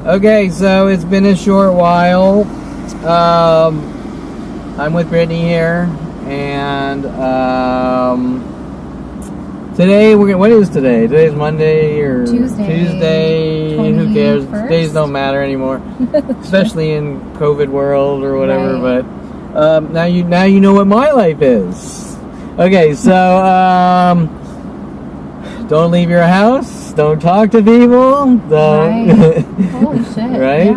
Okay, so it's been a short while. I'm with Brittany here, and today what is today? Today's Monday or Tuesday? Who cares? 21st? Days don't matter anymore, especially in COVID world or whatever. Right. But now you know what my life is. Okay, so don't leave your house. Don't talk to people. Don't. Right. Holy shit. Right?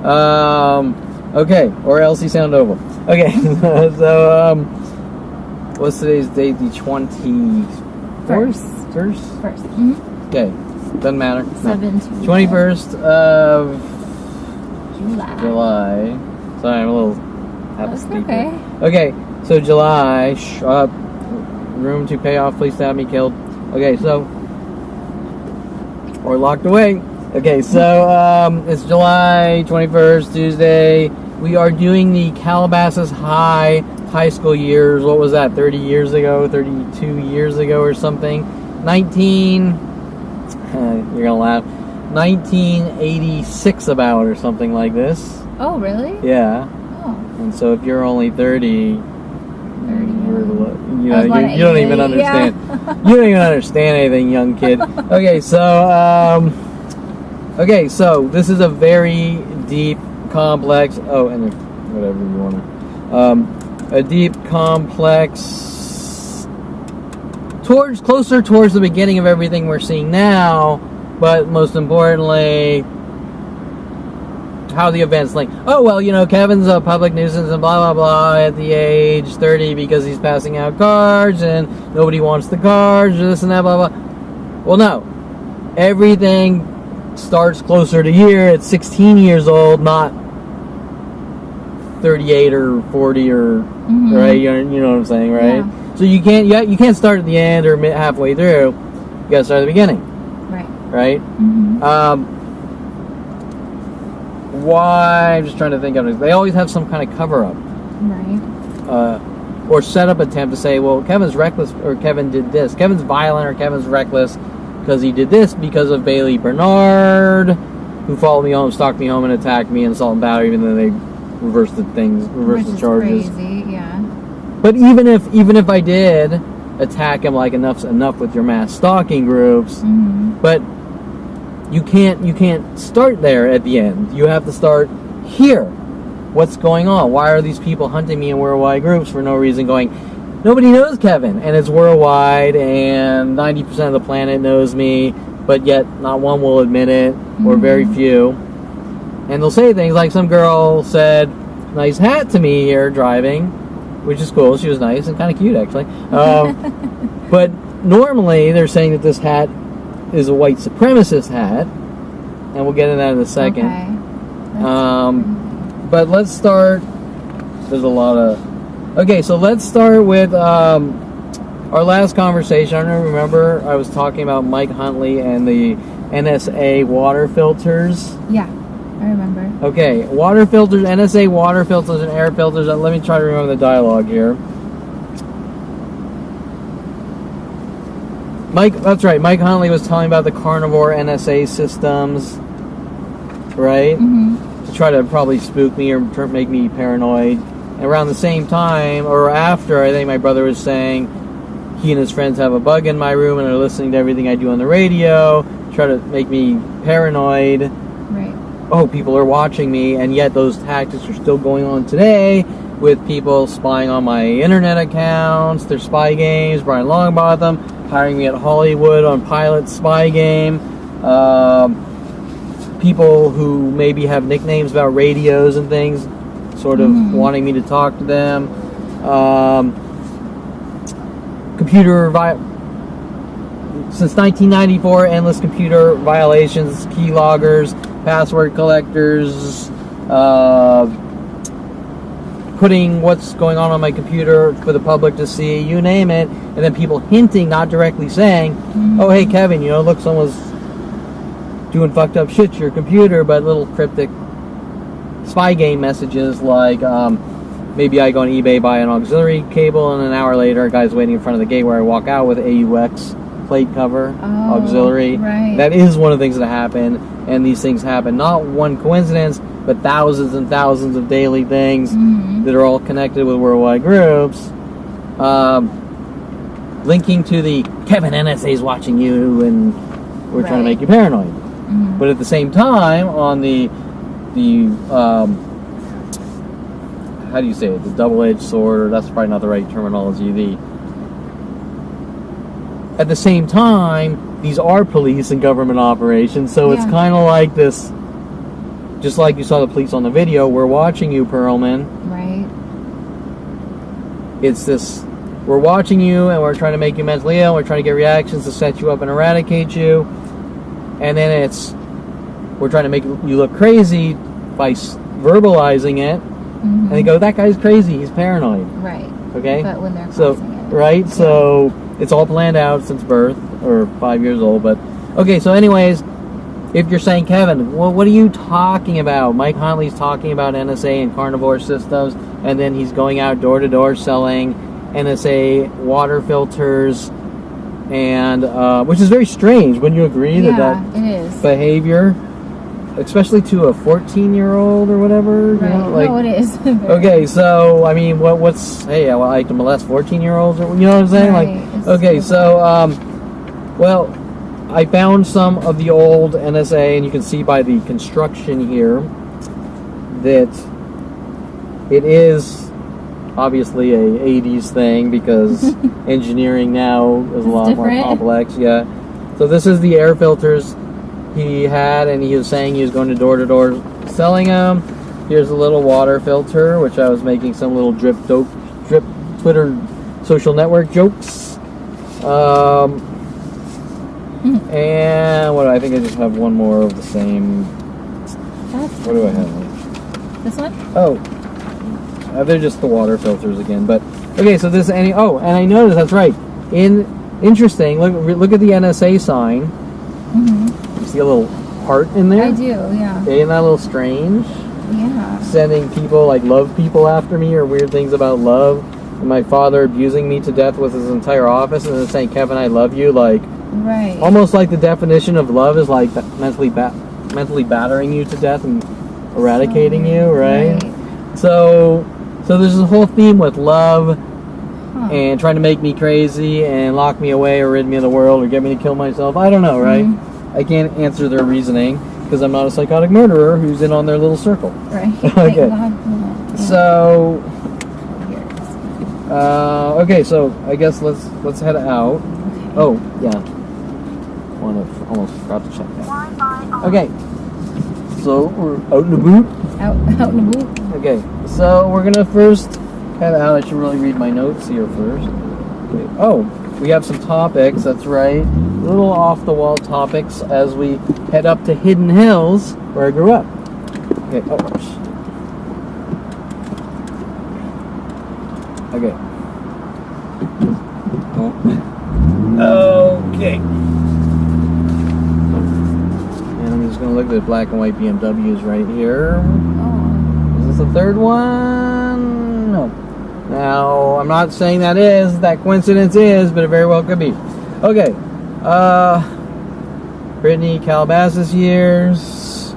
Yeah. Okay, or else you sound oval. Okay, so what's today's date? The 21st? First. First? Mm-hmm. Okay, doesn't matter. 21st 21st of July. Sorry, I'm a little That's speaker. okay. Okay, so July. Room to pay off. Please have me killed. Okay, so or locked away. Okay, so it's July 21st, Tuesday. We are doing the Calabasas high school years. What was that? 30 years ago, 32 years ago, or something. You're gonna laugh. 1986 about, or something like this. Oh, really? Yeah. Oh. And so if you're only 30. You don't even understand. Yeah. You don't even understand anything, young kid. Okay, so this is a very deep, complex. Oh, and whatever you want to. A deep, complex. Closer towards the beginning of everything we're seeing now, but most importantly, how the events link. Oh, well, Kevin's a public nuisance and blah, blah, blah at the age 30 because he's passing out cards and nobody wants the cards or this and that, blah, blah. Well, no. Everything starts closer to here at 16 years old, not 38 or 40 or, right? You know what I'm saying, right? Yeah. So you can't start at the end or halfway through. You gotta start at the beginning. Right. Right? Mm-hmm. Why? I'm just trying to think of it. They always have some kind of cover-up. Right. Or set-up attempt to say, well, Kevin's reckless, or Kevin did this. Kevin's violent, or Kevin's reckless because he did this because of Bailey Bernard, who followed me home, stalked me home, and attacked me and assault and battery, even though they reversed the charges. Crazy, yeah. But even if I did attack him like enough with your mass stalking groups, but you can't start there at the end. You have to start here. What's going on? Why are these people hunting me in worldwide groups for no reason? Nobody knows Kevin, and it's worldwide, and 90% of the planet knows me, but yet not one will admit it, or very few. And they'll say things like, some girl said, "Nice hat" to me here driving, which is cool. She was nice and kind of cute, actually. But normally they're saying that this hat is a white supremacist hat, and we'll get into that in a second. Okay. But let's start. There's a lot of. Okay, so let's start with our last conversation. I don't remember. I was talking about Mike Huntley and the NSA water filters. Yeah, I remember. Okay, water filters, NSA water filters and air filters. Let me try to remember the dialogue here. That's right. Mike Huntley was telling about the carnivore NSA systems, right? To try to probably spook me or make me paranoid. And around the same time, or after, I think my brother was saying he and his friends have a bug in my room and are listening to everything I do on the radio, try to make me paranoid. Right. Oh, people are watching me, and yet those tactics are still going on today with people spying on my internet accounts, their spy games, Brian Longbotham, hiring me at Hollywood on pilot spy game, people who maybe have nicknames about radios and things, sort of wanting me to talk to them, since 1994, endless computer violations, keyloggers, password collectors, putting what's going on my computer for the public to see, you name it, and then people hinting, not directly saying, oh, hey, Kevin, look, someone's doing fucked up shit to your computer, but little cryptic spy game messages like, maybe I go on eBay, buy an auxiliary cable, and an hour later, a guy's waiting in front of the gate where I walk out with AUX plate cover, Oh, auxiliary. right. That is one of the things that happen, and these things happen. Not one coincidence, but thousands and thousands of daily things that are all connected with worldwide groups. Linking to the Kevin, NSA's watching you, and we're trying to make you paranoid. But at the same time, on the how do you say it? The double-edged sword, or that's probably not the right terminology. At the same time, these are police and government operations, so it's kind of like this, just like you saw the police on the video, we're watching you, Perlman. Right. It's this, we're watching you, and we're trying to make you mentally ill, we're trying to get reactions to set you up and eradicate you, and then it's, we're trying to make you look crazy by verbalizing it, and they go, that guy's crazy, he's paranoid. Right. Okay? But when they're so, causing it. right? So, it's all planned out since birth, or 5 years old, but, okay, so anyways, if you're saying, Kevin, well, what are you talking about? Mike Huntley's talking about NSA and carnivore systems, and then he's going out door to door selling NSA water filters, and, which is very strange, wouldn't you agree that it is. behavior, especially to a 14-year-old or whatever. Right. You know, like, no, it is. Okay, so I mean, what's hey, I like to molest 14-year-olds, or you know what I'm saying? Right. Like, okay, so well, I found some of the old NSA, and you can see by the construction here that it is obviously a 80s thing, because engineering now is a lot more complex. Yeah. So this is the air filters he had, and he was saying he was going to door selling them. Here's a little water filter, which I was making some little drip Twitter social network jokes. And what do I think? I just have one more of the same. What do I have? This one? Oh, they're just the water filters again. But okay, so this and I noticed that's right. Interesting. Look at the NSA sign. You see a little heart in there? I do, yeah. Isn't that a little strange? Yeah. Sending people, like, love people after me, or weird things about love. And my father abusing me to death with his entire office, and then saying, Kevin, I love you. Like, right. Almost like the definition of love is like mentally battering you to death and eradicating you, right? So there's a whole theme with love and trying to make me crazy and lock me away or rid me of the world or get me to kill myself. I don't know, right? I can't answer their reasoning because I'm not a psychotic murderer who's in on their little circle. Right. Okay. So, okay, so I guess let's head out. Oh, yeah. Almost forgot to check that. Okay. So we're out in the boot. Out in the boot. Okay. So we're gonna first head out. I should really read my notes here first. Okay. Oh, we have some topics. That's right. Little off-the-wall topics as we head up to Hidden Hills, where I grew up. Okay. Oh. Okay. Okay. And I'm just gonna look at the black and white BMWs right here. Oh. Is this the third one? No. Now, I'm not saying that coincidence is, but it very well could be. Okay. Brittany, Calabasas years.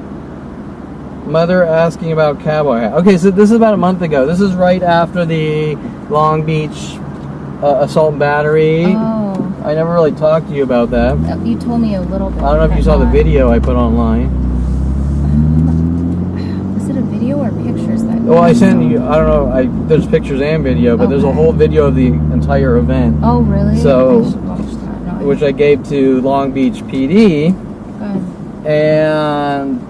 Mother asking about cowboy hat. Okay, so this is about a month ago. This is right after the Long Beach assault and battery. Oh. I never really talked to you about that. You told me a little bit. I don't know if you saw the video I put online. Was it a video or pictures that? Well, I sent you. I don't know. There's pictures and video, but there's a whole video of the entire event. Oh, really? So, I should watch that. No, which I gave to Long Beach PD, Good. and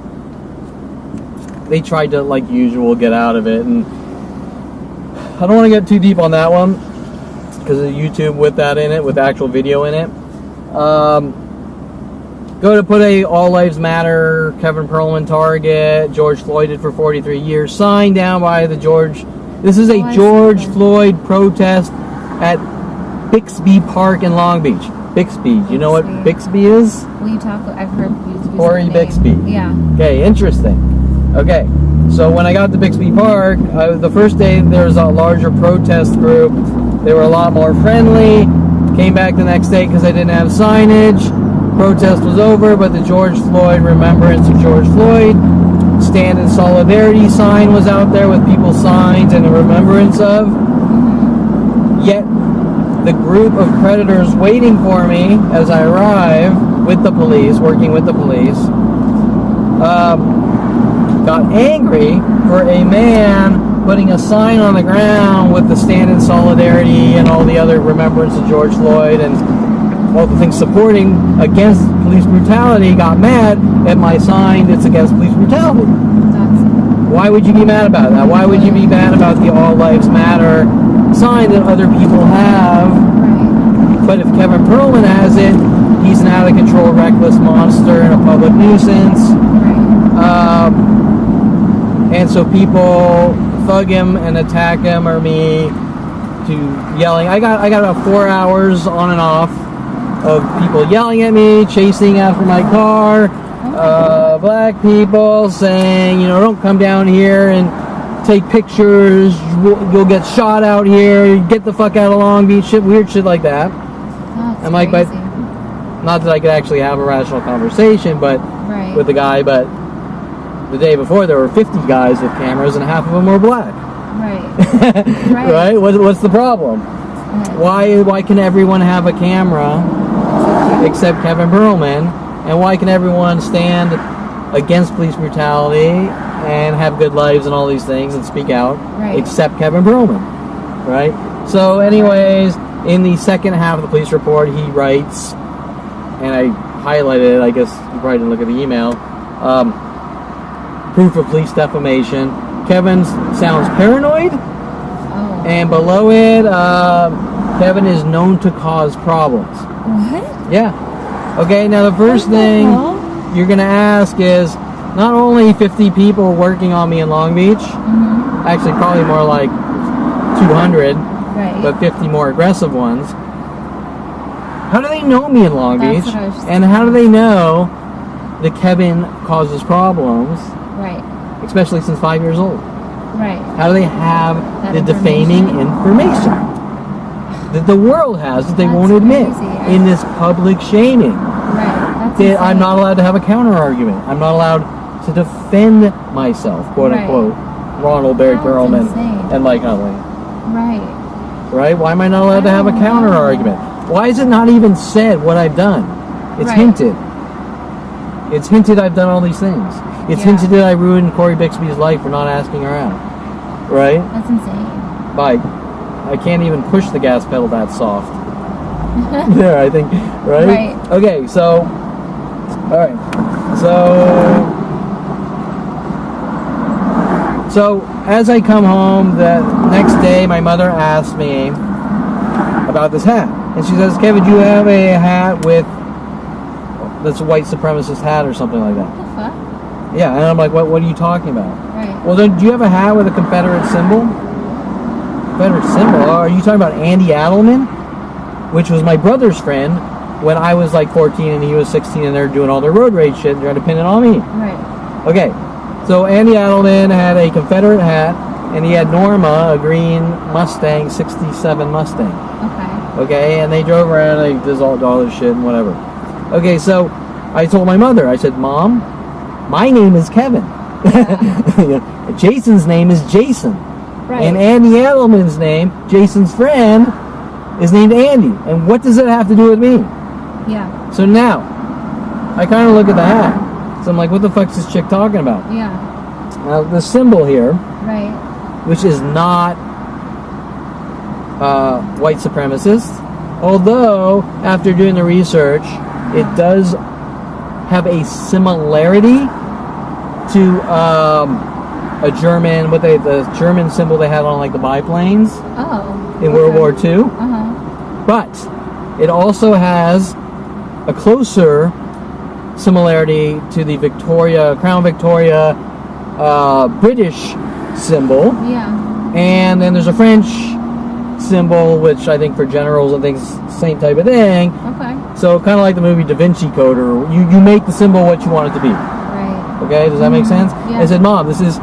they tried to, like usual, get out of it. And I don't want to get too deep on that one because of YouTube with that in it, with actual video in it. Go to put a All Lives Matter, Kevin Perlman Target, George Floyd did for 43 years, sign down by the George. This is a George Floyd protest at Bixby Park in Long Beach. Bixby, you know what Bixby is? Will you talk? I've heard you use Corey Bixby. Yeah. Okay, interesting. Okay, so when I got to Bixby Park, the first day there was a larger protest group. They were a lot more friendly. Came back the next day because I didn't have signage. Protest was over, but the George Floyd remembrance of George Floyd Stand in Solidarity sign was out there with people's signs and a remembrance of. Yet the group of predators waiting for me as I arrive with the police, working with the police, got angry for a man putting a sign on the ground with the Stand in Solidarity and all the other remembrance of George Floyd and all the things supporting against police brutality, got mad at my sign that's against police brutality. Why would you be mad about that? Why would you be mad about the All Lives Matter sign that other people have? Right. But if Kevin Perlman has it, he's an out-of-control, reckless monster and a public nuisance. Right. And so people thug him and attack him or me to yelling. I got about 4 hours on and off of people yelling at me, chasing after my car, black people saying, don't come down here and take pictures, you'll get shot out here, get the fuck out of Long Beach, weird shit like that. That's I'm like, crazy. but not that I could actually have a rational conversation, but Right. with the guy, but the day before there were 50 guys with cameras and half of them were black. Right. Right. Right? What's the problem? Why can everyone have a camera except Kevin Perlman? And why can everyone stand against police brutality and have good lives and all these things and speak out except Kevin Perlman? Right? So anyways, in the second half of the police report, he writes, and I highlighted it, I guess you probably didn't look at the email, proof of police defamation. Kevin sounds paranoid, and below it, Kevin is known to cause problems. What? Yeah. Okay, now the first thing you're going to ask is, not only 50 people working on me in Long Beach, actually probably more like 200, but 50 more aggressive ones. How do they know me in Long Beach? And how do they know that Kevin causes problems? Right. Especially since 5 years old. Right. How do they have the defaming information that the world has that they won't admit in this public shaming? Right. That I'm not allowed to have a counter argument. I'm not allowed to defend myself, quote unquote. Ronald Barry Perlman and Mike Huntley. Right. Right? Why am I not allowed to have a counter argument? Why is it not even said what I've done? It's hinted. It's hinted I've done all these things. It's hinted that I ruined Corey Bixby's life for not asking her out. Right? That's insane. I can't even push the gas pedal that soft. There, I think. Right? Okay, so... Alright. So, as I come home the next day, my mother asked me about this hat. And she says, Kevin, do you have a hat with... that's a white supremacist hat or something like that? What the fuck? Yeah, and I'm like, what are you talking about? Right. Well, then, do you have a hat with a Confederate symbol? Confederate symbol? Are you talking about Andy Adelman? Which was my brother's friend when I was like 14 and he was 16 and they're doing all their road rage shit and trying to pin it on me. Right. Okay, so Andy Adelman had a Confederate hat and he had Norma, a green Mustang, 67 Mustang. Okay, and they drove around and they did all this shit and whatever. Okay, so I told my mother, I said, Mom, my name is Kevin. Jason's name is Jason. Right. And Andy Adelman's name, Jason's friend, is named Andy. And what does it have to do with me? Yeah. So now, I kind of look at the hat. So I'm like, what the fuck's this chick talking about? Yeah. Now, the symbol here, right, which is not white supremacist, although, after doing the research, it does have a similarity to a German, the German symbol they had on like the biplanes in World War II. But it also has a closer similarity to the Crown Victoria British symbol. Yeah. And then there's a French symbol, which I think for generals and things, same type of thing. Okay. So kind of like the movie Da Vinci Code, or you make the symbol what you want it to be. Right. Okay, does that make sense? Yeah. I said, Mom, this is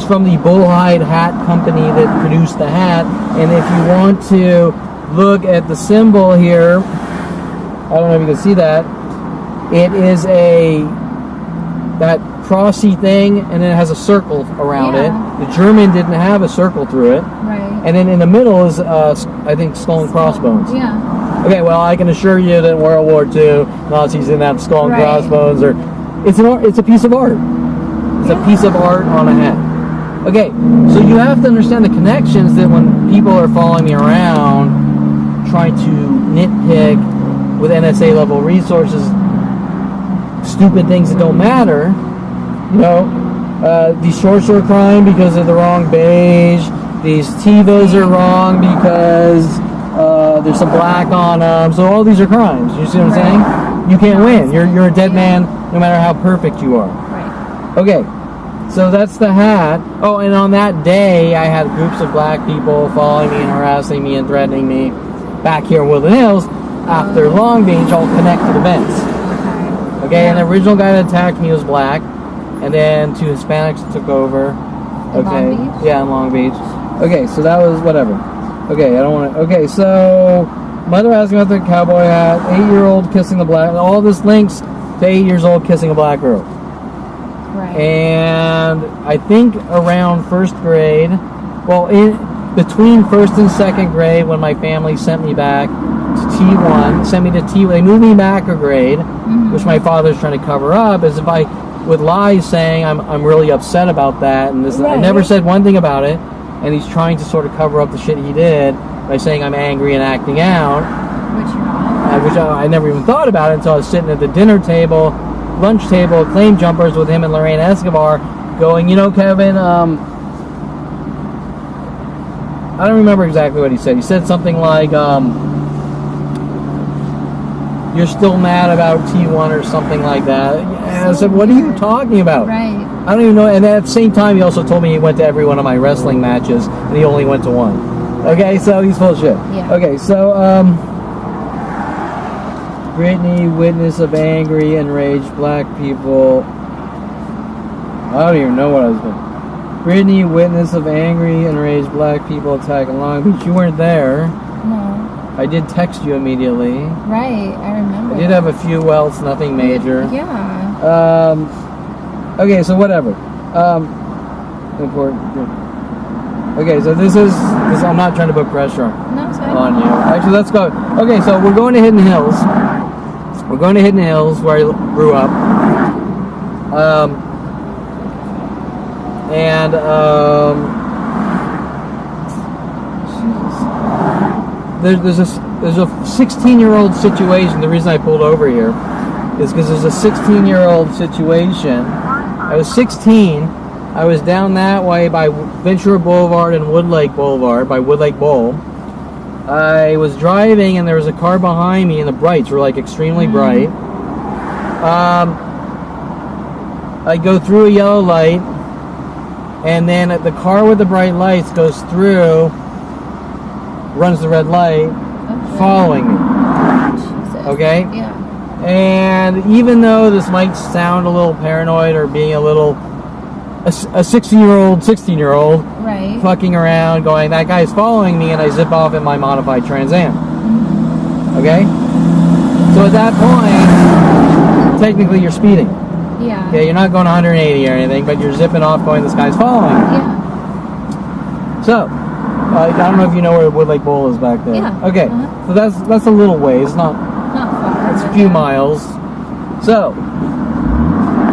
from the Bullhide Hat Company that produced the hat, and if you want to look at the symbol here, I don't know if you can see that. It is that crossy thing, and it has a circle around it. The German didn't have a circle through it. Right. And then in the middle is, I think, skull and crossbones. Yeah. Okay, well, I can assure you that in World War II, Nazis didn't have skull and crossbones. Or it's a piece of art. It's a piece of art on a hat. Okay, so you have to understand the connections that when people are following me around, trying to nitpick with NSA level resources, stupid things that don't matter, you know, these shorts are a crime because of the wrong beige, these TiVos are wrong because there's some black on them, so all these are crimes. You see what I'm saying? You can't win. You're a dead man no matter how perfect you are. Right. Okay, so that's the hat. Oh, and on that day, I had groups of black people following me and harassing me and threatening me back here in Woodland Hills after Long Beach, all connected events. Okay, and the original guy that attacked me was black, and then two Hispanics took over. Okay, Long Beach? Yeah, in Long Beach. Okay, so that was whatever. Okay, I don't want to. Okay, so mother asking about the cowboy hat. 8-year-old kissing the black. All this links to 8 years old kissing a black girl. Right. And I think around first grade, well, between first and second grade, when my family sent me back to T1, sent me to T1. They moved me back a grade, which my father's trying to cover up, as if I, with lies, saying I'm really upset about that, and this. I never said one thing about it, and he's trying to sort of cover up the shit he did by saying I'm angry and acting out, Which you're not. which I never even thought about it until I was sitting at the dinner table, lunch table, claim jumpers with him and Lorraine Escobar, going, you know, Kevin, I don't remember exactly what he said. He said something like, you're still mad about T1 or something like that. And I said, what are you talking about? Right. I don't even know. And at the same time, he also told me he went to every one of my wrestling matches, and he only went to one. Okay, so he's full of shit. Yeah. Okay, so, Brittany, witness of angry, enraged black people. I don't even know what I was doing. Brittany, witness of angry, enraged black people attacking Long Beach. You weren't there. No. I did text you immediately. Right, I remember. I did have a few welts, nothing major. Yeah. Okay, so whatever. Important. Okay, so this. I'm not trying to put pressure No, it's fine. on you. Actually, let's go. Okay, so we're going to Hidden Hills. We're going to Hidden Hills, where I grew up. There's a 16-year-old situation. The reason I pulled over here is because there's a 16-year-old situation. I was 16. I was down that way by Ventura Boulevard and Woodlake Boulevard, by Woodlake Bowl. I was driving and there was a car behind me and the brights were like extremely bright. I go through a yellow light, and then the car with the bright lights goes through, runs the red light, following me. Jesus. Okay? Yeah. And even though this might sound a little paranoid or being a little a 16-year-old Right. fucking around going, that guy's following me, and I zip off in my modified Trans Am. Okay? So at that point, technically you're speeding. Yeah. Okay, you're not going 180 or anything, but you're zipping off going, this guy's following me. Yeah. So, I don't know if you know where Woodlake Bowl is back there. Yeah. Okay, so that's a little ways, not far. It's a few miles. So,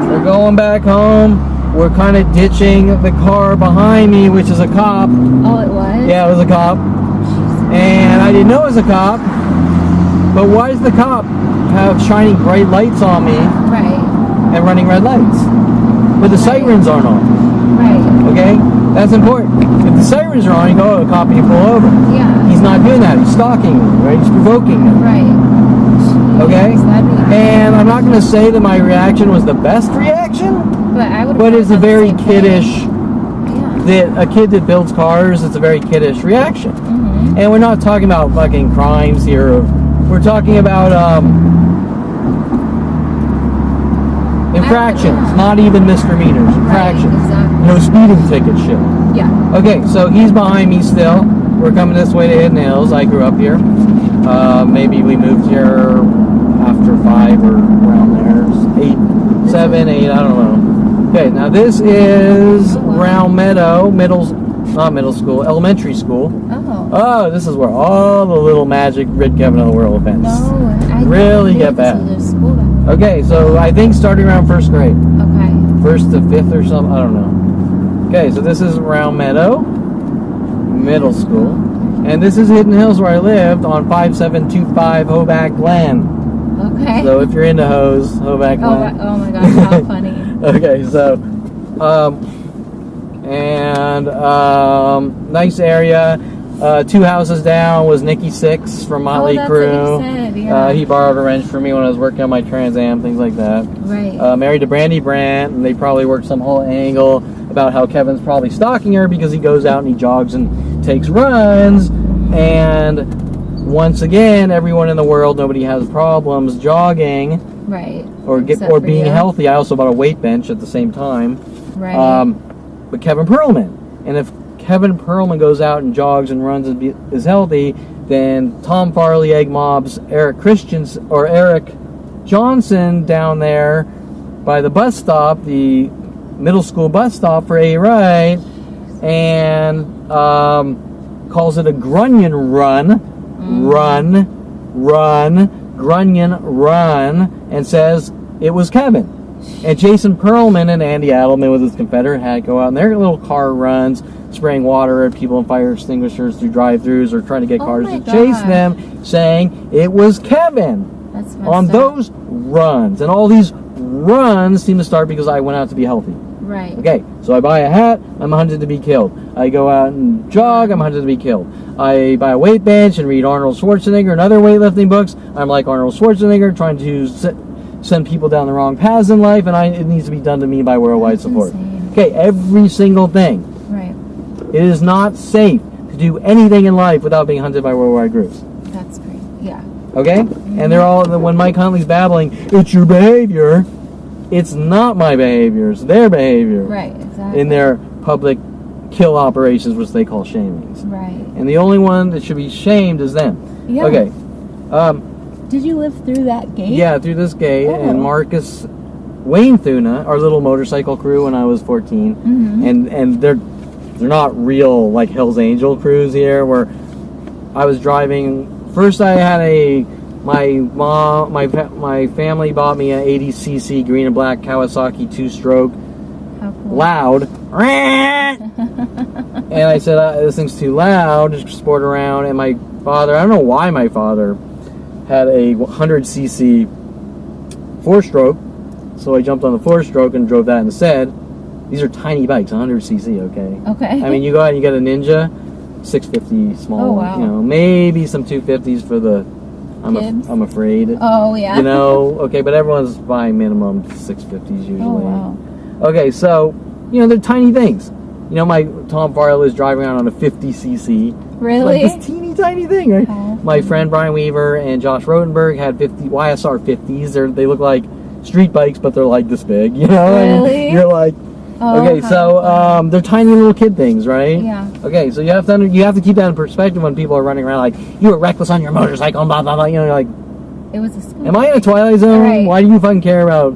we're going back home. We're kind of ditching the car behind me, which is a cop. Oh, it was? Yeah, it was a cop. And I didn't know it was a cop. But why does the cop have shining bright lights on me Right. and running red lights? But the sirens aren't on. Right. Okay? That's important. If the sirens are on, you go, oh, the cop, you pull over. Yeah. He's not doing that. He's stalking me, right? He's provoking me. Right. Okay? Jeez, that'd be- And I'm not going to say that my reaction was the best reaction, But it's a very kiddish, Yeah. a kid that builds cars, it's a very kiddish reaction. Mm-hmm. And we're not talking about fucking crimes here. We're talking about infractions, not even misdemeanors. Infractions. Right, exactly. No speeding ticket shit. Yeah. Okay, so he's behind me still. we're coming this way to Hidden Hills. I grew up here. Maybe we moved here after 5 or around there. 8, 7, 8, I don't know. Okay, now this is Round Meadow, not middle school, elementary school. Oh, this is where all the little magic Rid Kevin of the World events really get bad. Okay, so I think starting around 1st grade. Okay. 1st to 5th or something, I don't know. Okay, so this is Round Meadow, middle school. And this is Hidden Hills where I lived on 5725 Hoback Glen. Okay. So if you're into hoes, Hoback Glen. Oh my gosh, how funny. Okay, so, nice area. 2 houses down was Nicky Six from Motley Crue. What you said, yeah. He borrowed a wrench for me when I was working on my Trans Am, things like that. Right. Married to Brandy Brandt, and they probably worked some whole angle about how Kevin's probably stalking her because he goes out and he jogs and takes runs. And once again, everyone in the world, nobody has problems jogging. Right. Or being healthy. I also bought a weight bench at the same time. Right. But Kevin Perlman. And if Kevin Perlman goes out and jogs and runs and is healthy, then Tom Farley, Egg Mob's Eric Johnson down there by the bus stop, the middle school bus stop for A. Wright, and calls it a Grunion run, Grunion run, and says it was Kevin. And Jason Perlman and Andy Adelman with his Confederate hat go out in their little car runs, spraying water at people and fire extinguishers through drive-thrus or trying to get cars to chase them, saying it was Kevin. That's on those runs. And all these runs seem to start because I went out to be healthy. Right. Okay, so I buy a hat, I'm hunted to be killed. I go out and jog, I'm hunted to be killed. I buy a weight bench and read Arnold Schwarzenegger and other weightlifting books. I'm like Arnold Schwarzenegger, trying to send people down the wrong paths in life, and it needs to be done to me by worldwide support. Insane. Okay, every single thing. Right. It is not safe to do anything in life without being hunted by worldwide groups. That's great. Yeah. Okay? And they're all, when Mike Huntley's babbling, it's your behavior. It's not my behavior, it's their behavior. Right, exactly. In their public kill operations, which they call shamings. Right. And the only one that should be shamed is them. Yeah. Okay. Did you live through that gate? Yeah, through this gate. And Marcus Wayne Thuna, our little motorcycle crew when I was 14. And they're not real like Hell's Angel crews here, where I was driving. First I had my family bought me an 80cc green and black Kawasaki 2-stroke. How cool. Loud. And I said, this thing's too loud, just sport around. And my father, I don't know why my father had a 100cc 4-stroke, so I jumped on the 4-stroke and drove that instead. These are tiny bikes, 100cc, okay? Okay. I mean, you go out and you get a Ninja, 650 small, oh, wow. you know, maybe some 250s for the, I'm afraid. Oh, yeah. You know, okay, but everyone's buying minimum 650s usually. Oh, wow. Okay, so, you know, they're tiny things. You know, my Tom Farley was driving around on a 50cc. Really? Like this teeny tiny thing, right? Oh. My friend Brian Weaver and Josh Rotenberg had YSR 50s. They look like street bikes, but they're like this big, you know? Really? And you're like, okay, so they're tiny little kid things, right? Yeah. Okay, so you have to keep that in perspective when people are running around like, you were reckless on your motorcycle, blah, blah, blah. You know, you're like, it was a school. am I in a Twilight Zone? Right. Why do you fucking care about...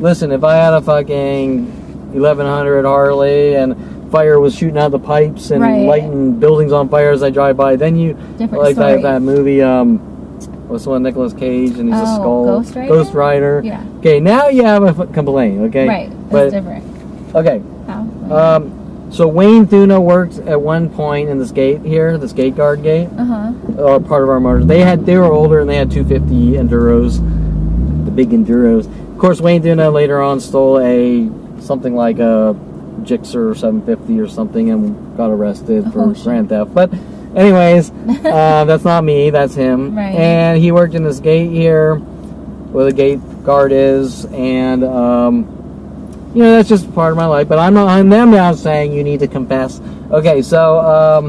Listen, if I had a fucking 1100 Harley and fire was shooting out the pipes and lighting buildings on fire as I drive by, then you... Different like story. that movie, what's the one, Nicolas Cage, and he's a skull. Ghost Rider? Ghost Rider. Yeah. Okay, now you have a complaint, okay? Right, But, that's different. okay. How? So Wayne Thuna worked at one point in this gate here, this gate guard gate. Part of our motors. They were older and they had 250 Enduros, the big Enduros. Of course, Wayne Thuna later on stole something like a Gixxer 750 or something and got arrested for grand theft. But anyways, that's not me, that's him. Right. And he worked in this gate here, where the gate guard is, and you know, that's just part of my life. But I'm now saying you need to confess. Okay, so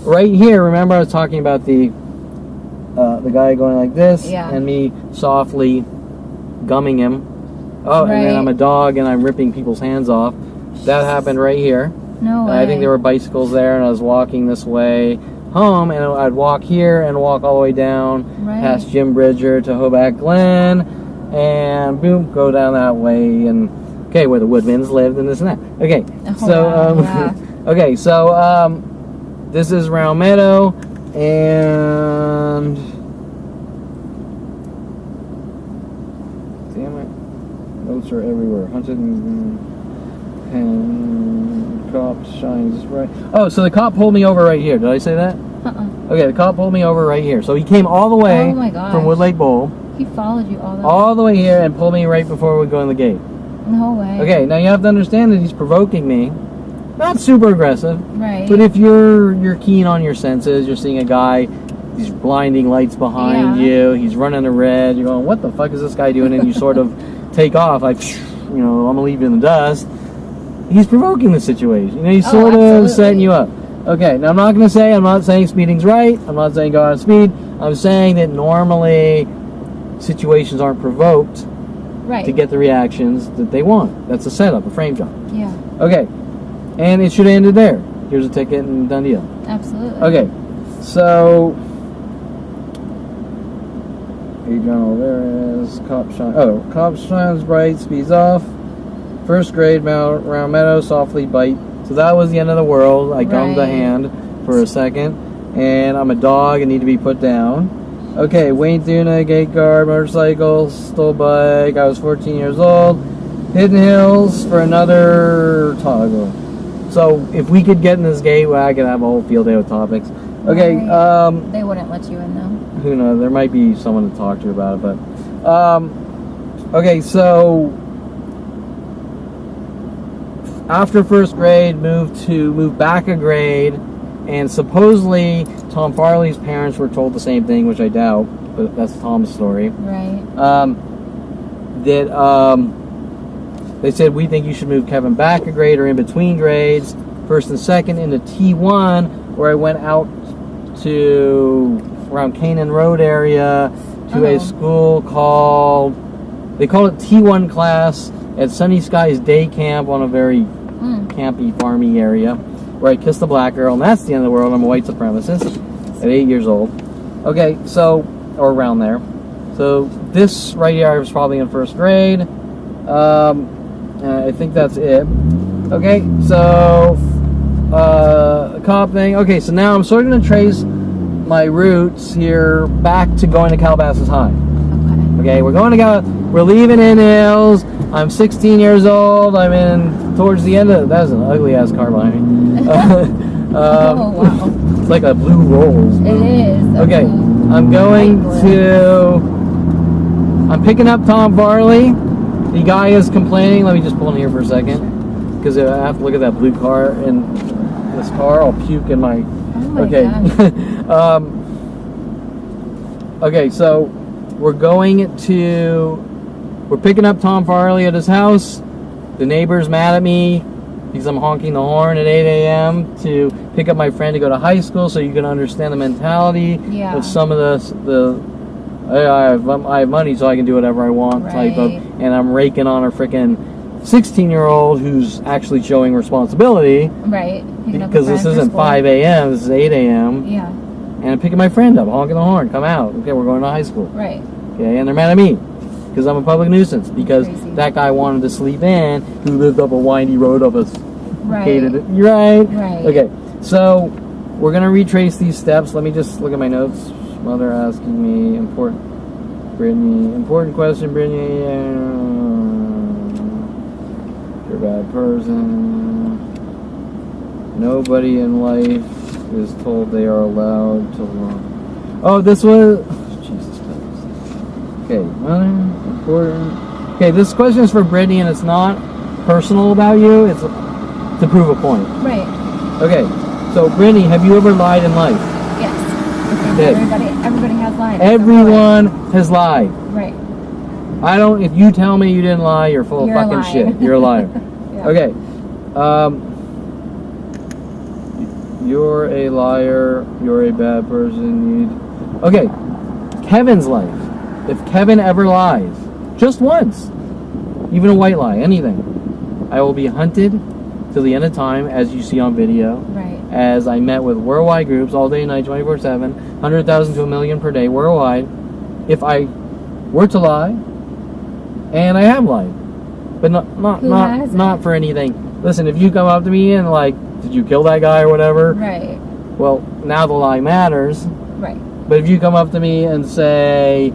right here, remember I was talking about the guy going like this, and me softly gumming him. Oh, and then I'm a dog and I'm ripping people's hands off. That happened right here. No way. I think there were bicycles there, and I was walking this way home, and I'd walk here and walk all the way down past Jim Bridger to Hoback Glen, and boom, go down that way, and okay, where the Woodmans lived, and this and that. Okay, okay, so this is Round Meadow, and damn it, notes are everywhere. Hunted and cop shines right. Oh, so the cop pulled me over right here. Did I say that? Okay, the cop pulled me over right here. So he came all the way from Woodlake Bowl. He followed you all the way here and pulled me right before we go in the gate. No way. Okay, now you have to understand that he's provoking me. Not super aggressive. Right. But if you're keen on your senses, you're seeing a guy, these blinding lights behind you, he's running a red, you're going, what the fuck is this guy doing? And you sort of take off, like, you know, I'm gonna leave you in the dust. He's provoking the situation. You know, he's sort of setting you up. Okay, now I'm not saying speeding's right. I'm not saying go out of speed. I'm saying that normally situations aren't provoked to get the reactions that they want. That's a setup, a frame job. Yeah. Okay, and it should have ended there. Here's a ticket and done deal. Absolutely. Okay, so Adriano, there is cop shine. Oh, cop shines bright, speeds off. First grade, Round Meadow, softly bite. So that was the end of the world. I gummed a hand for a second, and I'm a dog and need to be put down. Okay, Wayne Thuna, gate guard, motorcycle, stole bike. I was 14 years old. Hidden Hills for another toggle. So if we could get in this gate, well, I could have a whole field day with topics. Okay, they wouldn't let you in though. Who knows? There might be someone to talk to about it, but okay, so after first grade, moved back a grade, and supposedly Tom Farley's parents were told the same thing, which I doubt, but that's Tom's story. Right. They said, we think you should move Kevin back a grade or in between grades, first and second into T1, where I went out to around Canaan Road area to a school called, they call it T1 class at Sunny Skies Day Camp on a very campy, farmy area, where I kissed a black girl, and that's the end of the world. I'm a white supremacist at 8 years old. Okay, so, or around there. So this right here, I was probably in first grade. I think that's it. Okay, so cop thing. Okay, so now I'm sort of going to trace my roots here back to going to Calabasas High. Okay, we're leaving in Hills. I'm 16 years old. I'm in towards the end of, that's an ugly ass car behind me. Oh wow. It's like a blue Rolls. It is. Okay, I'm picking up Tom Farley. The guy is complaining. Let me just pull in here for a second, because I have to look at that blue car. And this car, I'll puke in my. God. Okay, so we're picking up Tom Farley at his house. The neighbor's mad at me because I'm honking the horn at 8 a.m. to pick up my friend to go to high school, so you can understand the mentality of some of I have money so I can do whatever I want type of, and I'm raking on a freaking 16-year-old who's actually showing responsibility. Right. Because this isn't 5 a.m., this is 8 a.m. Yeah. And I'm picking my friend up, honking the horn, come out. Okay, we're going to high school. Right. Okay, and they're mad at me because I'm a public nuisance, because that guy wanted to sleep in who lived up a windy road of us. Right. Right? Right. Okay, so we're going to retrace these steps. Let me just look at my notes. Mother asking me, important question, Brittany. You're a bad person. Nobody in life is told they are allowed to lie. Oh, this was... Jesus Christ. Okay, important... Okay, this question is for Brittany, and it's not personal about you. It's to prove a point. Right. Okay, so Brittany, have you ever lied in life? Yes. Everybody has lied. Everyone has lied. Right. If you tell me you didn't lie, you're full of fucking shit. You're a liar. Okay. You're a liar. You're a bad person. Okay. Kevin's life. If Kevin ever lies, just once, even a white lie, anything, I will be hunted till the end of time, as you see on video. Right. As I met with worldwide groups all day and night, 24/7, 100,000 to a million per day worldwide. If I were to lie, and I have lied, but not for anything. Listen, if you come up to me and like, did you kill that guy or whatever? Right. Well, now the lie matters. Right. But if you come up to me and say,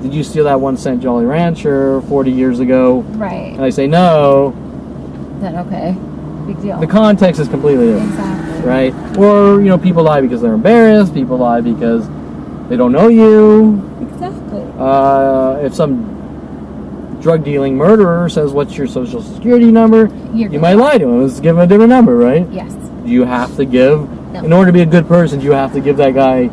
did you steal that 1 cent Jolly Rancher 40 years ago? Right. And I say no. Then okay, big deal. The context is completely different. Exactly. Right? Or, people lie because they're embarrassed. People lie because they don't know you. Exactly. If some drug dealing murderer says, what's your social security number? You might lie to him. Let's give him a different number, right? Yes. You have to give, No. in order to be a good person, you have to give that guy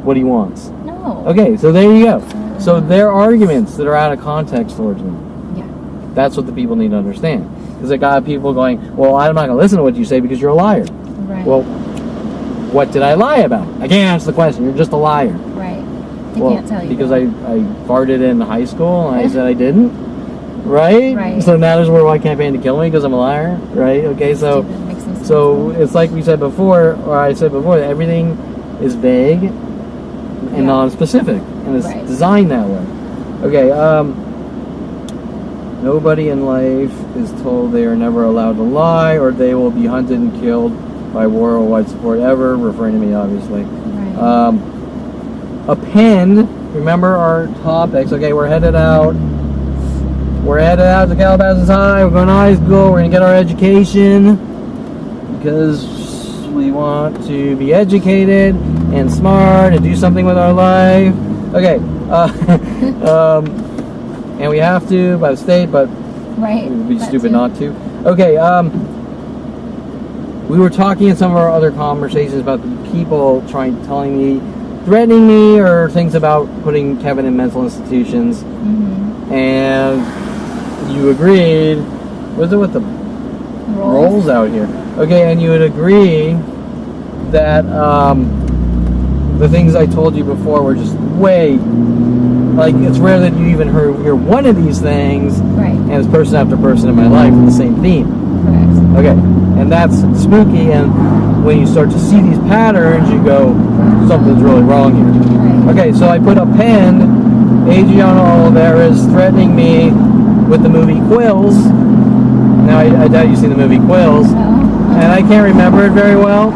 what he wants. No. Okay, so there you go. So there are arguments that are out of context towards me. Yeah. That's what the people need to understand. Because I got people going, well, I'm not going to listen to what you say because you're a liar. Right. Well, what did I lie about? I can't answer the question. You're just a liar. Right. They can't tell you. Because I farted in high school and I said I didn't. Right? Right. So now there's a worldwide campaign to kill me because I'm a liar. Right? Okay, so it's like we said before, or I said before, that everything is vague and non-specific. And it's designed that way. Okay, nobody in life is told they are never allowed to lie or they will be hunted and killed by worldwide support ever, referring to me, obviously. Right. A pen, remember our topics. Okay, we're headed out. We're headed out to Calabasas High. We're going to high school. We're going to get our education because we want to be educated and smart and do something with our life. Okay. And we have to by the state, but right. it would be stupid not to. Okay. We were talking in some of our other conversations about the people threatening me, or things about putting Kevin in mental institutions. Mm-hmm. And you agreed. Was it with the rolls out here? Okay, and you would agree that the things I told you before were just way, like, it's rare that you even hear one of these things. Right. And it's person after person in my life with the same theme. Correct. Okay, and that's spooky, and when you start to see these patterns, you go, something's really wrong here. Right. Okay, so I put a pen. Adriana Oliveira is threatening me with the movie Quills. Now, I doubt you've seen the movie Quills. No. And I can't remember it very well.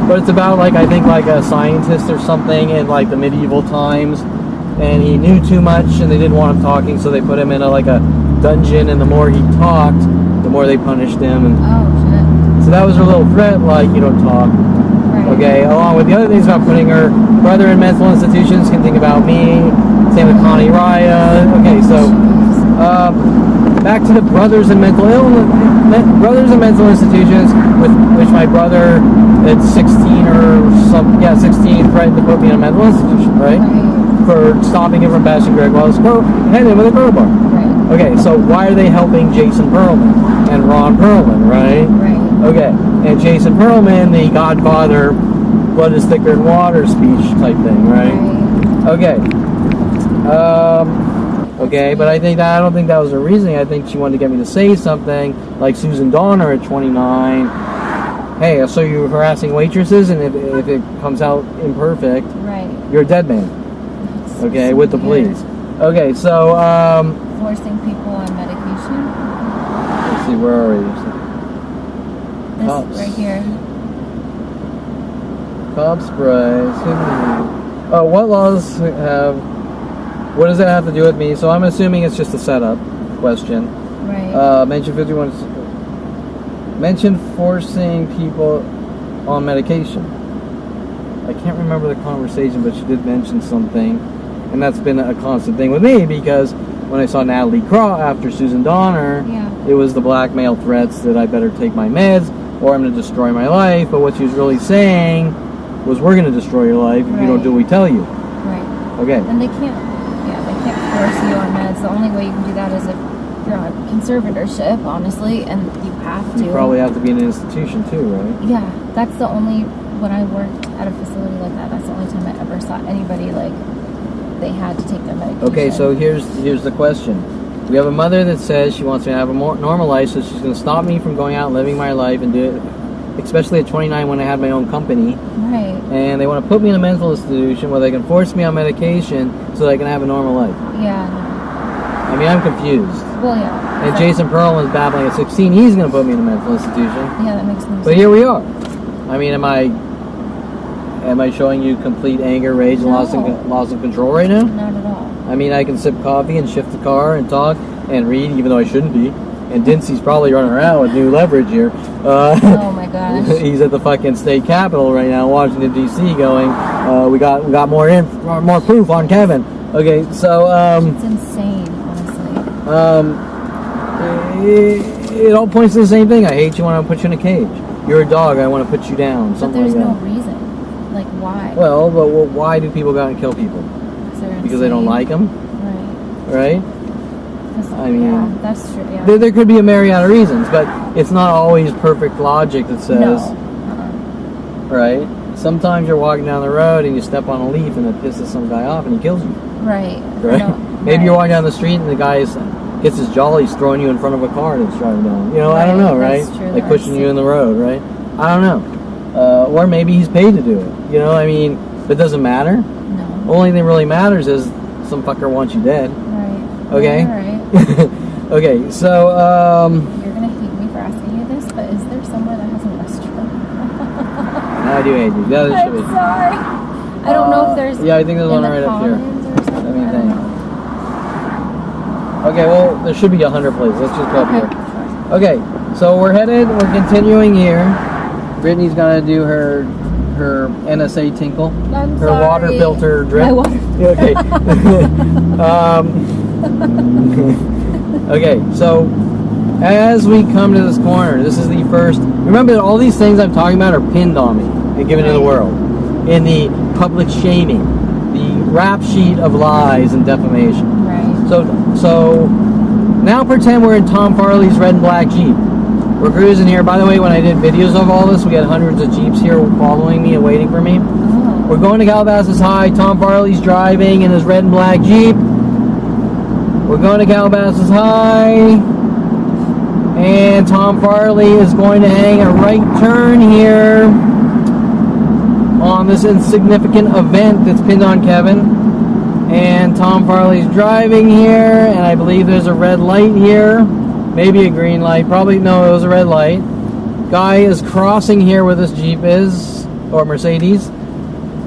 But it's about, like, I think, like a scientist or something in, like, the medieval times. And he knew too much, and they didn't want him talking, so they put him in a dungeon, and the more he talked, the more they punished him. And oh, shit. so that was her little threat, like, you don't talk. Right. Okay, along with the other things about putting her brother in mental institutions, can think about me. Same with Connie Raya. Okay, so back to the brothers in mental institutions, with which my brother at 16 threatened to put me in a mental institution, right? For stopping him from bashing Greg Wallace, hitting him with a crowbar. Right. Okay, so why are they helping Jason Perlman and Ron Perlman, right? Right. Okay, and Jason Perlman, the Godfather, blood is thicker than water speech type thing, right? Okay. Okay, but I don't think that was her reasoning. I think she wanted to get me to say something, like Susan Donner at 29. Hey, I saw you harassing waitresses, and if it comes out imperfect, right, you're a dead man. Okay, with the police. Okay, so forcing people on medication. Let's see, where are we? This Cops. right here. Cop sprays. Oh, what laws have? What does that have to do with me? So I'm assuming it's just a setup question. Right. Mention 51. Mention forcing people on medication. I can't remember the conversation, but she did mention something, and that's been a constant thing with me, because when I saw Natalie Croft after Susan Donner, it was the blackmail threats that I better take my meds or I'm going to destroy my life. But what she was really saying was, we're going to destroy your life if you don't do what we tell you. Right. Okay. And they can't force you on meds. The only way you can do that is if you're on conservatorship, honestly, and you have to. You probably have to be in an institution too, right? Yeah, that's the only, when I worked at a facility like that, that's the only time I ever saw anybody, like, they had to take their medication. Okay, so here's the question. We have a mother that says she wants me to have a more normal life, so she's going to stop me from going out and living my life and do it, especially at 29 when I had my own company. Right. And they want to put me in a mental institution where they can force me on medication so that I can have a normal life. Yeah, no. I mean, I'm confused. Well, yeah. And Jason Perlman's babbling at 16. He's going to put me in a mental institution. Yeah, that makes no sense. But here we are. I mean, am I showing you complete anger, rage, and loss of control right now? Not at all. I mean, I can sip coffee and shift the car and talk and read, even though I shouldn't be. And Dincy's probably running around with new leverage here. Oh my gosh. He's at the fucking state capitol right now, Washington D.C., going, we got more proof on Kevin. Okay, so it's insane, honestly. It all points to the same thing. I hate you when I put you in a cage. You're a dog. I want to put you down. But Something there's like no that. reason. Like, why? Well, why do people go out and kill people? Because they don't like them. Right. I mean, yeah, that's true. Yeah. There could be a myriad of reasons, but it's not always perfect logic that says, no. Right? Sometimes you're walking down the road and you step on a leaf and it pisses some guy off and he kills you. Right. Maybe you're walking down the street and the guy gets his jollies throwing you in front of a car that's driving down. You know, I don't know, right? That's true. Like pushing you in the road, right? I don't know. Or maybe he's paid to do it. You know, I mean, it doesn't matter. No. Only thing really matters is some fucker wants you dead. Right. Okay? Yeah, right. Okay, so, You're gonna hate me for asking you this, but is there somewhere that has a restaurant? I do hate you. Yeah, there should be. I'm sorry. I don't know if there's. Yeah, I think there's one right up here. Let me think. Okay, well, there should be 100 places. Let's just go up here. Sure. Okay, so we're continuing here. Brittany's gonna do her NSA tinkle. I'm her sorry. water filter drip. My water. Okay. Okay, so as we come to this corner, this is the first. Remember that all these things I'm talking about are pinned on me and given to the world in the public shaming, the rap sheet of lies and defamation. Right. So now pretend we're in Tom Farley's red and black Jeep. We're cruising here. By the way, when I did videos of all this, we had hundreds of Jeeps here following me and waiting for me. Oh. We're going to Calabasas High. Tom Farley's driving in his red and black Jeep. We're going to Calabasas High. And Tom Farley is going to hang a right turn here on this insignificant event that's pinned on Kevin. And Tom Farley's driving here, and I believe there's a red light here. Maybe a green light. Probably, no, it was a red light. Guy is crossing here where this Jeep is, or Mercedes.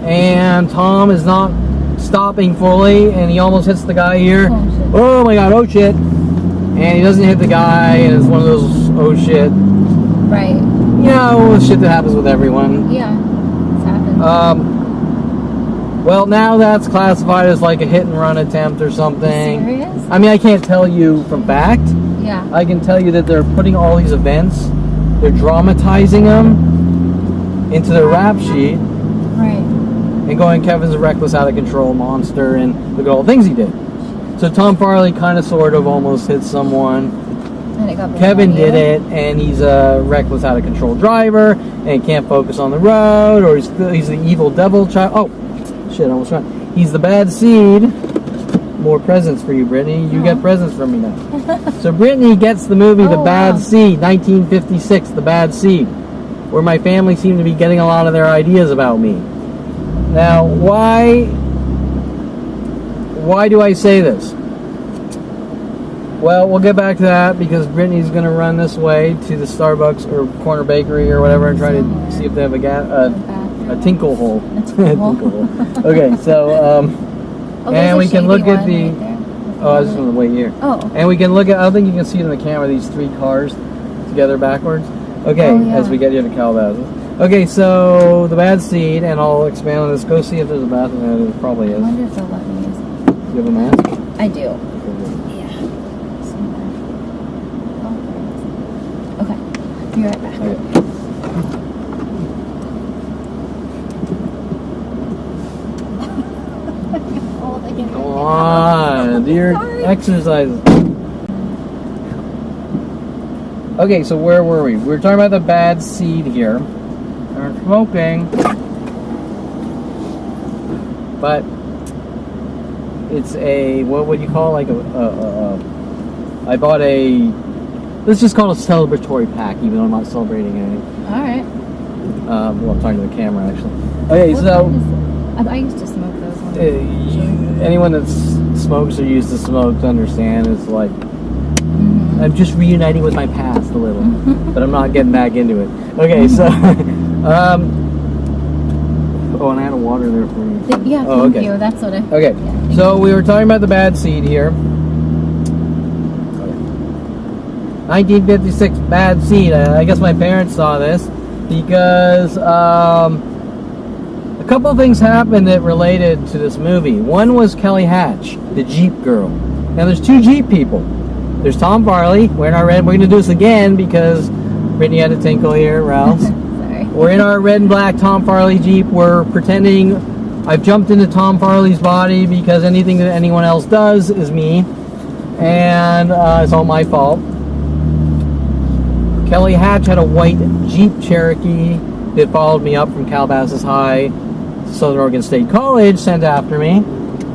And Tom is not stopping fully, and he almost hits the guy here. Oh my god, oh shit. And he doesn't hit the guy, and it's one of those oh shit. Right. You know, shit that happens with everyone. Yeah, it's happened. Well, now that's classified as like a hit and run attempt or something. Serious? I mean, I can't tell you from fact. Yeah. I can tell you that they're putting all these events, they're dramatizing them into their rap sheet. Right. And going, Kevin's a reckless, out of control monster, and look at all the things he did. So Tom Farley kind of, sort of, almost hit someone. And it got Kevin did it, and he's a reckless, out of control driver, and can't focus on the road, or he's the evil devil child. Oh, shit, I almost forgot. He's the bad seed. More presents for you, Brittany. You get presents from me now. So Brittany gets the movie The Bad Seed, 1956, The Bad Seed, where my family seemed to be getting a lot of their ideas about me. Now, why do I say this? Well, we'll get back to that because Brittany's going to run this way to the Starbucks or Corner Bakery or whatever and try to see if they have a tinkle hole. Tinkle hole. Okay, so and we can look at the. Oh, I was just going to wait here. Oh. And we can look at. I don't think you can see it in the camera. These three cars together backwards. Okay, as we get here to Calabasas. Okay, so The Bad Seed, and I'll expand on this. Go see if there's a bathroom. There probably is. I wonder if they'll let me use it. You have a mask? I do. Yeah. Somewhere. Oh, okay. Be right back. Okay. Come on, do your exercises. Okay, so where were we? We were talking about The Bad Seed here. We're smoking, but it's a, what would you call, like a I bought let's just call it a celebratory pack, even though I'm not celebrating anything. All right. Well, I'm talking to the camera, actually. Okay, What so... kind is it? I used to smoke those ones. Anyone that smokes or used to smoke to understand, it's like... Mm-hmm. I'm just reuniting with my past a little, but I'm not getting back into it. Okay, so... oh, and I had a water there for you. Yeah, oh, thank you. That's what I... Okay, Yeah, so we were talking about the bad seed here. 1956 bad seed. I guess my parents saw this because a couple of things happened that related to this movie. One was Kelly Hatch, the Jeep girl. Now there's two Jeep people. There's Tom Farley. We're in our red. We're going to do this again because Brittany had a tinkle here, Ralph. Sorry. We're in our red and black Tom Farley Jeep. We're pretending I've jumped into Tom Farley's body because anything that anyone else does is me. And it's all my fault. Kelly Hatch had a white Jeep Cherokee that followed me up from Calabasas High, Southern Oregon State College, sent after me.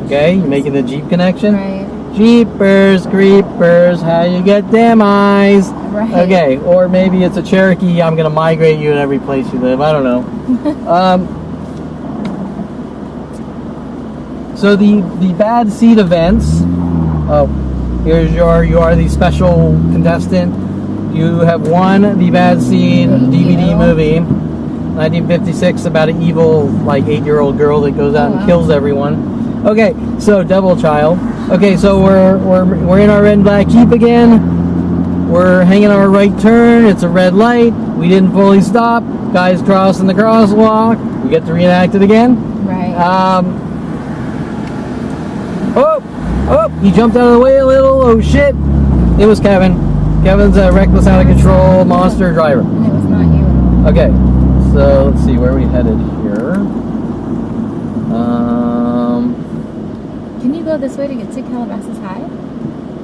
Okay, you making the Jeep connection? Right. Jeepers, creepers, how you get them eyes? Right. Okay, or maybe it's a Cherokee, I'm going to migrate you in every place you live. I don't know. So the bad seed events. Oh, you are the special contestant. You have won the Bad Seed DVD movie, 1956, about an evil, like, 8-year-old girl that goes out and kills everyone. Okay, so Devil Child. Okay, so we're in our red and black Jeep again. We're hanging on our right turn. It's a red light. We didn't fully stop. Guys crossing the crosswalk. We get to reenact it again. Right. Oh, he jumped out of the way a little. Oh shit! It was Kevin. Kevin's a reckless, out of control monster driver. And it was not you. Okay, so let's see, where are we headed here? Can you go this way to get to Calabasas High?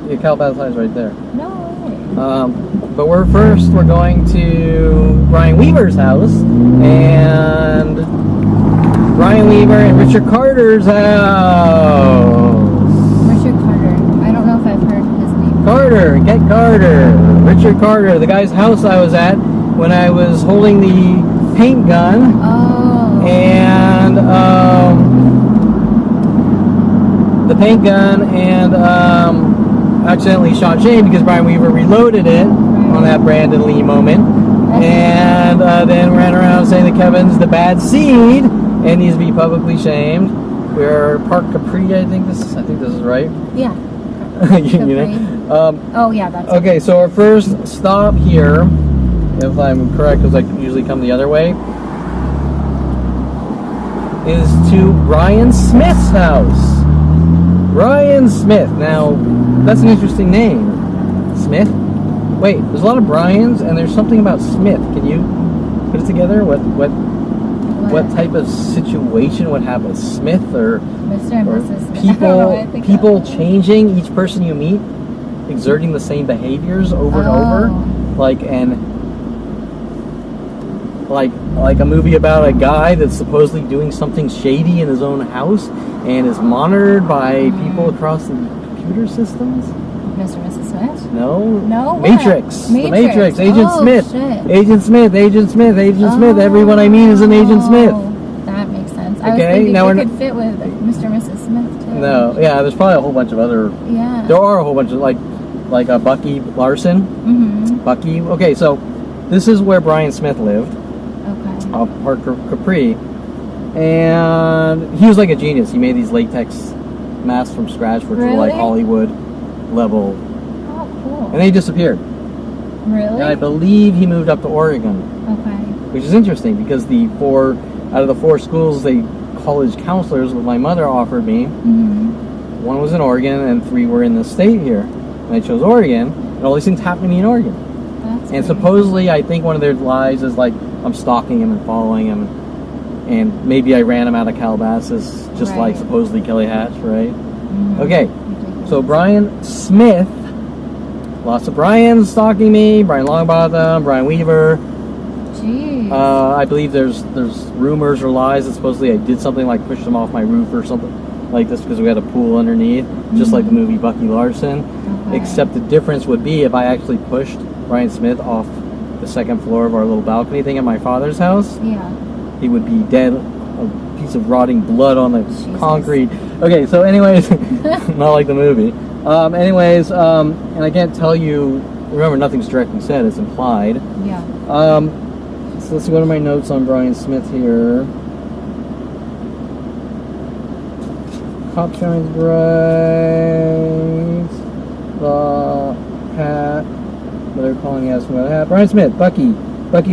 Yeah, Calabasas High is right there. No way. But we're going to Brian Weaver's house, and Brian Weaver and Richard Carter's house. Richard Carter. I don't know if I've heard his name. Carter, get Carter. Richard Carter, the guy's house I was at when I was holding the paint gun. Oh. And accidentally shot Shane because Brian Weaver reloaded it on that Brandon Lee moment. And then ran around saying that Kevin's the bad seed and needs to be publicly shamed. We're Park Capri, I think this is right. Yeah. you know? Oh yeah, that's okay. So our first stop here, if I'm correct, because I usually come the other way, is to Brian Smith's house. Brian Smith. Now, that's an interesting name. Smith? Wait, there's a lot of Brians, and there's something about Smith. Can you put it together? What type of situation would have a Smith or Mr. and Mrs. Smith? people changing, each person you meet, exerting the same behaviors over and over, like a movie about a guy that's supposedly doing something shady in his own house and is monitored by people across the computer systems. Mr. and Mrs. Smith? No. Matrix. The Matrix. Agent Smith. Shit. Agent Smith. Smith. Everyone I meet is an Agent Smith. That makes sense. Okay, I was thinking now it could fit with Mr. and Mrs. Smith too. No. Yeah, there's probably a whole bunch of other. Yeah. There are a whole bunch of like a Bucky Larson. Mm-hmm. Bucky. Okay, so this is where Brian Smith lived. Okay. Off Park Capri, and he was like a genius. He made these latex masks from scratch, which were like Hollywood level. Oh, cool. And they disappeared. Really? And I believe he moved up to Oregon. Okay. Which is interesting because out of the four schools college counselors my mother offered me, one was in Oregon and 3 were in the state here. And I chose Oregon, and all these things happened to me in Oregon. And supposedly, I think one of their lies is like I'm stalking him and following him, and maybe I ran him out of Calabasas, just like supposedly Kelly Hatch, right? Okay, so Brian Smith, lots of Brians stalking me, Brian Longbottom, Brian Weaver. Jeez. I believe there's rumors or lies that supposedly I did something like push them off my roof or something. like this because we had a pool underneath, just like the movie Bucky Larson. Okay. Except the difference would be if I actually pushed Brian Smith off the second floor of our little balcony thing at my father's house. Yeah. He would be dead, a piece of rotting blood on the concrete. Okay, so anyways, not like the movie. And I can't tell you. Remember, nothing's directly said; it's implied. Yeah. So let's go to my notes on Brian Smith here. Cop shines bright. The hat. What they're calling asking about the hat. Brian Smith, Bucky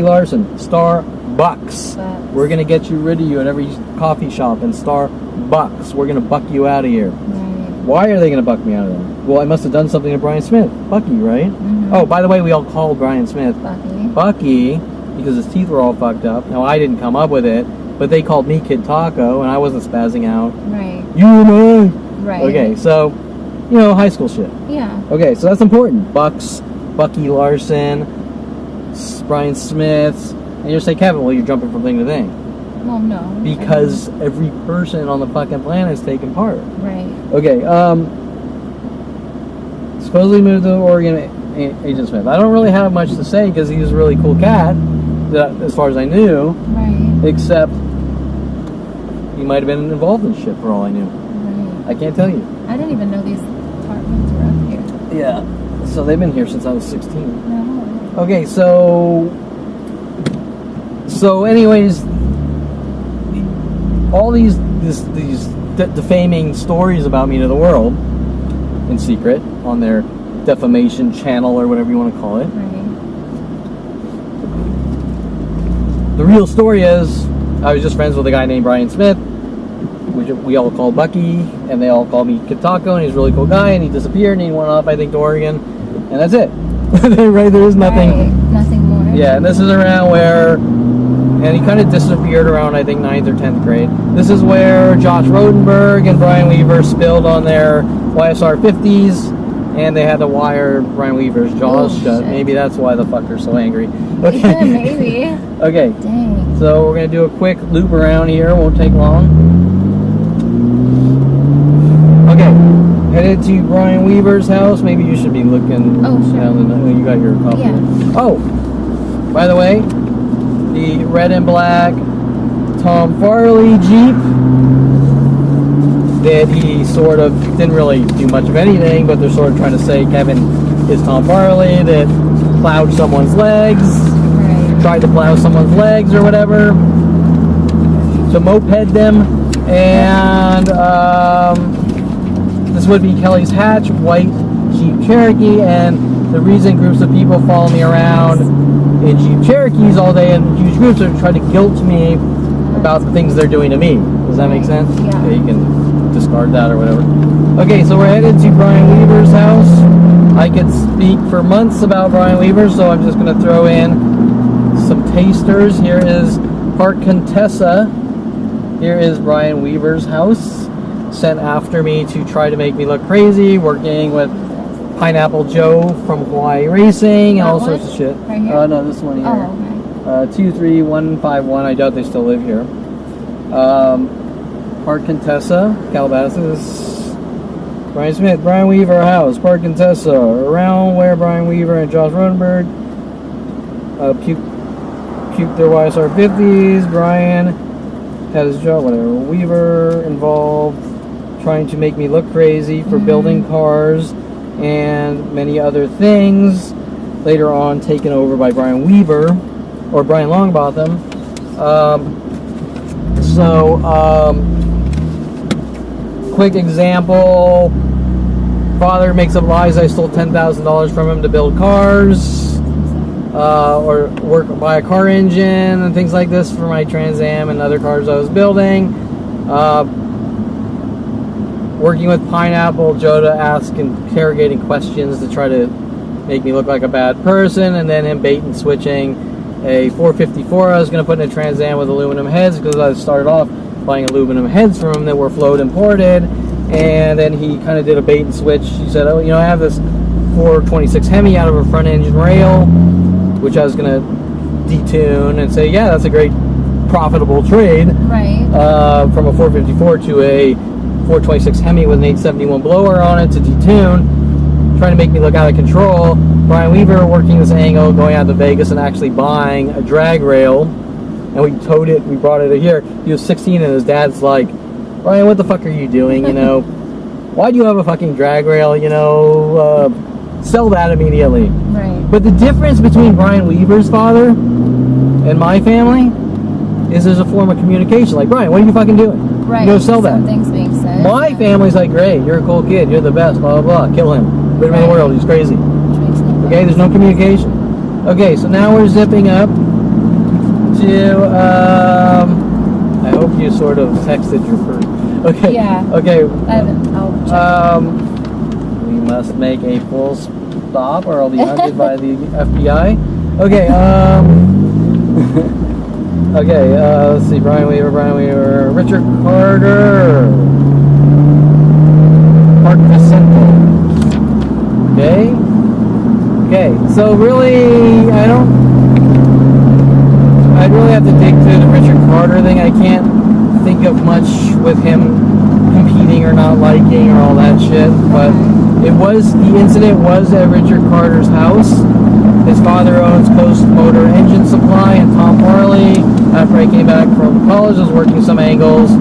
Larson, Starbucks. We're gonna get you rid of you at every coffee shop and Starbucks. We're gonna buck you out of here. Right. Why are they gonna buck me out of there? Well, I must have done something to Brian Smith. Bucky, right? Mm-hmm. Oh, by the way, we all called Brian Smith Bucky because his teeth were all fucked up. Now, I didn't come up with it, but they called me Kid Taco, and I wasn't spazzing out. Right. You and I. Right. Okay, so, high school shit. Yeah. Okay, so that's important. Bucky Larson, Brian Smith, and you're saying, Kevin, well, you're jumping from thing to thing. Well, no. Because every person on the fucking planet is taking part. Right. Okay, supposedly moved to Oregon, Agent Smith. I don't really have much to say because he's a really cool cat, as far as I knew. Right. Except he might have been involved in shit for all I knew. Right. I can't tell you. I didn't even know these apartments were up here. Yeah. So they've been here since I was 16. No. Okay, so anyways, all these defaming stories about me to the world in secret on their defamation channel or whatever you want to call it. Right. The real story is I was just friends with a guy named Brian Smith, which we all call Bucky, and they all call me Kid Taco, and he's a really cool guy, and he disappeared, and he went off, I think, to Oregon, and that's it. Right, there is nothing. Right. Nothing more. Yeah, and this is around where, and he kind of disappeared around, I think, 9th or 10th grade. This is where Josh Rodenberg and Brian Weaver spilled on their YSR 50s, and they had to wire Brian Weaver's jaws shut. Shit. Maybe that's why the fucker's so angry. Okay. Yeah, maybe. Okay. Dang. So we're going to do a quick loop around here. Won't take long. Okay. Headed to Brian Weaver's house. Maybe you should be looking Oh, sure. down the... you got your copy. Yeah. Oh, by the way, the red and black Tom Farley Jeep that he sort of didn't really do much of anything, but they're sort of trying to say Kevin is Tom Farley that plowed someone's legs, Right. tried to plow someone's legs or whatever, to moped them, and this would be Kelly's Hatch, white Jeep Cherokee, and the reason groups of people follow me around in Jeep Cherokees all day in huge groups are to try to guilt me about the things they're doing to me. Does that make sense? Yeah. Okay, you can discard that or whatever. Okay, so we're headed to Brian Weaver's house. I could speak for months about Brian Weaver, so I'm just going to throw in some tasters. Here is Park Contessa. Here is Brian Weaver's house. Sent after me to try to make me look crazy, working with Pineapple Joe from Hawaii Racing and all sorts of shit. Right here? No, this one here. Oh, okay. 23151. I doubt they still live here. Park Contessa, Calabasas. Brian Smith, Brian Weaver house, Park Contessa. Around where Brian Weaver and Josh Rodenberg puked their YSR 50s. Brian had his job, whatever. Weaver involved trying to make me look crazy for building cars and many other things. Later on, taken over by Brian Weaver or Brian Longbotham. Quick example. Father makes up lies. I stole $10,000 from him to build cars, or buy a car engine and things like this for my Trans Am and other cars I was building. Working with Pineapple Joe to ask interrogating questions to try to make me look like a bad person, and then him bait and switching a 454 I was going to put in a Trans Am with aluminum heads, because I started off buying aluminum heads from him that were float imported, and then he kind of did a bait and switch. He said, oh, I have this 426 Hemi out of a front engine rail, which I was going to detune and say, yeah, that's a great profitable trade. Right. From a 454 to a 426 Hemi with an 871 blower on it to detune, trying to make me look out of control. Brian Weaver working this angle, going out to Vegas and actually buying a drag rail, and we towed it, we brought it here. He was 16 and his dad's like, Brian, what the fuck are you doing, you know? Why do you have a fucking drag rail, you know? Sell that immediately. Right. But the difference between Brian Weaver's father and my family is there's a form of communication. Like, Brian, what are you fucking doing? Right. You go sell that. Something's being said. My family's like, great, you're a cool kid, you're the best, blah, blah, blah. Kill him. Put him in the world, he's crazy. Okay, there's no communication. Okay, so now we're zipping up to, I hope you sort of texted your person. Okay. Yeah. Okay. I haven't. I'll check. We must make a full stop or I'll be hunted by the FBI. Okay, okay, let's see, Brian Weaver, Richard Carter, Park Vicente. Okay, so really, I'd really have to dig through the Richard Carter thing. I can't think of much with him competing or not liking or all that shit, but the incident was at Richard Carter's house. His father owns Coast Motor Engine Supply, and Tom Farley, after I came back from college, was working some angles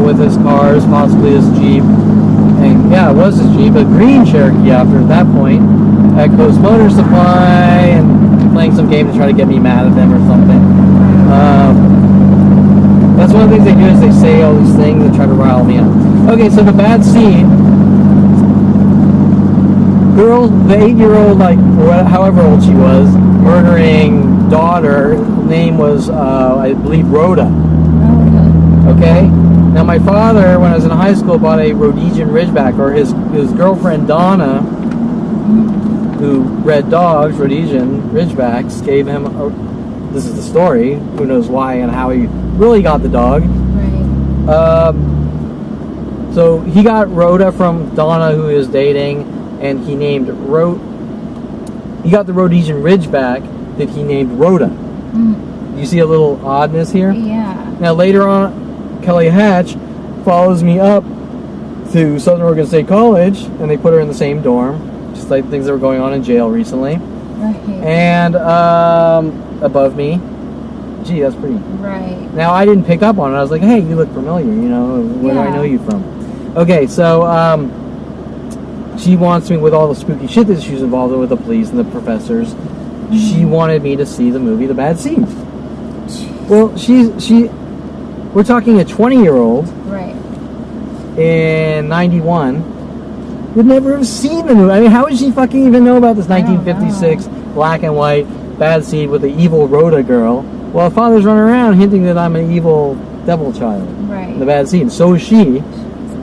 with his cars, possibly his Jeep. And yeah, it was his Jeep, a green Cherokee after that point, at Coast Motor Supply, and playing some game to try to get me mad at them or something. That's one of the things they do is they say all these things and try to rile me up. Okay, so the bad seed. Girl, the 8-year-old, like, however old she was, murdering daughter, name was, I believe, Rhoda. Okay? Now, my father, when I was in high school, bought a Rhodesian Ridgeback, or his girlfriend, Donna, who bred dogs, Rhodesian Ridgebacks, gave him, this is the story, who knows why and how he really got the dog. Right. So he got Rhoda from Donna, who he was dating, and he named he got the Rhodesian Ridgeback that he named Rhoda. You see a little oddness here? Yeah. Now later on, Kelly Hatch follows me up to Southern Oregon State College, and they put her in the same dorm, just like things that were going on in jail recently. Right. And above me, gee, that's pretty. Right. Now I didn't pick up on it. I was like, hey, you look familiar. You know, where do I know you from? Okay, so she wants me with all the spooky shit that she's involved in with the police and the professors. She wanted me to see the movie The Bad Seed. Well, we're talking a 20-year-old. Right. In 91 would never have seen the movie. I mean, how would she fucking even know about this 1956 black and white Bad Seed with the evil Rhoda girl? Well, father's running around hinting that I'm an evil devil child. Right. The Bad Seed. So is she.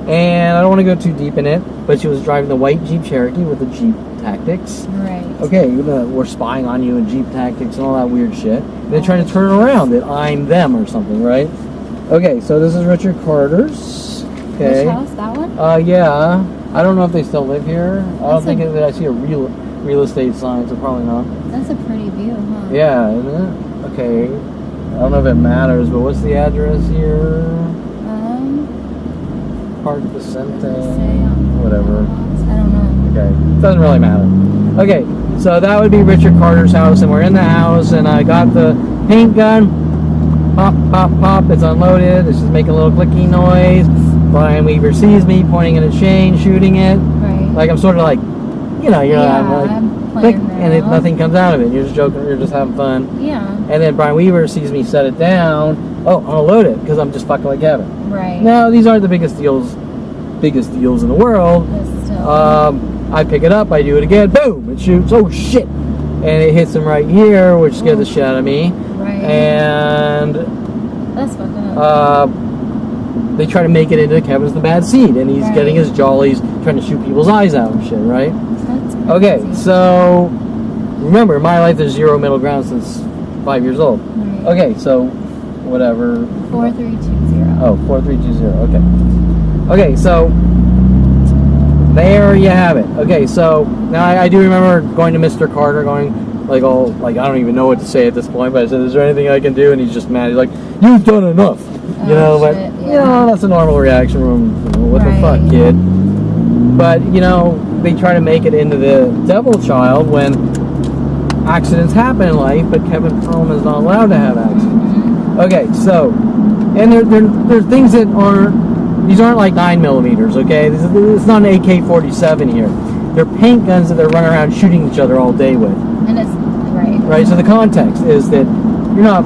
And I don't want to go too deep in it, but she was driving the white Jeep Cherokee with the Jeep Tactics. Right. Okay, we're spying on you in Jeep Tactics and all that weird shit. And they're trying to turn it around that I'm them or something, right? Okay, so this is Richard Carter's. Okay. Which house? That one? Yeah. I don't know if they still live here. I don't think that I see a real estate sign, so probably not. That's a pretty view, huh? Yeah, isn't it? Okay. I don't know if it matters, but what's the address here? Park Vicente, whatever. I don't know. Okay, doesn't really matter. Okay, so that would be Richard Carter's house, and we're in the house, and I got the paint gun. Pop, pop, pop. It's unloaded. It's just making a little clicky noise. Brian Weaver sees me pointing at a chain, shooting it. Right. Like I'm sort of like, you know, I'm like, I'm and nothing comes out of it. You're just joking. You're just having fun. Yeah. And then Brian Weaver sees me set it down. Oh, I'm gonna load it because I'm just fucking like Kevin. Right. Now these aren't the biggest deals in the world. But still. I pick it up. I do it again. Boom! It shoots. Oh shit! And it hits him right here, which scared the shit out of me. Right. And that's fucked up. they try to make it into Kevin's the Bad Seed, and he's getting his jollies, trying to shoot people's eyes out and shit, right? That's crazy. Okay, so remember, in my life there's zero middle ground since 5 years old. Right. Okay, so whatever. 4320. Oh, 4320. Okay. Okay, so there you have it. Okay, so now I do remember going to Mr. Carter, going, like all like I don't even know what to say at this point. But I said, "Is there anything I can do?" And he's just mad. He's like, "You've done enough." You know, but you know that's a normal reaction from what the fuck, kid. But you know, they try to make it into the devil child when accidents happen in life, but Kevin Perlman is not allowed to have accidents. Okay, so and there's things that these aren't like 9mm. Okay, it's not an AK-47 here. They're paint guns that they're running around shooting each other all day with. And it's right. So the context is that you're not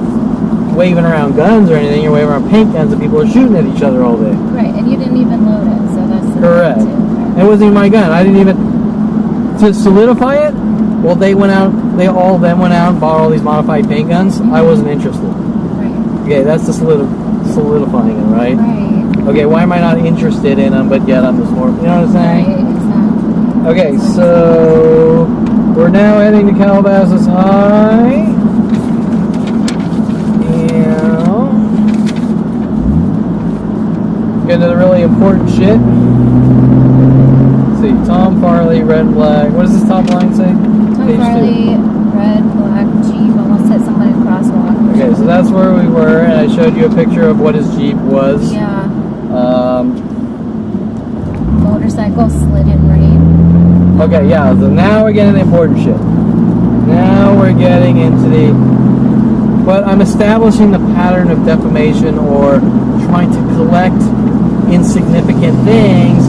waving around guns or anything. You're waving around paint guns and people are shooting at each other all day. Right, and you didn't even load it, so that's correct. It wasn't even my gun. I didn't even to solidify it. Well, they all of them went out and bought all these modified paint guns. I wasn't interested. Right. Okay, that's the solidifying it, right? Right. Okay, why am I not interested in them, but yet I'm just more, you know what I'm saying? Right, exactly. Okay, so we're now heading to Calabasas High. And get into the really important shit. Let's see, Tom Farley, red flag. What does this top line say? Tom Farley, red, black, Jeep, almost hit somebody crosswalk. Okay, so that's where we were, and I showed you a picture of what his Jeep was. Yeah. Motorcycle slid in rain. Okay, yeah, so now we're getting the important shit. Now we're getting into but I'm establishing the pattern of defamation or trying to collect insignificant things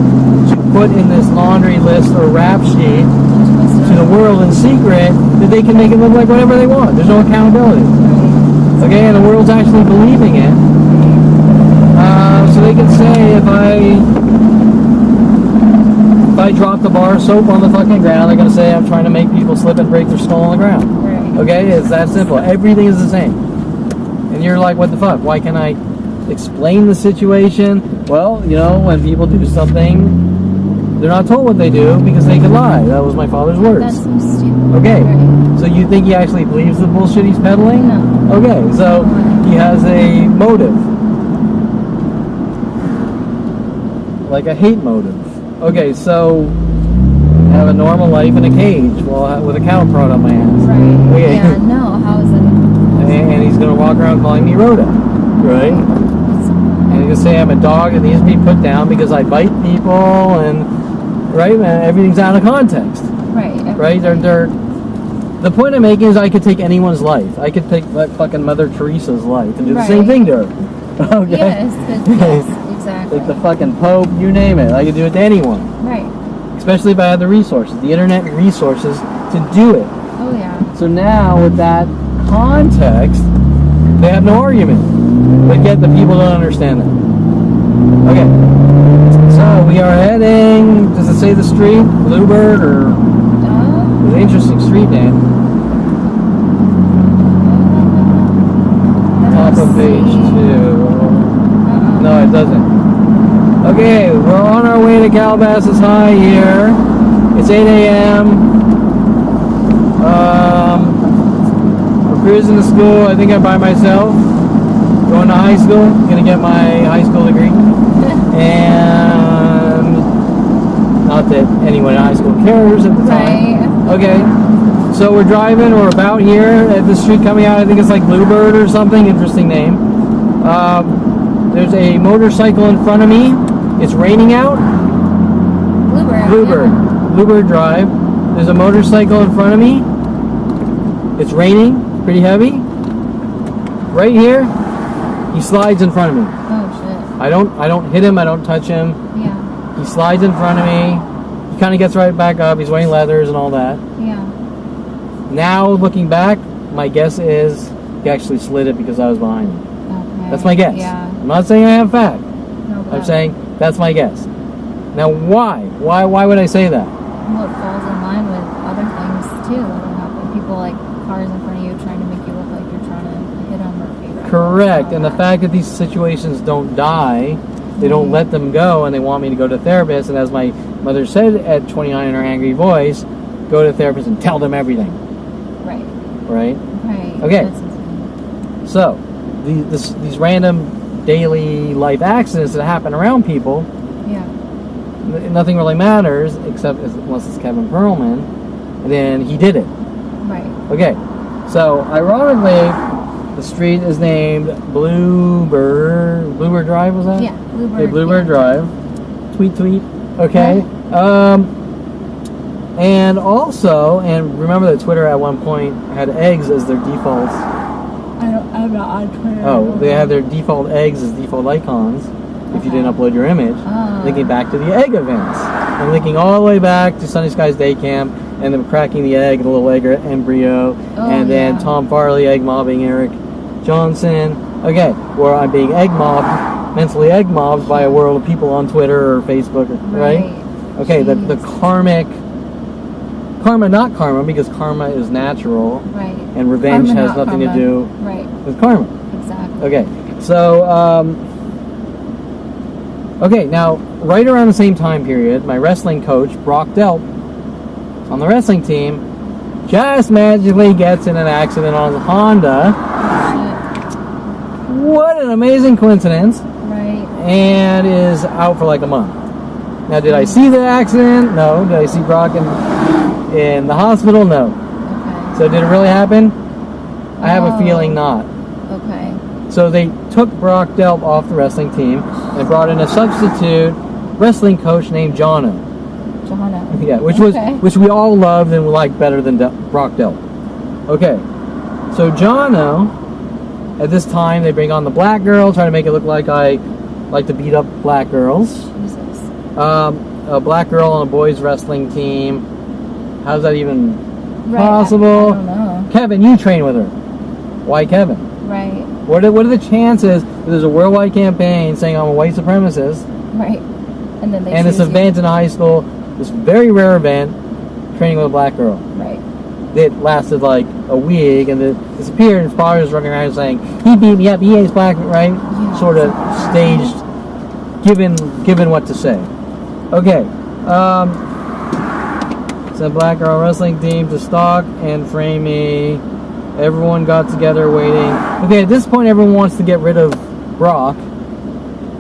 to put in this laundry list or rap sheet to the world in secret that they can make it look like whatever they want. There's no accountability. Okay, and the world's actually believing it. So they can say if I drop the bar of soap on the fucking ground, they're going to say I'm trying to make people slip and break their skull on the ground. Right. Okay, it's that simple. Everything is the same. And you're like, what the fuck? Why can't I explain the situation? Well, you know, when people do something, they're not told what they do because they can lie. That was my father's words. That's so stupid. Okay, right. So you think he actually believes the bullshit he's peddling? No. Okay, so he has a motive. Like a hate motive. Okay, so I have a normal life in a cage with a cattle prod on my ass. Right. Okay. Yeah, no, how is it? And he's going to walk around calling me Rhoda. Right? And he's going to say I'm a dog that needs to be put down because I bite people and, right, man, everything's out of context. Right. Right? The point I'm making is I could take anyone's life. I could take like fucking Mother Teresa's life and do the same thing to her. Okay? Yes, exactly. Like the fucking Pope, you name it. I could do it to anyone. Right. Especially if I had the resources, the internet resources to do it. Oh, yeah. So now with that context, they have no argument. But yet the people don't understand that. Okay. So we are heading, does it say the street? Bluebird or... It's an interesting street name. Top of page 2. No, it doesn't. Okay, we're on our way to Calabasas High here. It's 8 a.m. We're cruising to school. I think I'm by myself. Going to high school. Gonna get my high school degree. And not that anyone in high school cares at the time. Okay, so we're driving. We're about here at the street coming out. I think it's like Bluebird or something. Interesting name. There's a motorcycle in front of me. It's raining out. Bluebird. Yeah. Bluebird Drive. There's a motorcycle in front of me. It's raining, pretty heavy. Right here, he slides in front of me. Oh shit. I don't hit him. I don't touch him. Yeah. He slides in front of me. He kind of gets right back up. He's wearing leathers and all that. Yeah. Now looking back, my guess is he actually slid it because I was behind him. Okay. That's my guess. Yeah. I'm not saying I have fact. No, I'm saying that's my guess. Now, why? Why would I say that? Well, it falls in line with other things too that'll happen. People like cars in front of you trying to make you look like you're trying to hit them or figure out. Correct. And the fact that these situations don't die, they don't let them go, and they want me to go to therapist. And as my mother said at 29 in her angry voice, go to therapist and tell them everything. Right. Right. Right. Okay. That's insane. So, these random daily life accidents that happen around people, nothing really matters except unless it's Kevin Perlman, and then he did it. Right. Okay, so ironically, the street is named Bluebird Drive, was that? Yeah, Bluebird. Okay, Bluebird Drive. Tweet. Okay. And also, and remember that Twitter at one point had eggs as their defaults. I'm not on Twitter. Oh, they had their default eggs as default icons if you didn't upload your image. Linking back to the egg events. And linking all the way back to Sunny Skies Day Camp and them cracking the egg, the little egg embryo. And then Tom Farley egg mobbing Eric Johnson. Okay, where I'm being mentally egg mobbed by a world of people on Twitter or Facebook, right? Okay, the karma, not karma, because karma is natural. Right. And revenge has nothing to do with karma. Exactly. Okay, so, okay, now, right around the same time period, my wrestling coach, Brock Delp, on the wrestling team, just magically gets in an accident on a Honda. What an amazing coincidence. Right. And is out for like a month. Now, did I see the accident? No. Did I see Brock in the hospital? No. Okay. So did it really happen? I have a feeling not. Okay. So they took Brock Delp off the wrestling team and brought in a substitute wrestling coach named Jono. Yeah, which we all loved and liked better than Brock Delp. Okay. So Jono, at this time, they bring on the black girl, try to make it look like I like to beat up black girls. Jesus. A black girl on a boys wrestling team. How's that even possible? I don't know. Kevin, you train with her. Why Kevin? Right. What are the chances that there's a worldwide campaign saying I'm a white supremacist? Right. And then and this event in high school, this very rare event, training with a black girl. Right. It lasted like a week and it disappeared, and his father was running around saying, he beat me up, he hates black, right? Yeah. Sort of staged, given what to say. Okay. It's a black girl wrestling team to stalk and frame me. Everyone got together waiting. Okay, at this point, everyone wants to get rid of Brock,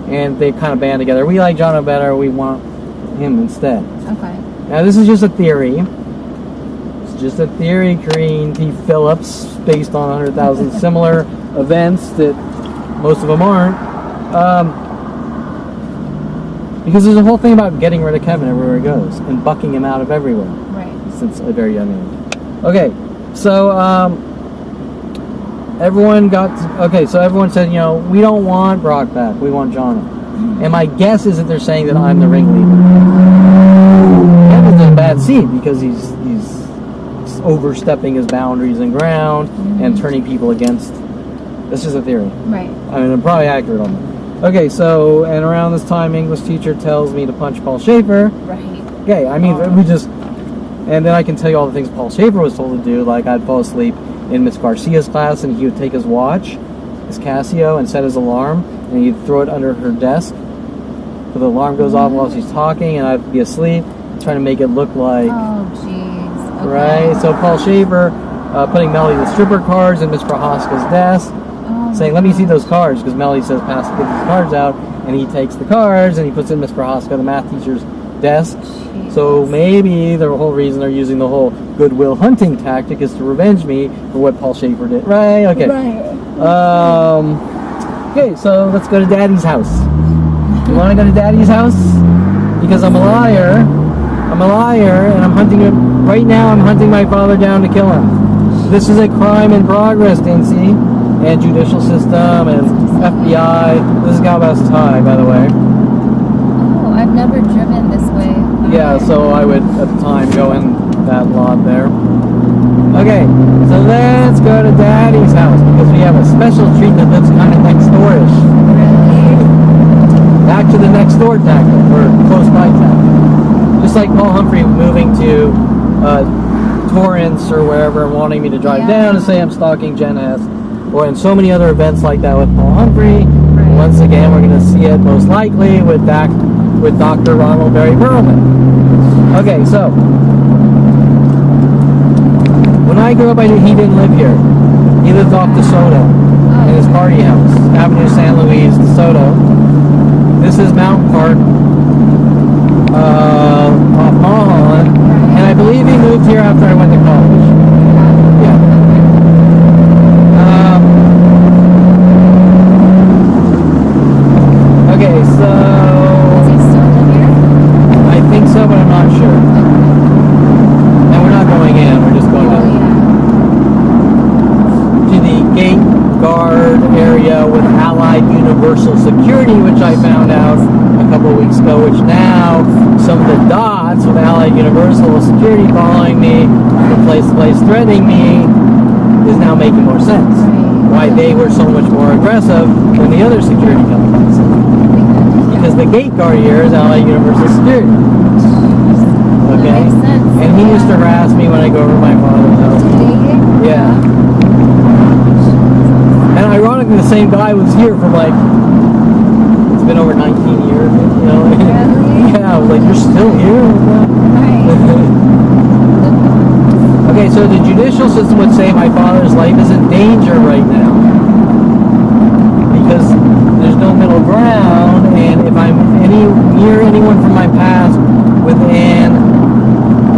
and they kind of band together. We like Jono better. We want him instead. Okay. Now, this is just a theory. It's just a theory, Kareen T. Phillips, based on 100,000 similar events that most of them aren't. Because there's a whole thing about getting rid of Kevin everywhere he goes and bucking him out of everywhere. Right. Since a very young age. Okay, so everyone said, we don't want Brock back. We want Jono. Mm-hmm. And my guess is that they're saying that I'm the ringleader. Kevin's in a bad seat because he's overstepping his boundaries and ground and turning people against. This is a theory. Right. I mean, I'm probably accurate on that. Okay, so, and around this time, English teacher tells me to punch Paul Schaefer. Right. Okay, I mean, and then I can tell you all the things Paul Schaefer was told to do, like I'd fall asleep in Miss Garcia's class, and he would take his watch, his Casio, and set his alarm, and he'd throw it under her desk, so the alarm goes off while she's talking, and I'd be asleep, trying to make it look like... Oh, jeez. Okay. Right, so Paul Schaefer putting Melody the stripper cards in Miss Prohaska's desk, saying, let me see those cards, because Melody says, pass, get these cards out, and he takes the cards, and he puts it in Miss Prohaska, the math teacher's desk. Jeez. So maybe the whole reason they're using the whole goodwill hunting tactic is to revenge me for what Paul Schaefer did. Right, okay. Right. Okay, so let's go to Daddy's house. You want to go to Daddy's house? Because I'm a liar. I'm a liar, and I'm hunting him. Right now, I'm hunting my father down to kill him. This is a crime in progress, Nancy. And judicial system and FBI. This is Calabasas High, by the way. Oh, I've never driven this way. Yeah, so I would, at the time, go in that lot there. Okay, so let's go to Daddy's house, because we have a special treat that lives kind of next door-ish. Really? Back to the next door tactic, or close by tactic. Just like Paul Humphrey moving to Torrance or wherever and wanting me to drive down and say I'm stalking Jen S. Or in so many other events like that with Paul Humphrey. Right. Once again, we're going to see it most likely with Dr. Ronald Barry Perlman. Okay, so when I grew up, he didn't live here. He lived off DeSoto in his party house, Avenue San Luis, DeSoto. This is Mountain Park off Mulholland, and I believe he moved here after I went to college. Yeah. gate guard area with Allied Universal Security, which I found out a couple of weeks ago, which now some of the dots with Allied Universal Security following me from place to place threatening me is now making more sense. Why they were so much more aggressive than the other security companies. Because the gate guard here is Allied Universal Security. Okay? And he used to harass me when I go over to my father's house. Yeah. And ironically, the same guy was here for like, it's been over 19 years, you know? Really? Yeah, I was like, you're still here? Okay, so the judicial system would say my father's life is in danger right now. Because there's no middle ground, and if I'm near anyone from my past within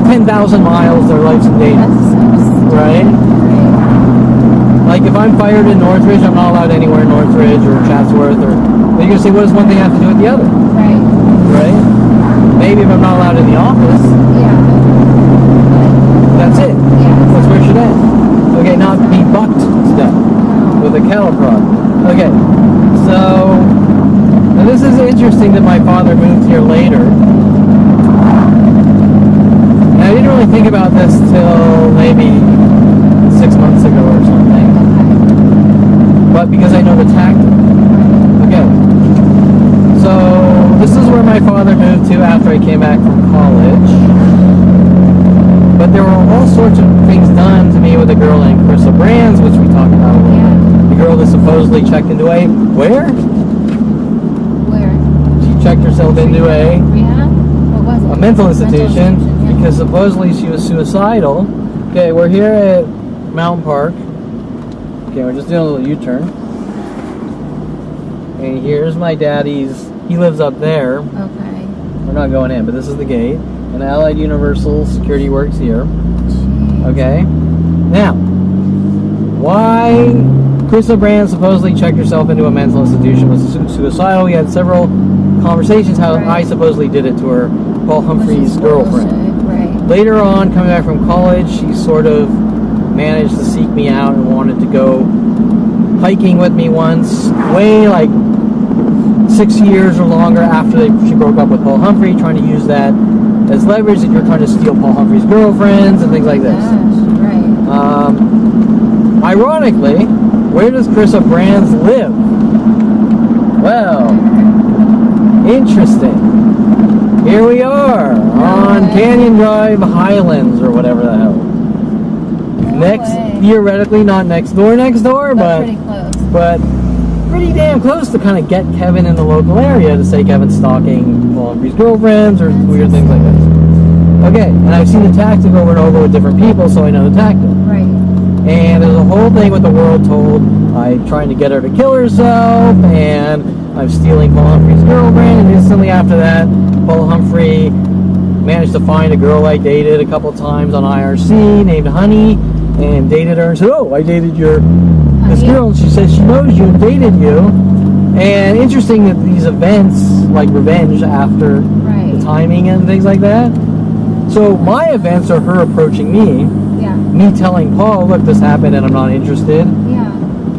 10,000 miles, their life's in danger. Right? Like if I'm fired in Northridge, I'm not allowed anywhere in Northridge or Chatsworth, or they're gonna say, what does one thing have to do with the other? Right. Right? Maybe if I'm not allowed in the office. Yeah. That's it. Yeah. That's where it should end. Okay, not be bucked to death with a cattle prod. Okay, so now this is interesting that my father moved here later. And I didn't really think about this till maybe 6 months ago or something. But because I know the tactic. Okay. So this is where my father moved to after I came back from college. But there were all sorts of things done to me with a girl named Carissa Brands, which we talked about a little bit. The girl that supposedly checked into a where? Where? She checked herself into a Rehab? What was it? a mental institution yeah. because supposedly she was suicidal. Okay, we're here at Mountain Park. Okay, we're just doing a little U-turn. And here's my daddy's, he lives up there. Okay. We're not going in, but this is the gate. And Allied Universal Security works here. Jeez. Okay? Now, why Carissa Brand supposedly checked herself into a mental institution, was suicidal. We had several conversations how I supposedly did it to her, Paul Humphrey's girlfriend. Right. Later on, coming back from college, she sort of managed to seek me out and wanted to go hiking with me once, way like 6 years or longer after she broke up with Paul Humphrey, trying to use that as leverage that you're trying to steal Paul Humphrey's girlfriends and things like this. Gosh, right. Ironically, where does Carissa Brands live? Well, interesting. Here we are on Canyon Drive Highlands or whatever the hell. Theoretically not next door, but pretty close. But pretty damn close to kind of get Kevin in the local area to say Kevin's stalking Paul Humphrey's girlfriends or weird things like this. Okay, and I've seen the tactic over and over with different people, so I know the tactic. Right. And there's a whole thing with the world told I'm trying to get her to kill herself, and I'm stealing Paul Humphrey's girlfriend, and instantly after that, Paul Humphrey managed to find a girl I dated a couple times on IRC named Honey, and dated her and said, oh, I dated this girl, and she says she knows you and dated you. And interesting that these events, like revenge after the timing and things like that. So my events are her approaching me, me telling Paul, look, this happened and I'm not interested. Yeah.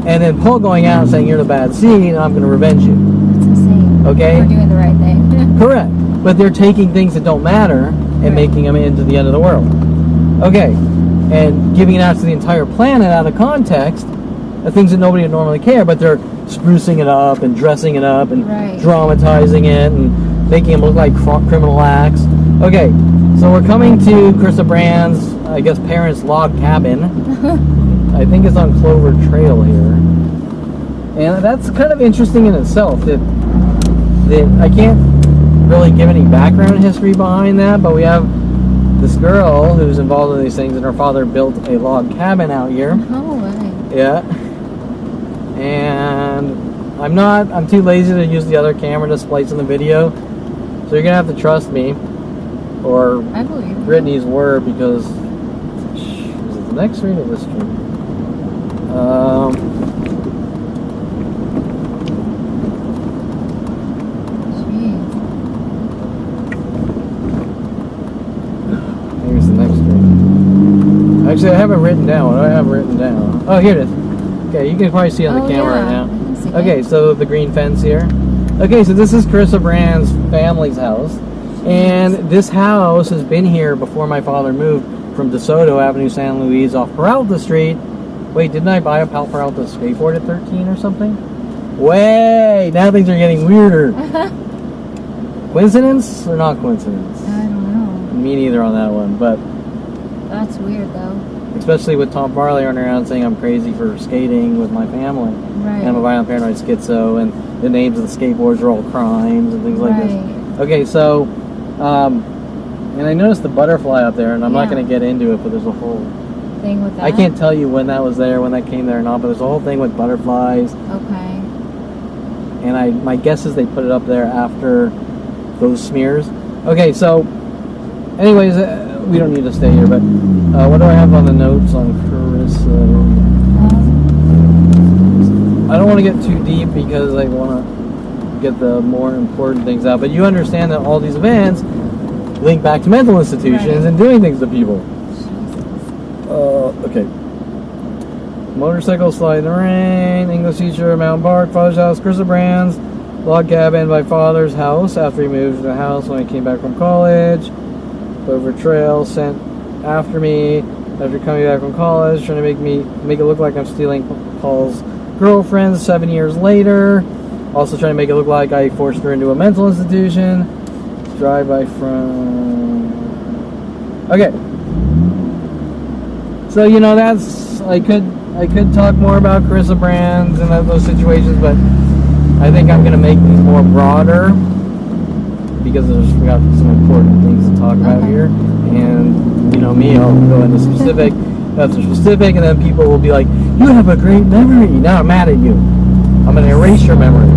And then Paul going out and saying, you're the bad seed and I'm going to revenge you. That's insane. Okay? We're doing the right thing. Correct. But they're taking things that don't matter and making them into the end of the world. Okay. And giving it out to the entire planet out of context, the things that nobody would normally care, but they're sprucing it up and dressing it up and dramatizing it and making it look like criminal acts. Okay, so we're coming to Carissa Brand's, I guess, parents' log cabin. I think it's on Clover Trail here. And that's kind of interesting in itself that I can't really give any background history behind that, but we have this girl who's involved in these things, and her father built a log cabin out here. Oh, right. Yeah. And I'm too lazy to use the other camera to splice in the video. So you're gonna have to trust me, or I believe Brittany's word, because is it the next street or this street? Maybe it's the next street. Actually, I have it written down. What do I have written down? Oh, here it is. Okay, you can probably see on the camera yeah. right now. I can see Okay, it. so the green fence here. Okay, so this is Carissa Brand's family's house. And this house has been here before my father moved from DeSoto Avenue, San Luis, off Peralta Street. Wait, didn't I buy a Peralta skateboard at 13 or something? Way! Now things are getting weirder. Coincidence or not coincidence? I don't know. Me neither on that one, but That's weird though. especially with Tom Farley running around saying I'm crazy for skating with my family. Right. And I'm a violent paranoid schizo, and the names of the skateboards are all crimes and things like this. Okay, so, and I noticed the butterfly up there, and I'm not Yeah. going to get into it, but there's a whole Thing with that. I can't tell you when that was there, when that came there or not, but there's a whole thing with butterflies, Okay. and my guess is they put it up there after those smears. Okay, so, anyways, we don't need to stay here, but what do I have on the notes on Carissa? I don't want to get too deep because I want to get the more important things out, but you understand that all these events link back to mental institutions and doing things to people. Okay. Motorcycle slide in the rain, English teacher, Mountain Park, father's house, Carissa Brand's log cabin by father's house after he moved to the house when I came back from college. Clover Trail sent after me after coming back from college, trying to make it look like I'm stealing Paul's girlfriend 7 years later. Also trying to make it look like I forced her into a mental institution. Drive by from. Okay. So that's I could talk more about Carissa Brands and those situations, but I think I'm gonna make these more broader because we got some important things to talk about here. And me, I'll go into specific, and then people will be like, "You have a great memory." Now I'm mad at you. I'm gonna erase your memory.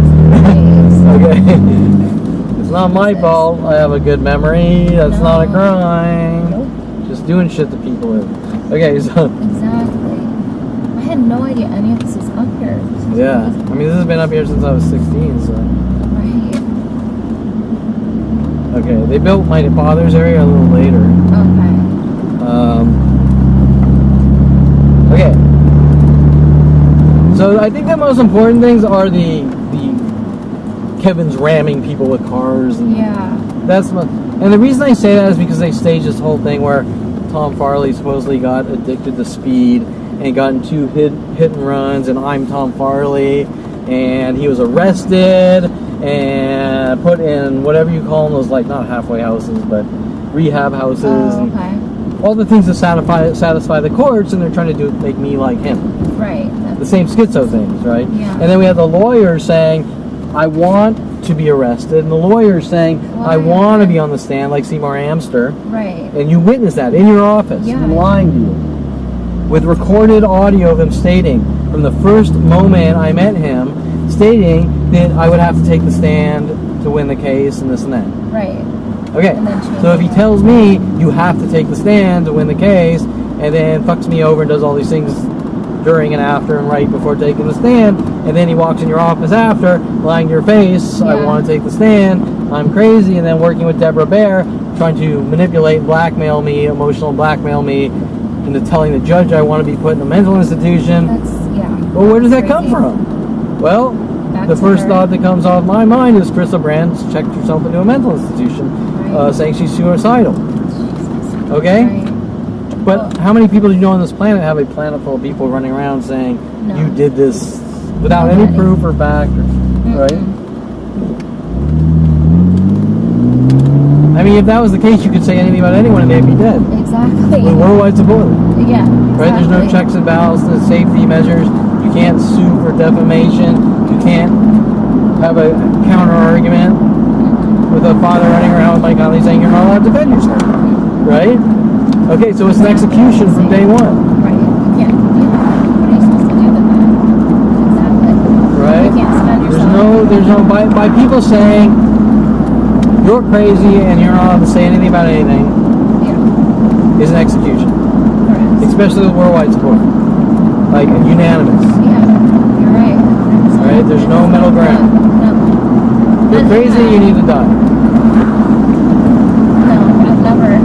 Okay. It's not my fault. I have a good memory. That's not a crime. Nope. Just doing shit to people. Okay, so. Exactly. I had no idea any of this was up here. This is Yeah, crazy. I mean, this has been up here since I was 16, so. Right. Okay, they built my father's area a little later. Okay. So I think the most important things are the Kevin's ramming people with cars. And and the reason I say that is because they staged this whole thing where Tom Farley supposedly got addicted to speed and got into hit and runs, and I'm Tom Farley, and he was arrested and put in whatever you call them, those like not halfway houses but rehab houses, and all the things to satisfy the courts, and they're trying to make me like him. Right. The same schizo things, right? Yeah. And then we have the lawyer saying, I want to be arrested, and the lawyer saying, I want to be on the stand like Seymour Amster. Right. And you witnessed that in your office, him lying to you, with recorded audio of him stating, from the first moment I met him, stating that I would have to take the stand to win the case and this and that. Right. Okay, so if he tells me you have to take the stand to win the case, and then fucks me over and does all these things during and after and right before taking the stand, and then he walks in your office after, lying to your face, I want to take the stand, I'm crazy, and then working with Deborah Baer, trying to manipulate, blackmail me, emotional blackmail me, into telling the judge I want to be put in a mental institution. Well, where does that come from? Well, the first thought that comes off my mind is Carissa Brand checked herself into a mental institution, saying she's suicidal. Okay? But how many people do you know on this planet have a planet full of people running around saying you did this without any proof or fact, right? I mean, if that was the case, you could say anything about anyone and they'd be dead. Exactly. With worldwide support. Yeah. Right? There's no checks and balances, safety measures. You can't sue for defamation. You can't have a counter argument with a father running around with Mike Conley saying you're not allowed to defend yourself. Right? Okay, so it's an execution from day one. Right. Yeah. What are you supposed to do with that? Exactly. Right? You can't defend yourself. There's no, by people saying you're crazy and you're not allowed to say anything about anything is an execution. Correct. Especially with worldwide support. Like, unanimous. Yeah, you're right. Right? There's no middle ground. No. You're crazy, you need to die. No, I've never.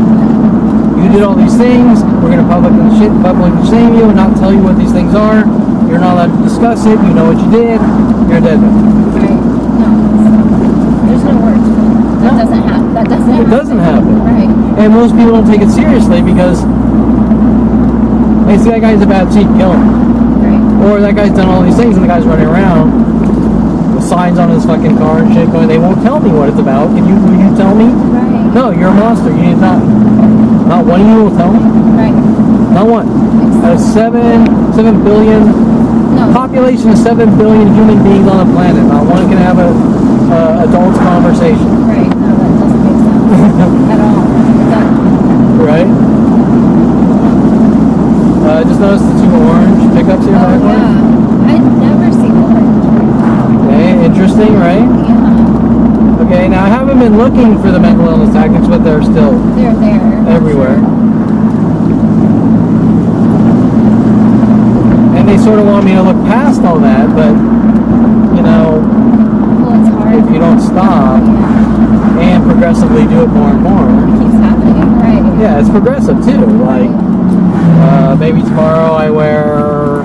You did all these things, we're going to publicly shame you and not tell you what these things are. You're not allowed to discuss it. You know what you did. You're a dead man. Right. No. There's no words for that. That doesn't happen. That doesn't happen. It doesn't happen. Right. And most people don't take it seriously because they see that guy's a bad seed, kill him. Right. Or that guy's done all these things and the guy's running around with signs on his fucking car and shit going, they won't tell me what it's about. Will you tell me? Right. No, you're a monster. You need not one of you will tell me. Right. Not one. Out of 7 billion No. population of 7 billion human beings on the planet, not one can have a adult conversation. Right. No, that doesn't make sense at all. Right? Just noticed the 2 orange pickups here back there. Yeah. I'd never seen orange. Okay, interesting, right? Yeah. Okay, now I haven't been looking for the mental illness tactics, but they're still They're there. everywhere. And they sort of want me to look past all that, but, you know, Well, it's hard. if you don't stop Yeah. and progressively do it more and more, It keeps happening. Right. yeah, it's progressive too. Like, maybe tomorrow I wear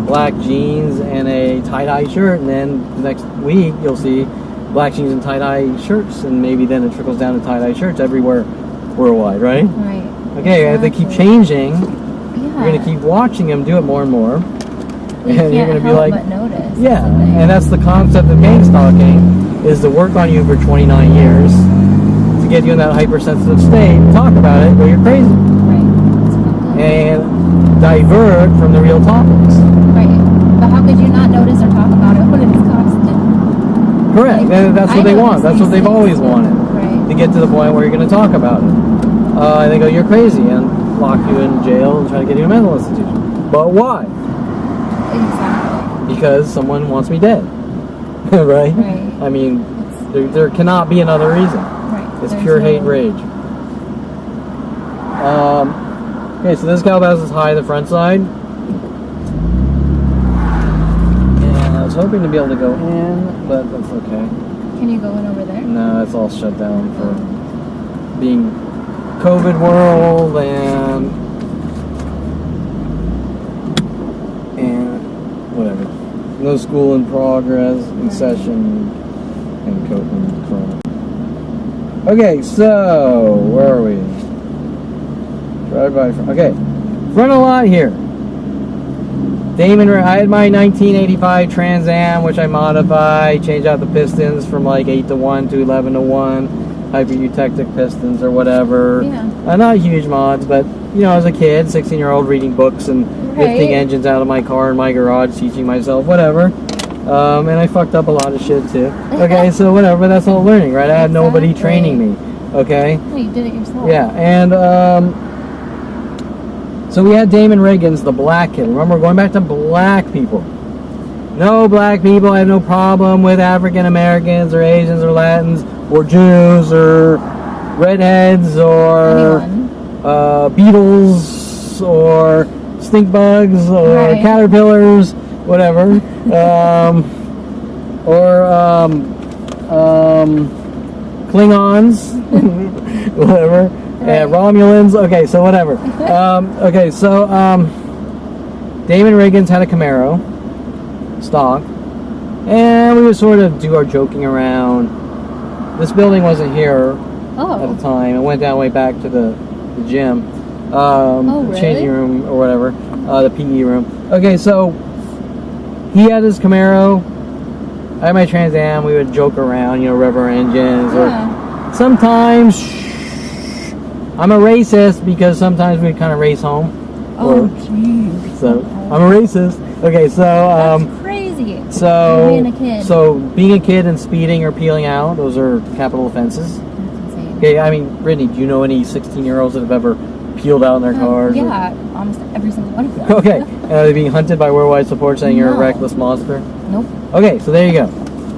black jeans and a tie-dye shirt, and then the next week you'll see black jeans and tie-dye shirts, and maybe then it trickles down to tie-dye shirts everywhere worldwide, right? Right. Okay, as they keep changing, Yeah. you're going to keep watching them do it more and more. You And you're can't going to be help like, but notice. yeah, the thing. and that's the concept of gang stalking, is to work on you for 29 years to get you in that hypersensitive state, talk about it, go, you're crazy, Right. It's fucked up. and divert from the real topics. Right. But how could you not notice or talk about it when it's constant? Correct, Like, and that's I what they notice want. That's these what they've things. always wanted, Right. to get to the point where you're going to talk about it. And they go, you're crazy, and lock you in jail and try to get you in a mental institution. But why? Exactly. Because someone wants me dead. Right? Right. I mean, there cannot be another reason. Right. It's There's pure no- hate rage. Okay, so this is Calabasas High, the front side. And I was hoping to be able to go in, but that's okay. Can you go in over there? No, it's all shut down for being COVID world and whatever. No school in progress, in session, and COVID. Okay, so where are we? Drive by. Okay, front of lot here. I had my 1985 Trans Am, which I modified, changed out the pistons from like 8 to 1 to 11 to 1, hyper-eutectic pistons or whatever. Yeah. Not huge mods, but you know, as a kid, 16-year-old, reading books and lifting engines out of my car in my garage, teaching myself, whatever. And I fucked up a lot of shit too. Okay, so whatever, that's all learning, right? I had nobody training me. Okay? No, you did it yourself. Yeah, and so we had Damon Riggins, the black kid. Remember, we're going back to black people. No black people. I have no problem with African Americans or Asians or Latins or Jews or redheads or beetles or stink bugs or caterpillars, whatever. Klingons, whatever. Romulans. Okay, so whatever. Damon Riggins had a Camaro stock, and we would sort of do our joking around. This building wasn't here at the time. It went down way back to the gym, really? changing room or whatever, the PE room. Okay, so he had his Camaro. I had my Trans Am. We would joke around, you know, rev our engines, or sometimes. I'm a racist because sometimes we kind of race home. Oh, jeez. So I'm a racist. Okay, so That's crazy. So being a kid. So being a kid and speeding or peeling out, those are capital offenses. That's insane. Okay, I mean, Brittany, do you know any 16-year-olds that have ever peeled out in their cars? Yeah, almost every single one of them. Okay, and are they being hunted by worldwide support saying you're a reckless monster? Nope. Okay, so there you go.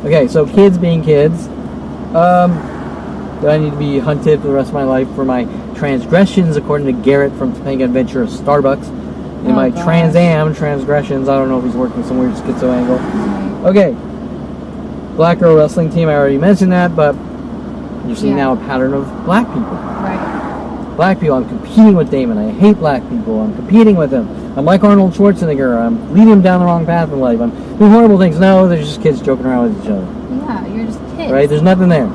Okay, so kids being kids. Do I need to be hunted for the rest of my life for my transgressions, according to Garrett from Topanga Adventure Starbucks? In my Trans Am transgressions, I don't know if he's working some weird schizo angle. Okay, Black Girl Wrestling Team, I already mentioned that, but you're seeing now a pattern of black people. Right. black people. I'm competing with Damon. I hate black people. I'm competing with him. I'm like Arnold Schwarzenegger. I'm leading him down the wrong path in life. I'm doing horrible things. No, they're just kids joking around with each other. Yeah, you're just kids. Right? There's nothing there.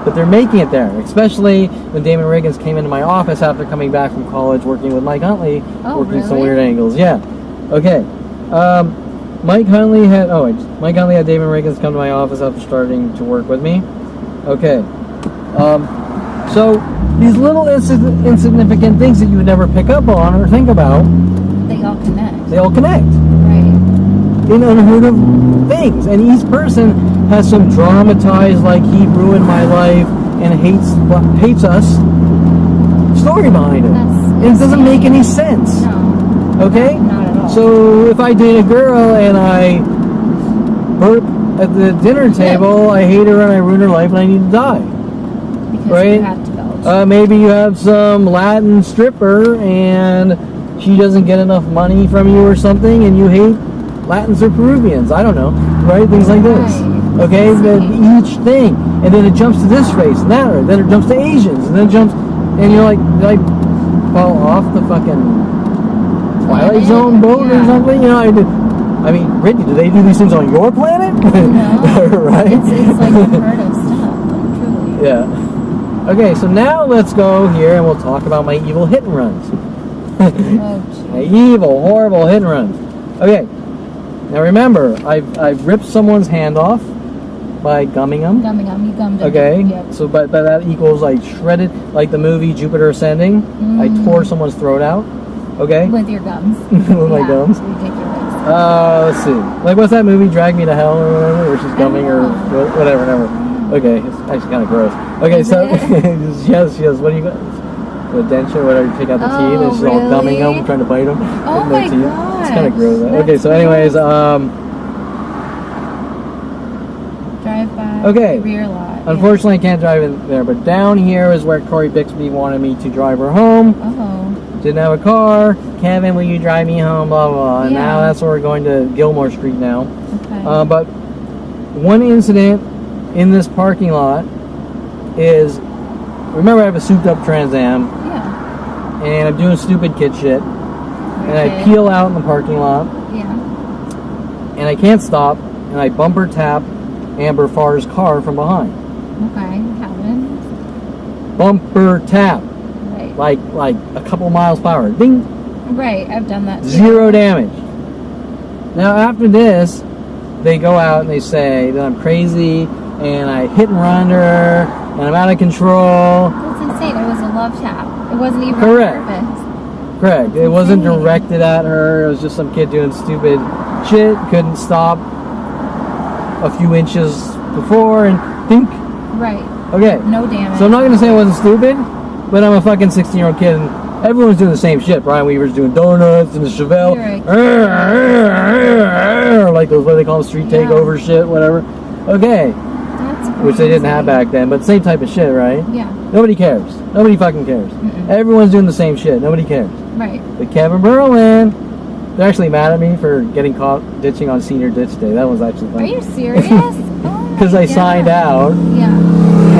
But they're making it there, especially when Damon Riggins came into my office after coming back from college, working with Mike Huntley, working some weird angles. Yeah. Okay. Mike Huntley had Damon Riggins come to my office after starting to work with me. Okay. So these little insignificant things that you would never pick up on or think about, they all connect. They all connect. Right. In unheard of things, and each person has some dramatized, like he ruined my life and hates us story behind it. And it doesn't make any sense. No. Okay? Not at all. So if I date a girl and I burp at the dinner table, I hate her and I ruin her life and I need to die. Because right? you have to belch. Maybe you have some Latin stripper and she doesn't get enough money from you or something and you hate Latins or Peruvians, I don't know, right? Things like this. Right. Okay, then each thing, and then it jumps to this race and that race, then it jumps to Asians, and then it jumps, and you're like, did I fall off the fucking Twilight Zone boat or something? You know, I mean, Brittany, do they do these things on your planet? No. Right? It's like unheard of stuff, like, truly. Yeah. Okay, so now let's go here and we'll talk about my evil hit and runs. Oh, My evil, horrible hit and runs. Okay. Now remember, I've ripped someone's hand off by gumming them. Gumming them, you gummed them. Okay, Yep. so but that equals like shredded, like the movie Jupiter Ascending. I tore someone's throat out. Okay. With your gums. With my gums. Ridiculous. Let's see. Like what's that movie, Drag Me to Hell or whatever, where she's gumming or whatever. Okay, it's actually kind of gross. Okay, so she has. What do you got? The denture, whatever, you take out the teeth, and she's all gumming them, trying to bite them. Oh my god. It's kind of gross. Okay, so anyways, drive by. Okay. Rear lot. Unfortunately, I can't drive in there, but down here is where Corey Bixby wanted me to drive her home. Oh. Didn't have a car. Kevin, will you drive me home? Blah, blah, blah. And now that's where we're going to Gilmore Street now. Okay. But one incident in this parking lot is, remember I have a souped up Trans Am. Yeah. And I'm doing stupid kid shit. And I peel out in the parking lot. Yeah. And I can't stop. And I bumper tap Amber Farr's car from behind. Okay, happens. Bumper tap. Right. Like a couple miles per hour. Ding. Right, I've done that too. Zero damage. Now after this, they go out and they say that I'm crazy and I hit and run her and I'm out of control. That's insane. It was a love tap. It wasn't even Correct. on purpose. Correct. It wasn't directed at her. It was just some kid doing stupid shit. Couldn't stop a few inches before and think. Right. Okay. No damage. So I'm not going to say I wasn't stupid, but I'm a fucking 16-year-old kid and everyone's doing the same shit. Brian Weaver's doing donuts and the Chevelle. Like those, what do they call them, street takeover shit, whatever. Okay. That's crazy. Which they didn't have back then, but same type of shit, right? Yeah. Nobody cares. Nobody fucking cares. Everyone's doing the same shit. Nobody cares. Right. But Kevin Berlin, they're actually mad at me for getting caught ditching on senior ditch day. That was actually funny. Are you serious? Because I signed out. Yeah.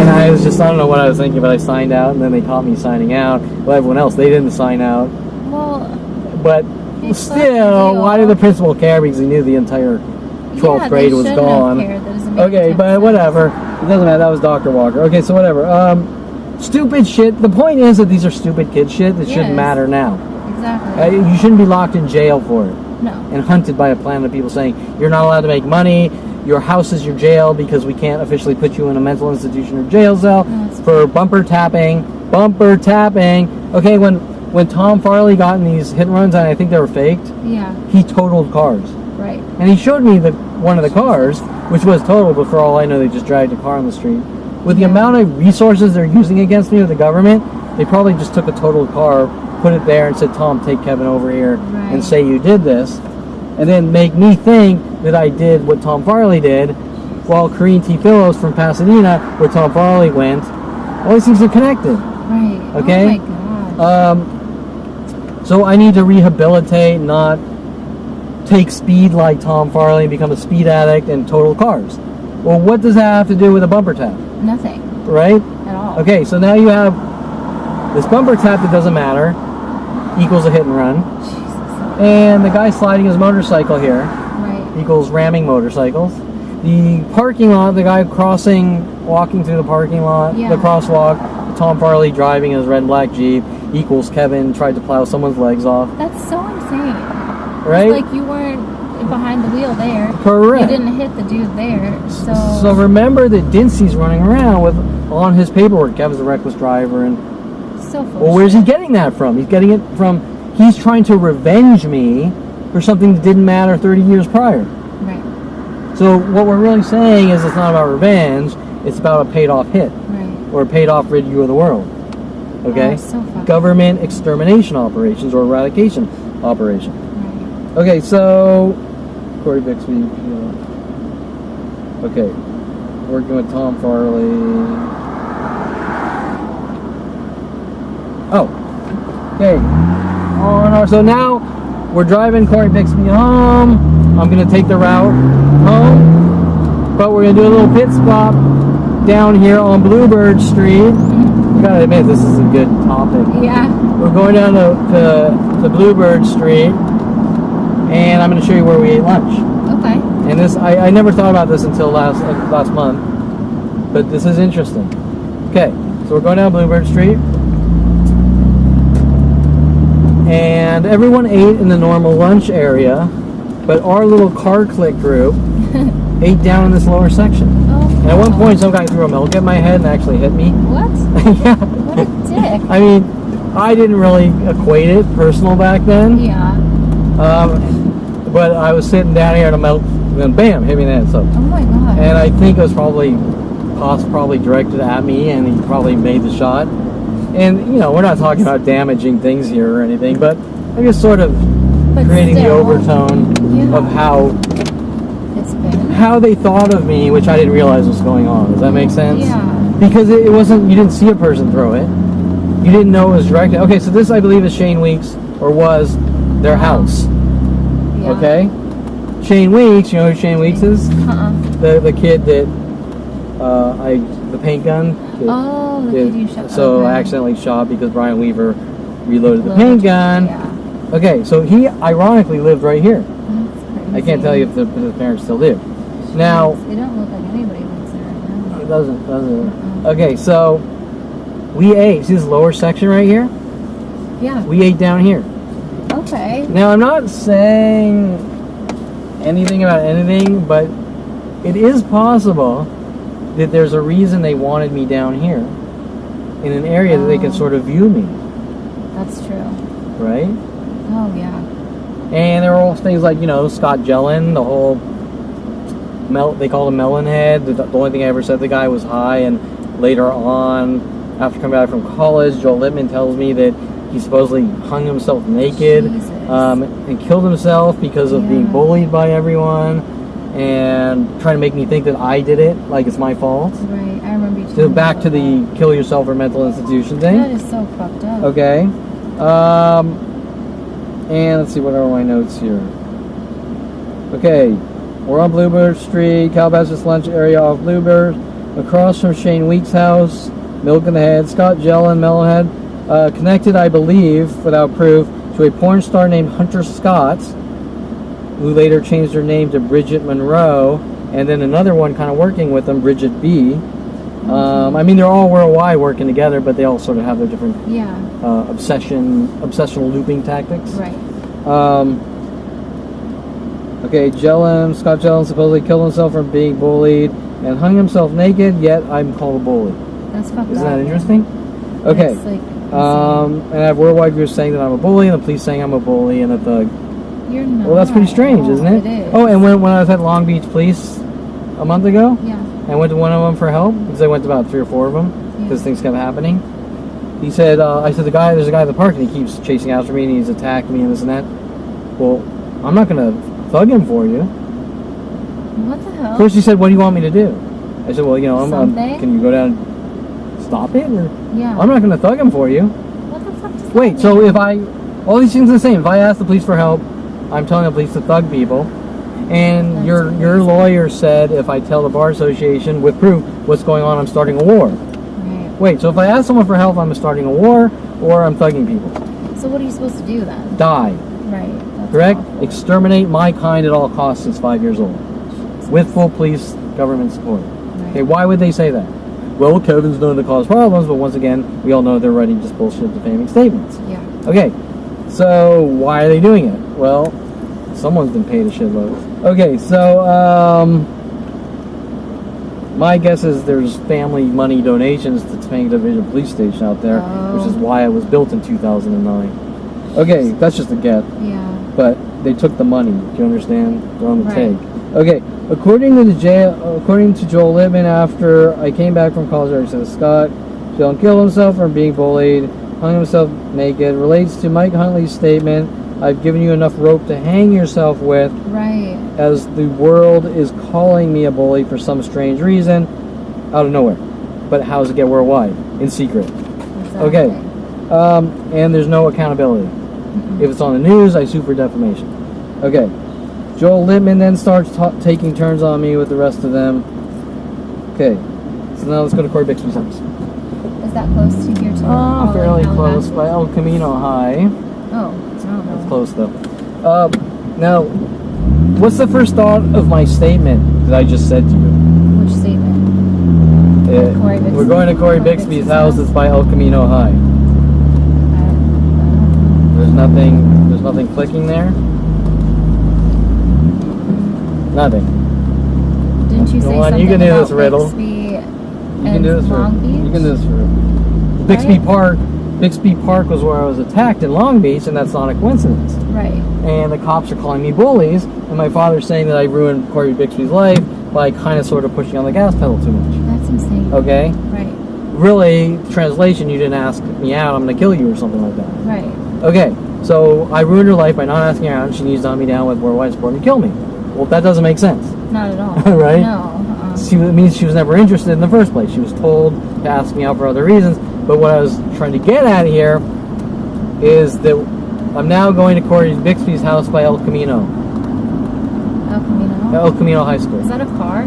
And I was just, I don't know what I was thinking, but I signed out, and then they caught me signing out. Well, everyone else, they didn't sign out. Well, but still, why did the principal care? Because he knew the entire 12th grade was gone. Okay, but whatever. It doesn't matter. That was Dr. Walker. Okay, so whatever. Stupid shit. The point is that these are stupid kid shit that shouldn't matter now. Exactly. You shouldn't be locked in jail for it. No. And hunted by a planet of people saying, you're not allowed to make money, your house is your jail because we can't officially put you in a mental institution or jail cell for bumper tapping. Bumper tapping. Okay, when Tom Farley got in these hit and runs, and I think they were faked, he totaled cars. Right. And he showed me one of the cars, which was totaled, but for all I know, they just dragged a car on the street. With the amount of resources they're using against me with the government, they probably just took a totaled car, put it there, and said, Tom, take Kevin over here and say you did this. And then make me think that I did what Tom Farley did, while Corinne T. Phillips from Pasadena, where Tom Farley went, all these things are connected. Right. Okay? Oh my God. So I need to rehabilitate, not take speed like Tom Farley and become a speed addict and total cars. Well, what does that have to do with a bumper tap? Nothing. Right? At all. Okay, so now you have This bumper tap that doesn't matter equals a hit and run. Jesus. And the guy sliding his motorcycle here Right. equals ramming motorcycles. The parking lot, the guy walking through the parking lot, Yeah. the crosswalk, Tom Farley driving his red and black Jeep equals Kevin tried to plow someone's legs off. That's so insane. Right? It's like you weren't behind the wheel there. Correct. You didn't hit the dude there. So remember that Dincy's running around with on his paperwork, Kevin's a reckless driver, and so foolish. well, where's he getting that from? He's getting it from he's trying to revenge me for something that didn't matter 30 years prior. Right. So what we're really saying is it's not about revenge, it's about a paid off hit. Right. Or a paid off rid you of the world. Okay? Oh, so fucking Government extermination operations or eradication operation. right. Okay, so Corey Bixby. Okay. Working with Tom Farley. Oh. Okay. So now we're driving Corey Bixby home. I'm gonna take the route home. But we're gonna do a little pit stop down here on Bluebird Street. I gotta admit, this is a good topic. Yeah. We're going down to Bluebird Street, and I'm going to show you where we ate lunch. Okay. And this, I never thought about this until last month, but this is interesting. Okay, so we're going down Bluebird Street, and everyone ate in the normal lunch area, but our little car clique group ate down in this lower section. Oh. And at one point, some guy threw a milk at my head and actually hit me. What? Yeah. What a dick. I mean, I didn't really equate it personal back then. Yeah. But I was sitting down here and a milk, and bam, hit me in the head. So, Oh my god. and I think it was probably directed at me, and he probably made the shot. And you know, we're not talking about damaging things here or anything, but I guess sort of But creating the still, overtone yeah. of how they thought of me, which I didn't realize was going on. Does that make sense? Yeah. Because it wasn't, you didn't see a person throw it. You didn't know it was directed. Okay, so this I believe is Shane Weeks, or was their house. Yeah. Okay? Shane Weeks, you know who Shane Weeks is? The kid that, the paint gun. Oh, the kid you shot. So okay. I accidentally shot because Brian Weaver reloaded the paint gun. Yeah. Okay, so he ironically lived right here. That's crazy. I can't tell you if the parents still do. Now, They don't look like anybody lives there right now. it doesn't. Okay, so we ate. See this lower section right here? Yeah. We ate down here. Okay. Now, I'm not saying anything about anything, but it is possible that there's a reason they wanted me down here in an area that they can sort of view me, That's true. right? Oh yeah. And there were all things like, you know, Scott Jellin, the whole they called him Melon Head. The only thing I ever said to the guy was hi, and later on, after coming back from college, Joel Littman tells me that he supposedly hung himself naked and killed himself because of being bullied by everyone and trying to make me think that I did it, like it's my fault. Right. I remember you So telling back me to about the that. kill yourself or mental institution thing. That is so fucked up. Okay. And let's see, what are my notes here? Okay. We're on Bluebird Street, Calabasas lunch area off Bluebird, across from Shane Weeks' house, Milk in the Head, Scott Jellin, Mellonhead, connected, I believe, without proof, to a porn star named Hunter Scott, who later changed her name to Bridget Monroe, and then another one kind of working with them, Bridget B. I mean, they're all worldwide working together, but they all sort of have their different obsessional looping tactics. Right. Okay, Scott Jellin supposedly killed himself from being bullied and hung himself naked, yet I'm called a bully. That's fucked up. Isn't that interesting? Okay. That's, like, and I have worldwide groups saying that I'm a bully, and the police saying I'm a bully and a thug. You're not. Well, that's pretty strange, isn't it? It is. Oh, and when I was at Long Beach Police a month ago, Yeah. I went to one of them for help, because I went to about 3 or 4 of them, because things kept happening. He said, I said, there's a guy at the park, and he keeps chasing after me, and he's attacked me, and this and that. Well, I'm not going to thug him for you. What the hell? First he said, what do you want me to do? I said, well, you know, can you go down and stop it? Or, Yeah. I'm not going to thug him for you. What the fuck does that Wait, mean? so if all these things are the same. If I ask the police for help, I'm telling the police to thug people. And That's your lawyer said if I tell the Bar Association with proof what's going on, I'm starting a war. Right. Wait, so if I ask someone for help, I'm starting a war or I'm thugging people? So what are you supposed to do then? Die. Right. That's Correct? awful. Exterminate my kind at all costs since 5 years old. With full police government support. Right. Okay, why would they say that? Well, Kevin's known to cause problems, but once again, we all know they're writing just bullshit defaming statements. Yeah. Okay, so why are they doing it? Well, someone's been paid a shitload. Okay, so, my guess is there's family money donations to Topanga Division Police Station out there, which is why it was built in 2009. Okay, that's just a guess. Yeah. But they took the money. Do you understand? They're on the Right. take. Okay, according to Joel Littman, after I came back from college, I said Scott Sheldon killed himself from being bullied, hung himself naked. Relates to Mike Huntley's statement, "I've given you enough rope to hang yourself with." Right. As the world is calling me a bully for some strange reason, out of nowhere. But how does it get worldwide? In secret. Exactly. Okay. And there's no accountability. If it's on the news, I sue for defamation. Okay. Joel Littman then starts taking turns on me with the rest of them. Okay. So now let's go to Corey Bixby's house. Is that close to here too? Fairly in close, Calabasas? by El Camino High. Oh, I don't know. That's close though. Now, what's the first thought of my statement that I just said to you? Which statement? Corey Bixby. We're going to Corey Bixby's house. It's by El Camino High. There's nothing clicking there. Nothing. Didn't you say Go on, something you can do about this riddle. Bixby You can and do this for Long Beach? You can do this for Bixby Right? Park. Bixby Park was where I was attacked in Long Beach, and that's not a coincidence. Right. And the cops are calling me bullies, and my father's saying that I ruined Corey Bixby's life by kind of sort of pushing on the gas pedal too much. That's insane. Okay? Right. Really, translation, you didn't ask me out, I'm gonna kill you or something like that. Right. Okay, so I ruined her life by not asking her out, and she needs to hunt me down with more white support and kill me. Well, that doesn't make sense. Not at all. Right? No. It means she was never interested in the first place. She was told to ask me out for other reasons. But what I was trying to get at here is that I'm now going to Corey Bixby's house by El Camino. El Camino? El Camino High School. Is that a car?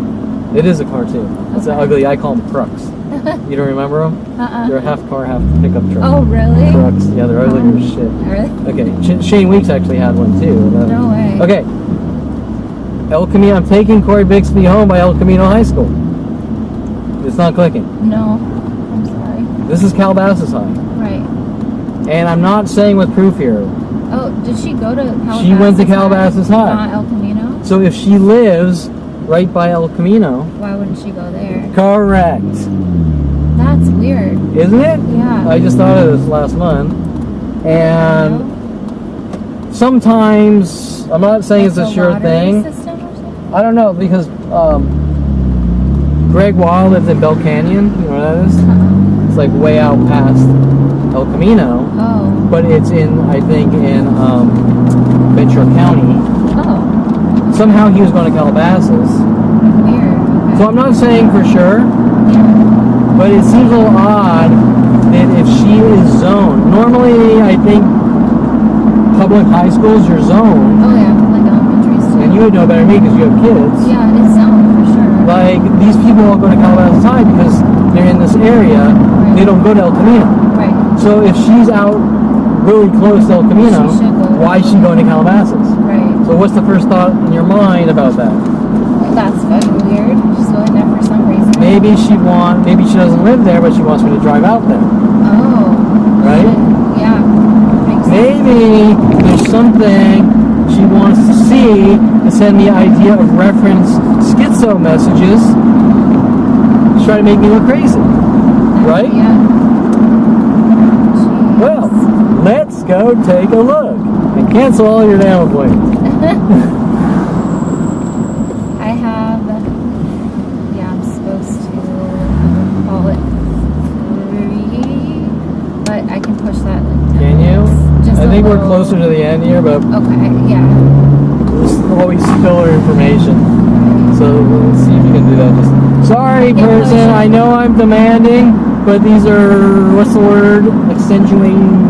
It is a car too. It's Okay. ugly. I call them trucks. You don't remember them? They're a half car, half pickup truck. Oh, really? Trucks. Yeah, they're ugly as shit. Really? Okay. Shane Weeks actually had one too. No way. Okay. El Camino. I'm taking Corey Bixby home by El Camino High School. It's not clicking. No. I'm sorry. This is Calabasas High. Right. And I'm not saying with proof here. Oh, did she go to Calabasas? She went to Calabasas High. Not El Camino? So if she lives right by El Camino. Why wouldn't she go there? Correct. That's weird. Isn't it? Yeah. I just thought of this last month. And sometimes, I'm not saying it's a sure thing. System or something? I don't know, because Greg Wild lives in Bell Canyon. You know what that is? It's like way out past El Camino. Oh. But it's in, I think, in Ventura County. Oh. Somehow he was going to Calabasas. Weird. Okay. So I'm not saying for sure, but it seems a little odd that if she is zoned. Normally, I think public high schools are zoned. Oh yeah, like elementaries too. And you would know better than me because you have kids. Yeah, it's zoned for sure. Like, these people all go to Calabasas High because they're in this area. Right. They don't go to El Camino. Right. So if she's out really close to El Camino, She should go to why is she going to Calabasas? Right. So what's the first thought in your mind about that? That's fucking weird. She's going there for some reason. Maybe she doesn't live there, but she wants me to drive out there. Oh. Right? Yeah. Makes sense. Maybe there's something she wants to see to send me idea of reference schizo messages to try to make me look crazy. Right? Yeah. Jeez. Well, let's go take a look and cancel all your damn appointments. I have. Yeah, I'm supposed to call it 3, but I can push that like 10 Can you? minutes. Just I a think we're little- closer to the end here, but Okay. Yeah. there's always filler information. So let's see if you can do that. Sorry, Yeah, person. push. I know I'm demanding, but these are, what's the word? Extenuating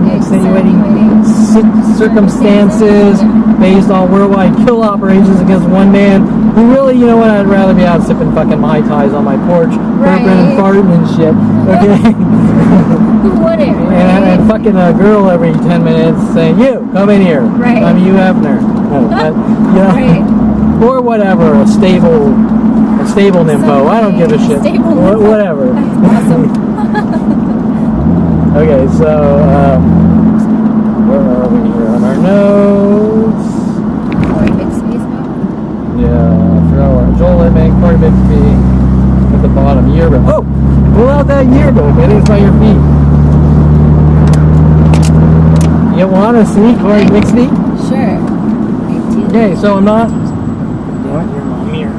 circumstances Yeah. based on worldwide kill operations against one man But really, you know what? I'd rather be out sipping fucking Mai Tais on my porch, burping and farting and shit. Okay. Who wouldn't, right? And fucking a girl every 10 minutes saying, "You come in here." Right. I'm you Hefner. No, you know, Right. or whatever. A stable nympho. I don't give a shit. Stable nympho. Whatever. Awesome. Okay, so where are we here on our notes? Corey Bixby's house. Yeah, I forgot what. Joel Littman, Corey Bixby at the bottom. Yearbook. Oh, pull out that yearbook. It is by your feet. You want to see Corey Bixby? Sure. I do. Okay, so I'm not. Damn it, you're my mirror.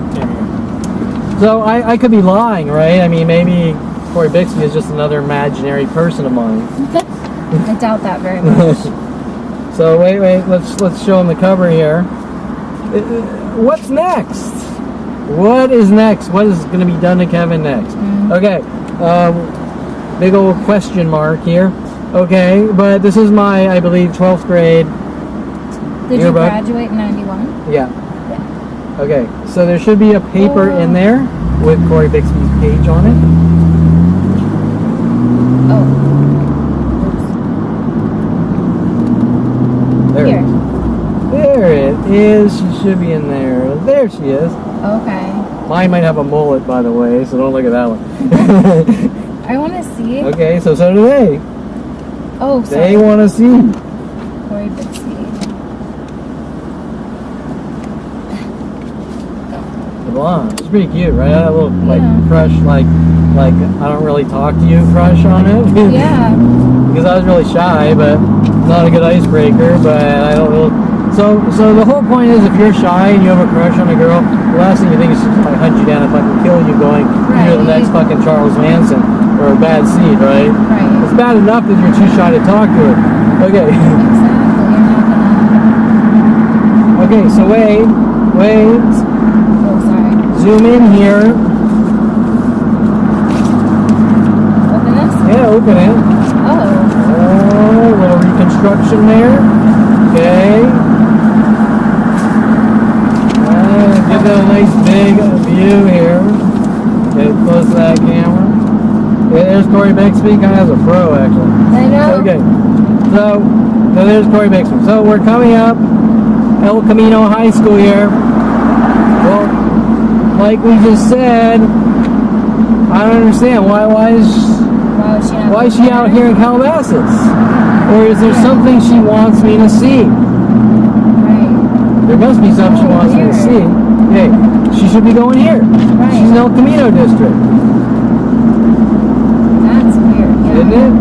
So I could be lying, right? I mean, maybe Corey Bixby is just another imaginary person of mine. I doubt that very much. So wait, let's show him the cover here. What's next? What is next? What is going to be done to Kevin next? Okay, big old question mark here. Okay, but this is my, I believe, 12th grade. Did you graduate in 91? Yeah. Okay, so there should be a paper in there with Corey Bixby's page on it. Oh. There. Here. There it is. She should be in there. There she is. Okay. Mine might have a mullet, by the way, so don't look at that one. I want to see. Okay, so do they. Oh, sorry. They want to see. Corey Bixby. The blonde. She's pretty cute, right? I had a little crush, like I don't really talk to you crush on it. Yeah. Because I was really shy, but not a good icebreaker. But I don't really. So the whole point is, if you're shy and you have a crush on a girl, the last thing you think is she's gonna hunt you down and fucking kill you, going, "You're the next fucking Charles Manson or a bad seed," right? Right. It's bad enough that you're too shy to talk to her. Okay. Exactly. You're not gonna. Okay. So wait. Oh, sorry. Zoom in here. Open this? Yeah, open it. Oh. Oh, little reconstruction there. Okay. Give it a nice big view here. Get close to that camera. Yeah, there's Corey Bixby. Kind of has a fro, actually. I know. Okay. So there's Corey Bixby. So we're coming up El Camino High School here. Well, like we just said, I don't understand. Why is she out here in Calabasas? Or is there something she wants me to see? Right. There must be something she wants me to see. Hey, she should be going here. Right. She's in El Camino district. That's weird. Yeah. Isn't it?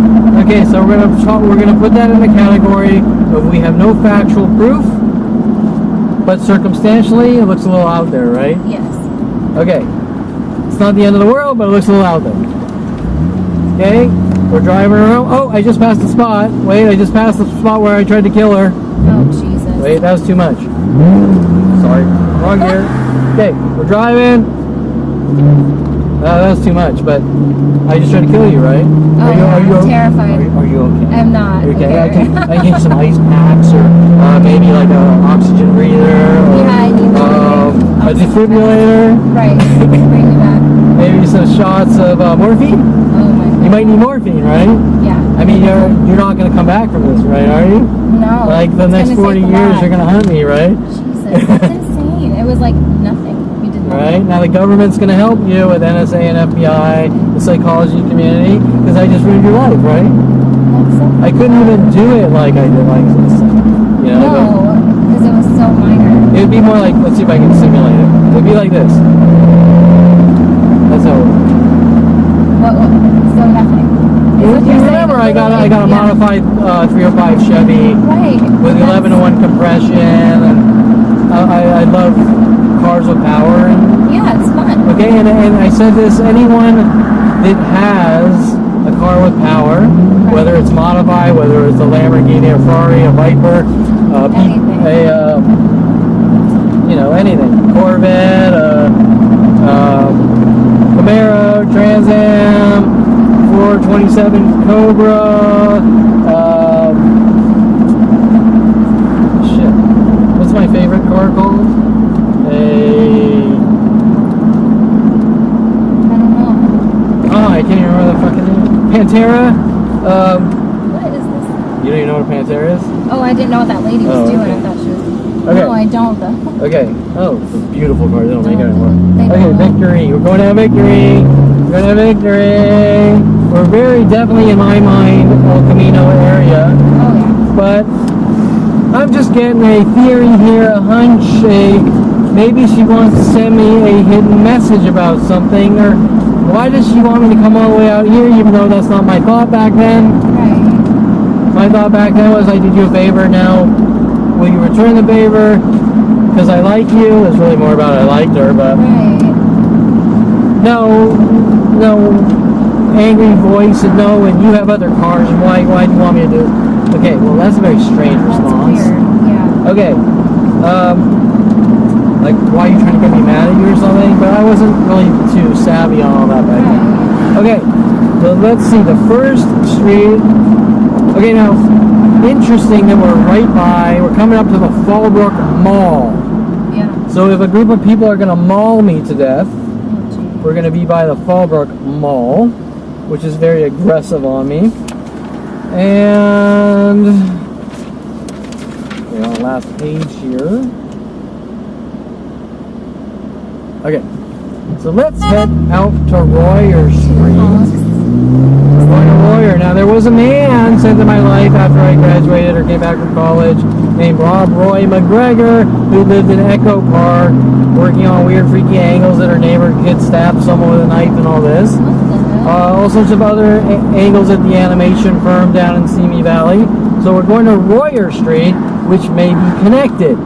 Okay, so we're gonna put that in the category of we have no factual proof, but circumstantially it looks a little out there, right? Yes. Okay. It's not the end of the world, but it looks a little out there. Okay, we're driving around. Oh, I just passed the spot. Wait, I just passed the spot where I tried to kill her. Oh, Jesus. Wait, that was too much. Sorry, wrong gear. Okay, we're driving. That was too much, but I just tried to kill you, right? Oh, I'm terrified. Are you okay? I'm not. Okay, I can give you some ice packs or maybe like an oxygen breather or Yeah, I need a defibrillator. Right. Bring me back. Maybe some shots of morphine. Oh my God. You might need morphine, right? Yeah. I mean, you're not going to come back from this, right? Are you? No. Like the next 40 years, you're going to hunt me, right? Jesus, that's insane. It was like nothing. You did nothing. Right? Now the government's going to help you with NSA and FBI, the psychology community, because I just ruined your life, right? That's so I couldn't even do it like I did like this. You know? No, because it was so minor. It would be more like, let's see if I can simulate it. It would be like this. That's how it would. What? So nothing. Remember, I got a modified 305 Chevy with 11-to-1 compression, and I love cars with power. And, yeah, it's fun. okay, and I said this: anyone that has a car with power, whether it's modified, whether it's a Lamborghini, a Ferrari, a Viper, anything, Corvette, Camaro, Trans Am, 427 Cobra, what's my favorite car called? A Pantera. What is this? You don't even know what a Pantera is? Oh, I didn't know what that lady was doing. Okay. I thought she was. Okay. No, I don't though. Okay. Oh, it's a beautiful car. They don't make it No, anymore. they Okay, don't. Victory. We're going to have Victory. We're going to have Victory. We're very definitely, in my mind, El Camino area. Oh yeah. But I'm just getting a theory here, a hunch, maybe she wants to send me a hidden message about something, or why does she want me to come all the way out here, even though that's not my thought back then? Right. My thought back then was I did you a favor, now will you return the favor? Because I like you. It's really more about I liked her, but Right. no angry voice and no, and you have other cars, and why do you want me to do it? Okay, well that's a very strange That's response. weird. Yeah. Okay, like why are you trying to get me mad at you or something? But I wasn't really too savvy on all that back then. Right. Okay, so let's see, the first street. Okay, now, interesting that we're coming up to the Fallbrook Mall. Yeah. So if a group of people are gonna maul me to death, Oh, gee. we're gonna be by the Fallbrook Mall, which is very aggressive on me. And we're on the last page here. Okay, so let's head out to Royer Street. We're going to Royer. Now, there was a man sent to my life after I graduated or came back from college named Rob Roy McGregor, who lived in Echo Park, working on weird, freaky angles that her neighbor kid stabbed someone with a knife and all this. What the hell? All sorts of other angles at the animation firm down in Simi Valley. So we're going to Royer Street, which may be connected.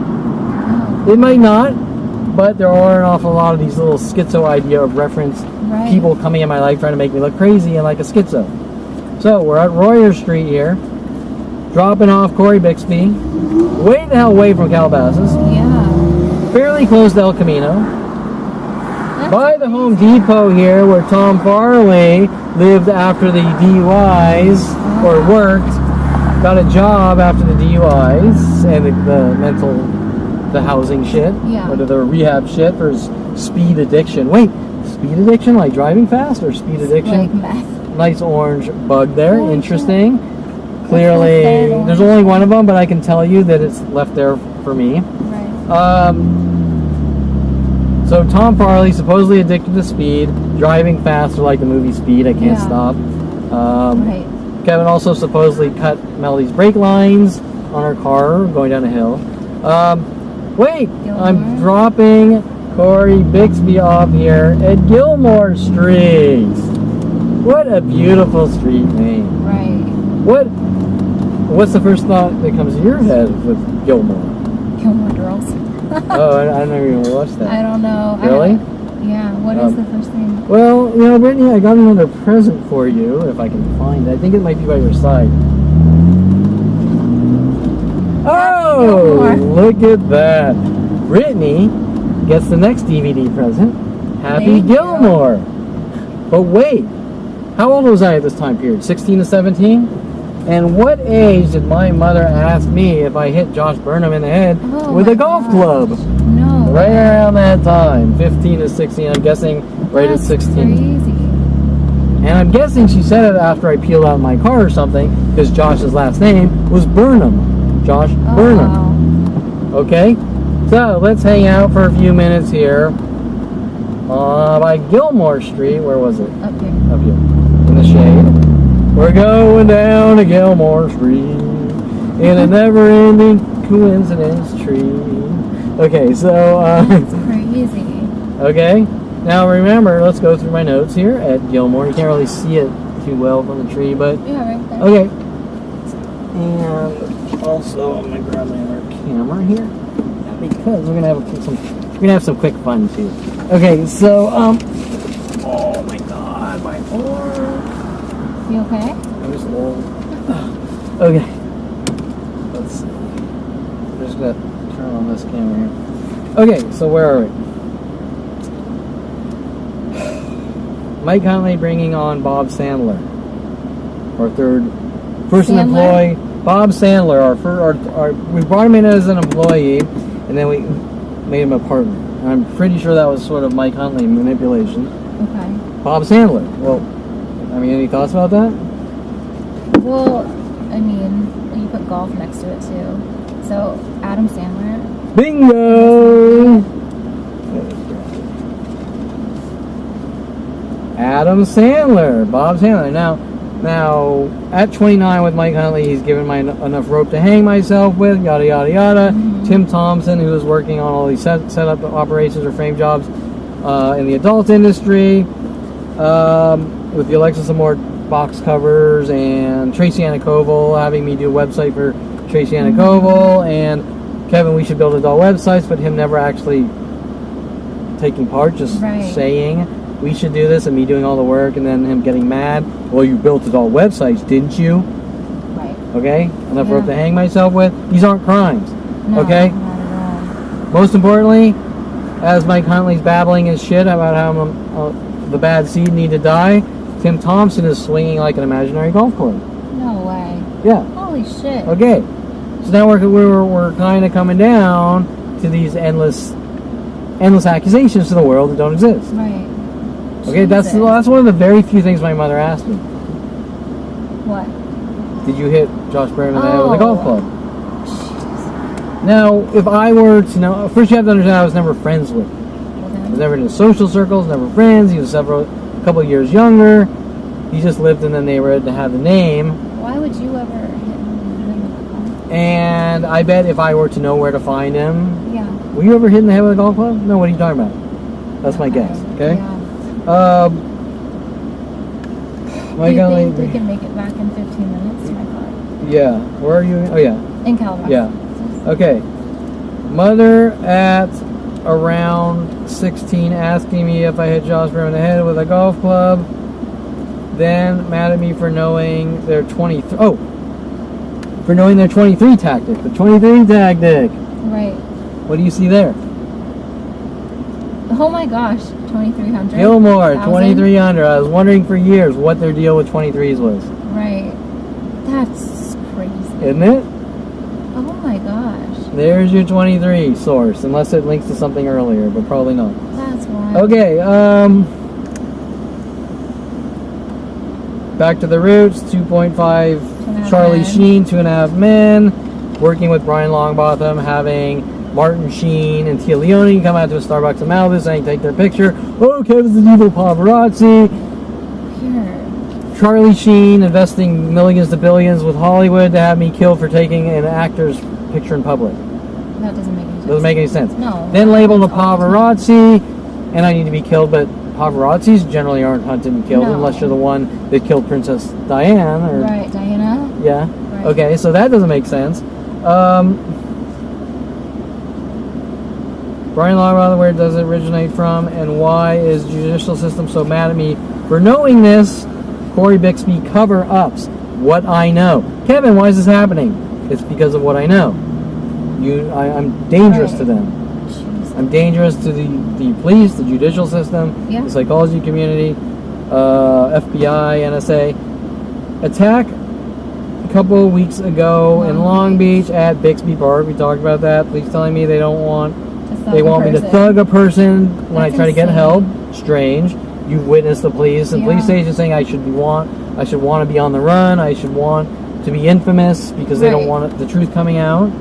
It might not, but there are an awful lot of these little schizo idea of reference Right. people coming in my life trying to make me look crazy and like a schizo. So we're at Royer Street here, dropping off Corey Bixby, way the hell away from Calabasas, Yeah. fairly close to El Camino. That's By the Home Depot here, where Tom Farley lived after the DUIs, or worked, got a job after the DUIs and the housing shit, Yeah. or the rehab shit for his speed addiction. Wait, speed addiction, like driving fast, or speed addiction? Like meth. Nice orange bug there, Oh, interesting. What's the Clearly, third one? there's only one of them, but I can tell you that it's left there for me. Right. So Tom Farley, supposedly addicted to speed, driving fast, or like the movie Speed, I can't Yeah. stop. Right. Kevin also supposedly cut Melody's brake lines on her car going down a hill. Wait, I'm Gilmore? dropping Corey Bixby off here at Gilmore Street. What a beautiful street name. Right. What's the first thought that comes to your head with Gilmore? Gilmore Girls. Oh, I never even watched that. I don't know. Really? Yeah. What is the first thing? Well, Brittany, I got another present for you, if I can find it. I think it might be by your side. Oh, Gilmore. look at that. Brittany gets the next DVD present. Happy Thank you. Gilmore. But wait, how old was I at this time period? 16 to 17? And what age did my mother ask me if I hit Josh Burnham in the head Oh with my a golf gosh. club? No. Right around that time, 15 to 16, I'm guessing right That's at 16. Crazy. And I'm guessing she said it after I peeled out my car or something, because Josh's last name was Burnham. Josh Oh, Burnham. wow. Okay? So, let's hang out for a few minutes here by Gilmore Street. Where was it? Up here. Up here. In the shade. We're going down to Gilmore Street in a never-ending coincidence tree. Okay, so... That's crazy. Okay, now remember, let's go through my notes here at Gilmore. You can't really see it too well from the tree, but Yeah, right there. okay. And also, I'm gonna grab my other camera here because we're gonna have some quick fun too. Okay, so oh my God, my arm. You okay? I'm just old. Okay, let's see. I'm just gonna turn on this camera here. Okay, so where are we? Mike Conley bringing on Bob Sandler, our third person Sandler? employee. Bob Sandler, we brought him in as an employee, and then we made him a partner. And I'm pretty sure that was sort of Mike Conley manipulation. Okay. Bob Sandler. Well, I mean, any thoughts about that? Well, I mean, you put golf next to it too. So Adam Sandler. Bingo! Adam Sandler, Bob Sandler. Now, at 29 with Mike Huntley, he's given me enough rope to hang myself with, yada, yada, yada. Mm-hmm. Tim Thompson, who is working on all these setup operations or frame jobs in the adult industry, with the Alexis Amore box covers, and Tracy Anakoval having me do a website for Tracy Anakoval, and Kevin, we should build adult websites, but him never actually taking part, just saying we should do this, and me doing all the work, and then him getting mad. Well, you built adult websites, didn't you? Right. Okay? Enough rope to hang myself with. These aren't crimes. No, okay? Not at all. Most importantly, as Mike Huntley's babbling his shit about how the bad seed need to die, Tim Thompson is swinging like an imaginary golf club. No way. Yeah. Holy shit. Okay. So now we're kind of coming down to these endless accusations to the world that don't exist. Right. Okay, that's one of the very few things my mother asked me. What? Did you hit Josh Berman in the head with a golf club? Jeez. Now, if I were to know, first you have to understand I was never friends with him. I was never in his social circles, never friends. He was a couple of years younger. He just lived in the neighborhood to have the name. Why would you ever hit him? And I bet if I were to know where to find him, Yeah. were you ever hit in the head with a golf club? No, what are you talking about? That's my guess. Okay. Yeah. Do you think we can make it back in 15 minutes to my car? Yeah. Where are you? Oh, yeah. In Calabasas. Yeah. Okay. Mother at around 16 asking me if I hit Josh Berman in the head with a golf club. Then mad at me for knowing their 23. Oh, for knowing their 23 tactic. The 23 tactic. Right. What do you see there? Oh my gosh, 2,300. Gilmore, 2,300. I was wondering for years what their deal with 23s was. Right. That's crazy. Isn't it? Oh my gosh. There's your 23 source, unless it links to something earlier, but probably not. That's wild. Okay, back to the roots, 2.5 Charlie Sheen, 2.5 men, working with Brian Longbotham, having Martin Sheen and Tia Leone come out to a Starbucks in Malibu saying take their picture. Oh, Kevin's an evil paparazzi. Here. Charlie Sheen investing millions to billions with Hollywood to have me killed for taking an actor's picture in public. That doesn't make any sense. Doesn't make any sense. No. Then labeled a paparazzi, and I need to be killed, but paparazzis generally aren't hunted and killed unless you're the one that killed Princess Diane. Or, right, Diana? Yeah. Right. Okay, so that doesn't make sense. Brian Longbotham, where does it originate from, and why is the judicial system so mad at me for knowing this? Corey Bixby cover-ups. What I know. Kevin, why is this happening? It's because of what I know. I'm dangerous to them. Jeez. I'm dangerous to the police, the judicial system, the psychology community, FBI, NSA. Attack a couple of weeks ago in Long Beach at Bixby Park. We talked about that. Police telling me they want me to thug a person when I try to get help. Strange. You've witnessed the police and police station saying I should want to be on the run. I should want to be infamous because they don't want the truth coming out.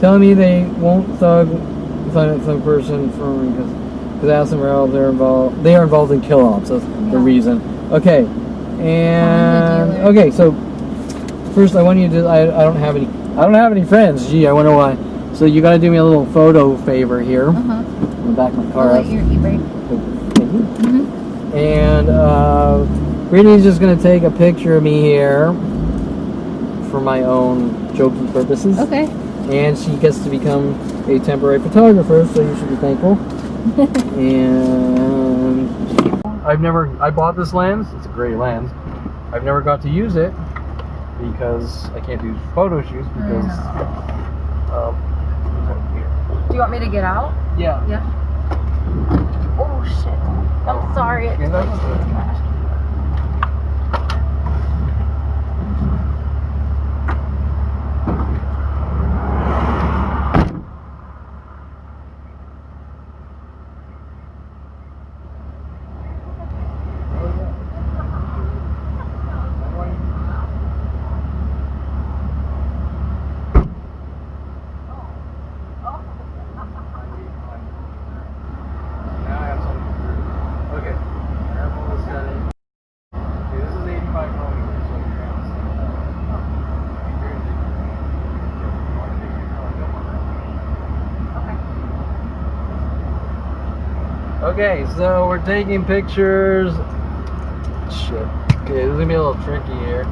Telling me they won't thug some person because Aston Rail they are involved in kill ops. That's the reason. Okay, and okay. So first, I want you to. I don't have any friends. Gee, I wonder why. So you got to do me a little photo favor here. I'm gonna back my car up. Your e-brake. Thank you. And Brittany's just gonna take a picture of me here for my own jokey purposes. Okay. And she gets to become a temporary photographer, so you should be thankful. And I bought this lens. It's a great lens. I've never got to use it because I can't do photo shoots because. Do you want me to get out? Yeah. Yeah. Oh shit! I'm sorry. Okay, so we're taking pictures. Shit. Okay, this is gonna be a little tricky here.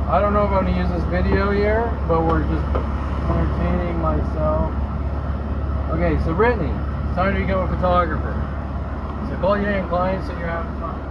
I don't know if I'm gonna use this video here, but we're just entertaining myself. Okay, so Brittany, it's time to become a photographer. So call your name client so you're having fun.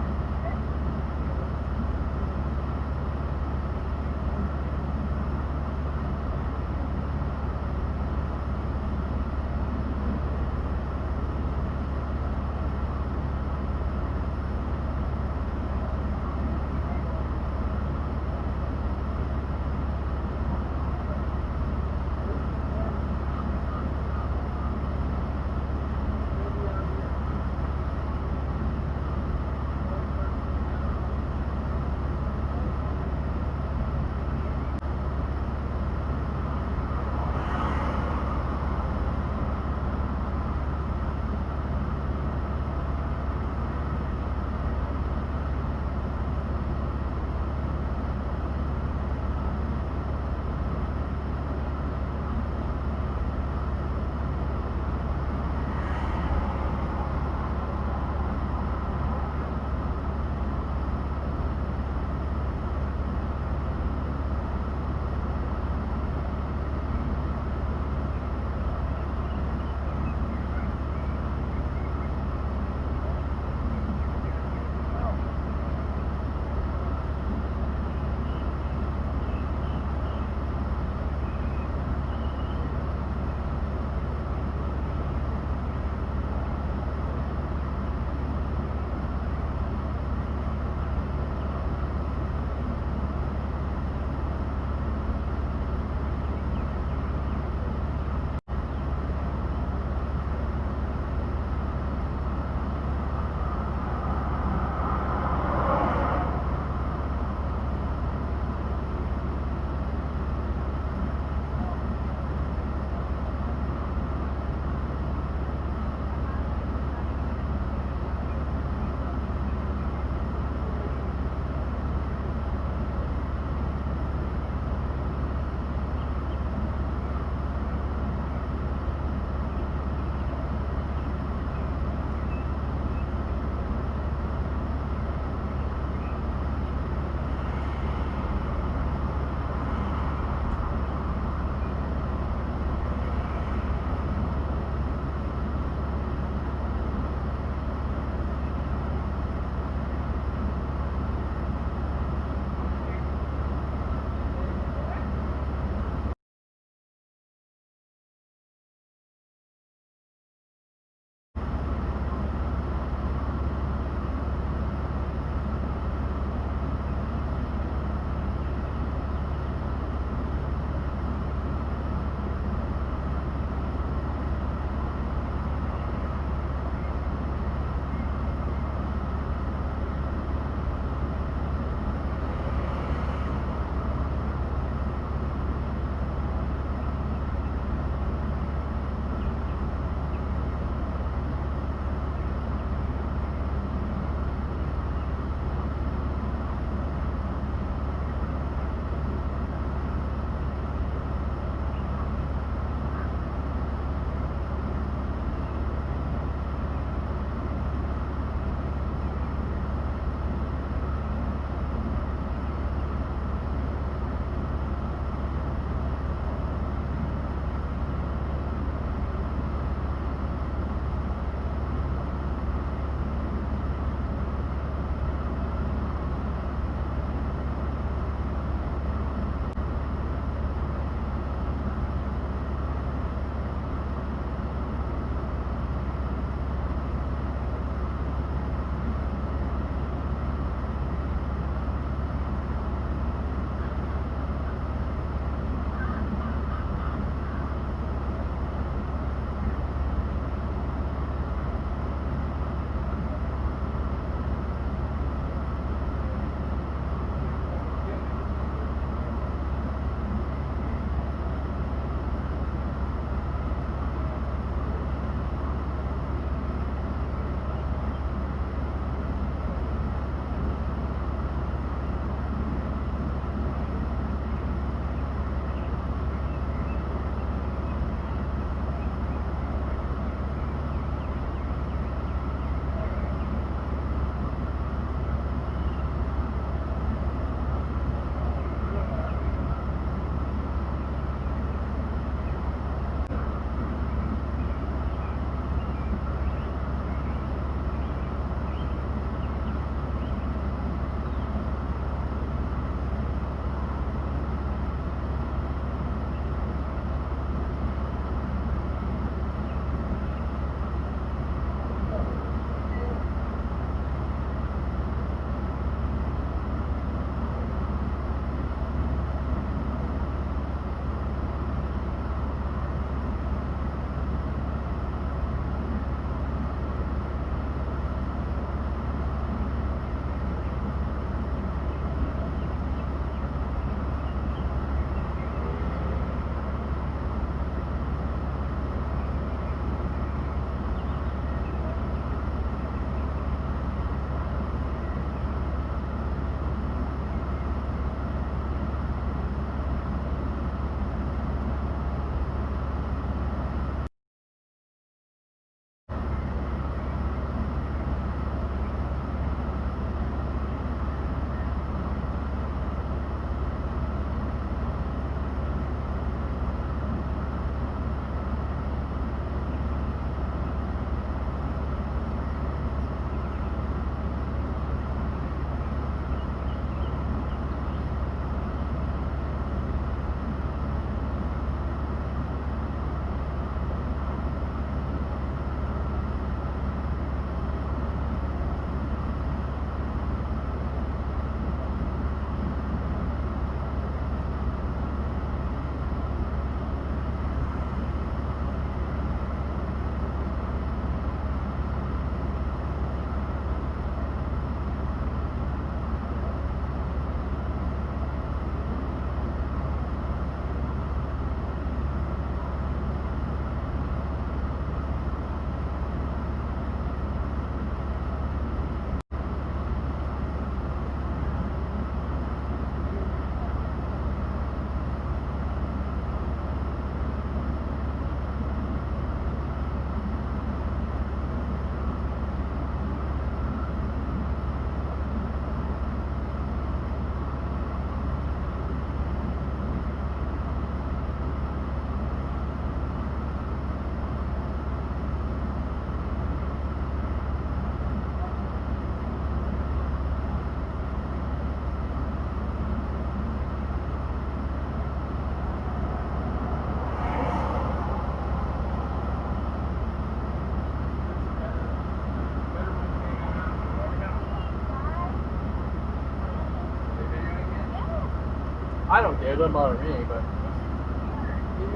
Yeah, it doesn't bother me, but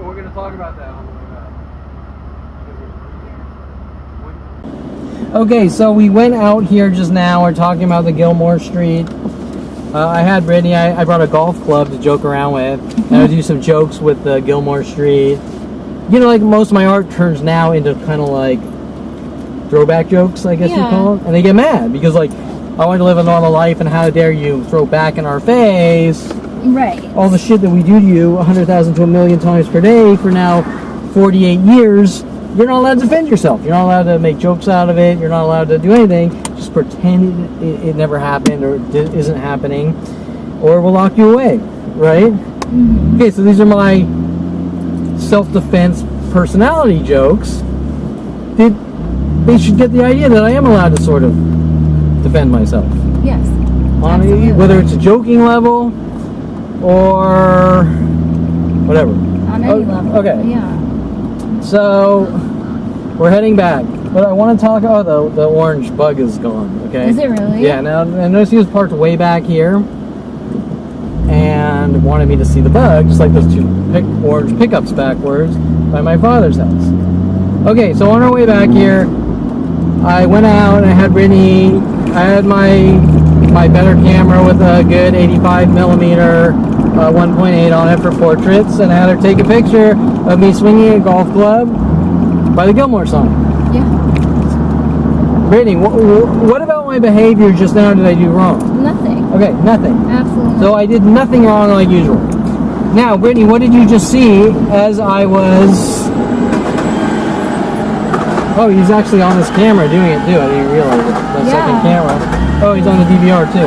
we're going to talk about that on the way back. Okay, so we went out here just now. We're talking about the Gilmore Street. I had Brittany. I brought a golf club to joke around with, and I do some jokes with the Gilmore Street. You know, like most of my art turns now into kind of like throwback jokes, I guess you call it, and they get mad because like I want to live a normal life, and how dare you throw back in our face all the shit that we do to you 100,000 to 1,000,000 times per day for now 48 years. You're not allowed to defend yourself. You're not allowed to make jokes out of it. You're not allowed to do anything. Just pretend it never happened or isn't happening, or we'll lock you away, right? Okay, so these are my self-defense personality jokes. They should get the idea that I am allowed to sort of defend myself. Yes. Whether it's a joking level or whatever. On any level. Okay. Yeah. So we're heading back, but I want to talk. Oh, the orange bug is gone. Okay. Is it really? Yeah. Now I noticed he was parked way back here, and wanted me to see the bug, just like those two orange pickups backwards by my father's house. Okay, so on our way back here, I went out and I had Brittany. I had my better camera with a good 85 millimeter 1.8 on it for portraits, and I had her take a picture of me swinging a golf club by the Gilmore sign. Yeah. Brittany, what about my behavior just now did I do wrong? Nothing. Okay, nothing. Absolutely. So I did nothing wrong like usual. Now, Brittany, what did you just see as I was... Oh, he's actually on his camera doing it too. I didn't realize it. The second camera. Oh, he's on the DVR too.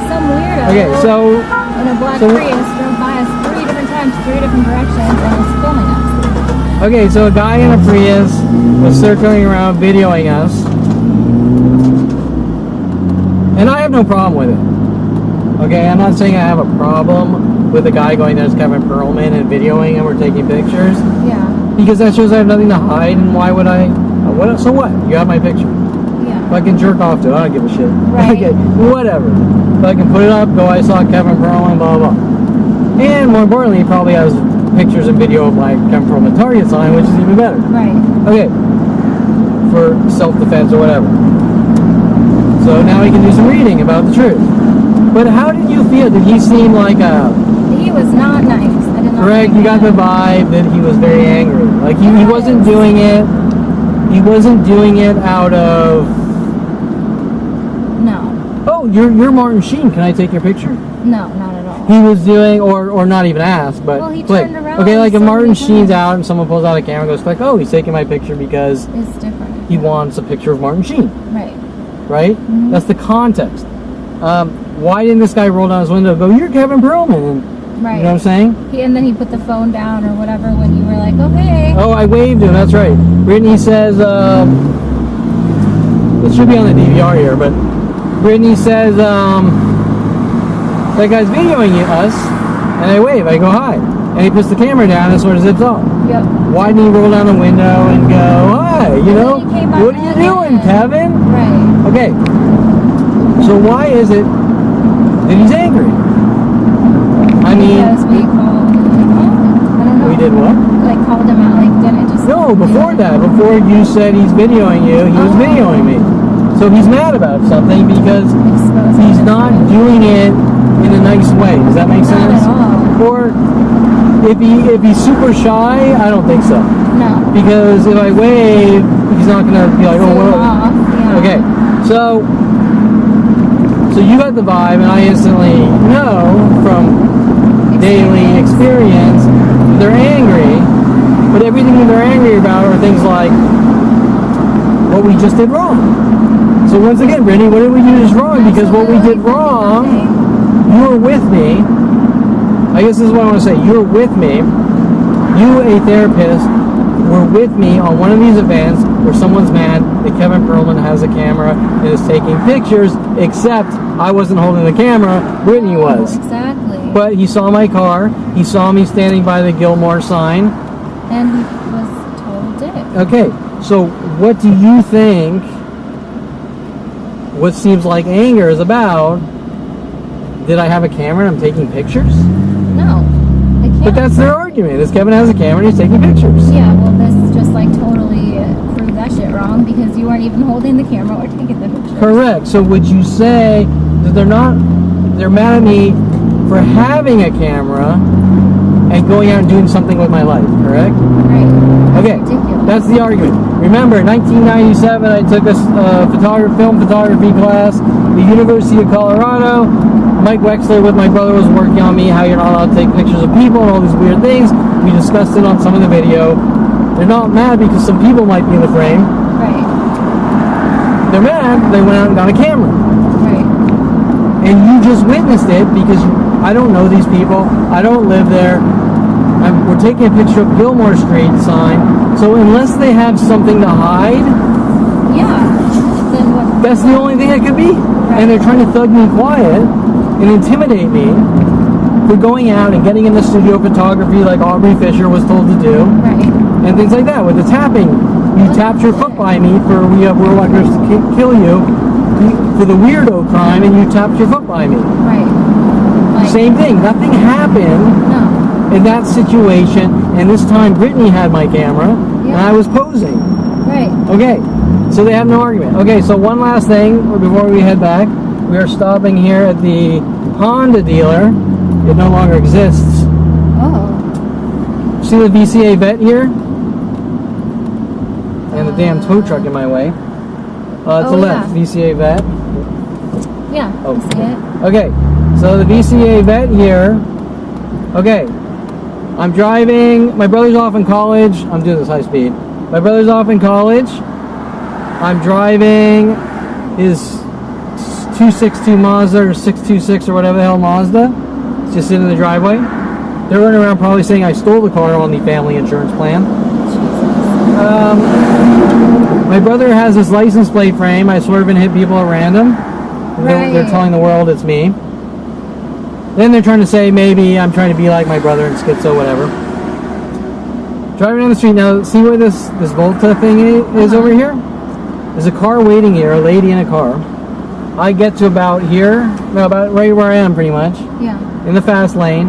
Some weirdo. Okay, so... In a black Prius drove by us 3 different times, 3 different directions, and was filming us. Okay, so a guy in a Prius was circling around videoing us. And I have no problem with it. Okay, I'm not saying I have a problem with a guy going, there's Kevin Perlman, and videoing him or taking pictures. Yeah. Because that shows I have nothing to hide, and why would I? So what? You have my picture. Yeah. If I can jerk off to it, I don't give a shit. Right. Okay, whatever. If I can put it up, go, I saw Kevin Perlman, blah, blah, blah. And more importantly, he probably has pictures and video of my Kevin Perlman Target sign, which is even better. Right. Okay. For self-defense or whatever. So now he can do some reading about the truth. But how did you feel? Did he seem like a... He was not nice. I did not correct, you got the vibe that he was very angry. Like, he wasn't doing it... He wasn't doing it out of... No. Oh, you're Martin Sheen. Can I take your picture? No, not at all. He was doing, or not even ask, but... Well, he click. turned around Okay, like if so Martin many Sheen's times. out and someone pulls out a camera and goes, like, oh, he's taking my picture because It's different. he wants a picture of Martin Sheen. Right. Right? Mm-hmm. That's the context. Why didn't this guy roll down his window and go, you're Kevin Perlman? And, Right. you know what I'm saying? And then he put the phone down or whatever when you were like, okay. Oh, I waved him, that's right. Brittany says, it should be on the DVR here, but Brittany says, that guy's videoing us, and I wave, I go hi. And he puts the camera down and sort of zips off. Yep. Why didn't he roll down the window and go, hi, you know? then he came What back are you doing, in. Kevin? Right. Okay. So why is it that he's angry? I mean... Because we called him out. I don't know. We did what? Like, called him out, like, didn't just... No, before that, before you said he's videoing you, he was videoing me. So he's mad about something because he's not doing it in a nice way. Does that make sense? Not at all. Or if he's super shy, I don't think so. No. Because if I wave, he's not gonna be like, oh, Zoom what? off, yeah. Okay, so you got the vibe, and I instantly know from daily experience that they're angry, but everything that they're angry about are things like what we just did wrong. So once again, Brittany, what did we do just wrong? Because what we did wrong, you were with me. I guess this is what I want to say. You were with me. You, a therapist, were with me on one of these events where someone's mad that Kevin Perlman has a camera and is taking pictures, except I wasn't holding the camera, Brittany was. Exactly. But he saw my car, he saw me standing by the Gilmore sign. And he was total dick. Okay, so what do you think what seems like anger is about? Did I have a camera and I'm taking pictures? No. But that's their argument, is Kevin has a camera and he's taking pictures. Yeah, well, this just like totally proved that shit wrong because you weren't even holding the camera or taking the picture. Correct. So would you say that they're mad at me for having a camera and going out and doing something with my life, correct? Right. Okay, Ridiculous. that's the argument. Remember, 1997, I took a film photography class at the University of Colorado. Mike Wexler with my brother was working on me how you're not allowed to take pictures of people and all these weird things. We discussed it on some of the video. They're not mad because some people might be in the frame. Right. They're mad they went out and got a camera. Right. And you just witnessed it because I don't know these people. I don't live there. We're taking a picture of Gilmore Street sign. So unless they have something to hide, Yeah. Then what? that's the only thing it could be. Right. And they're trying to thug me quiet and intimidate me for going out and getting into studio photography like Aubrey Fisher was told to do. Right. And things like that. With the tapping, you tapped your foot by me for we have worldwide groups to kill you for the weirdo crime, and you tapped your foot by me. Right. Like, Same thing. Nothing happened no. in that situation, and this time Brittany had my camera, and Yeah. I was posing. Right. Okay, so they have no argument. Okay, so one last thing before we head back. We are stopping here at the Honda dealer. It no longer exists. Oh. See the VCA vet here? And the damn tow truck in my way. To the left, yeah. VCA vet. Yeah. Oh. I see it. Okay, so the VCA vet here. Okay, I'm driving. My brother's off in college. I'm doing this high speed. My brother's off in college. I'm driving his 262 Mazda or 626 or whatever the hell Mazda. It's just sitting in the driveway. They're running around probably saying I stole the car on the family insurance plan. My brother has this license plate frame. I swerve and hit people at random. They're telling the world it's me. Then they're trying to say maybe I'm trying to be like my brother and schizo, whatever. Driving down the street now, see where this Volta thing is over here? There's a car waiting here, a lady in a car. I get to about here, no, about right where I am pretty much, Yeah. in the fast lane.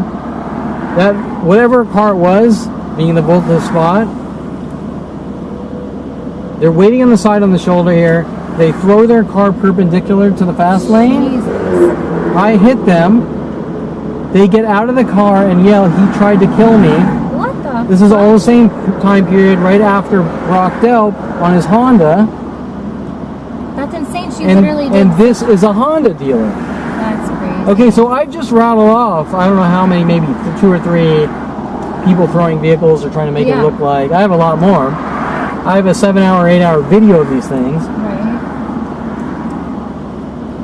That, whatever car it was, being the Volta spot, they're waiting on the side on the shoulder here. They throw their car perpendicular to the fast lane. Jesus. I hit them. They get out of the car and yell, "He tried to kill me." What the? This is all the same time period right after Brock Delp on his Honda. That's insane. She And, literally did. and this is a Honda dealer. That's crazy. Okay, so I just rattled off, I don't know how many, maybe 2 or 3 people throwing vehicles or trying to make it Yeah. look like. I have a lot more. I have a 7-hour, 8-hour video of these things. Right.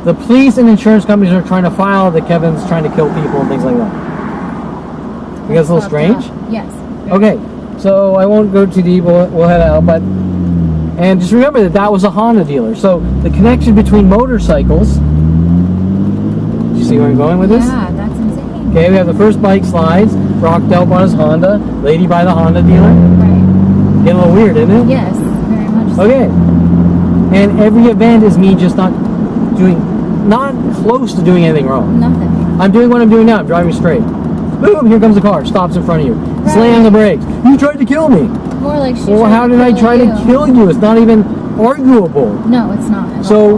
The police and insurance companies are trying to file that Kevin's trying to kill people and things like that. You guys a little Fucked strange? up. Yes. Okay, so I won't go too deep, we'll head out, but... And just remember that that was a Honda dealer. So the connection between motorcycles... Do you see where I'm going with this? Yeah, that's insane. Okay, we have the first bike slides, Brock Delp on his Honda, lady by the Honda dealer. Right. Getting a little weird, isn't it? Yes, very much so. Okay. And every event is me just not close to doing anything wrong. Nothing. I'm doing what I'm doing now. I'm driving straight. Boom, here comes a car, stops in front of you. Slam the brakes. You tried to kill me. More like she Well, tried how to did I kill try you. to kill you? It's not even arguable. No, it's not. at So, all.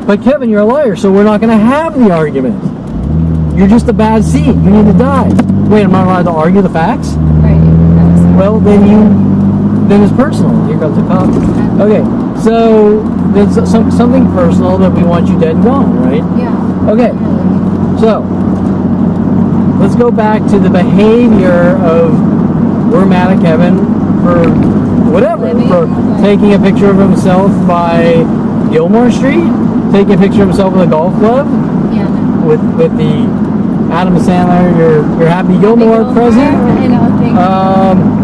but Kevin, you're a liar, so we're not going to have the argument. You're just a bad seed. You need to die. Wait, I'm not allowed to argue the facts? Right. That's, Well, then it's personal. Here comes the cop. Okay, so there's something personal that we want you dead and gone, right? yeah. Okay, Really. so let's go back to the behavior of we're mad at Kevin for whatever, for taking a picture of himself by Gilmore Street, taking a picture of himself with a golf club, Yeah. No. with the Adam Sandler, your Happy Gilmore present. I know. Thank you.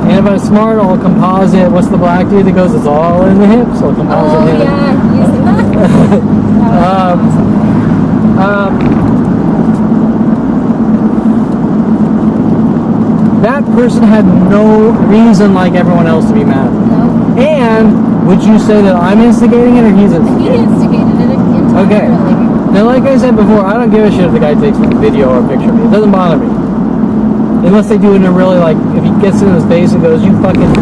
And if I'm smart, I'll composite. What's the black dude that goes? It's all in the hips. I'll composite Oh him. yeah. You see that? That person had no reason, like everyone else, to be mad. No. And would you say that I'm instigating it or he's He instigating it? instigated it entirely. Okay. Now, like I said before, I don't give a shit if the guy takes a video or a picture of me. It doesn't bother me. Unless they do it in a really, like, if he gets in his face and goes, you fucking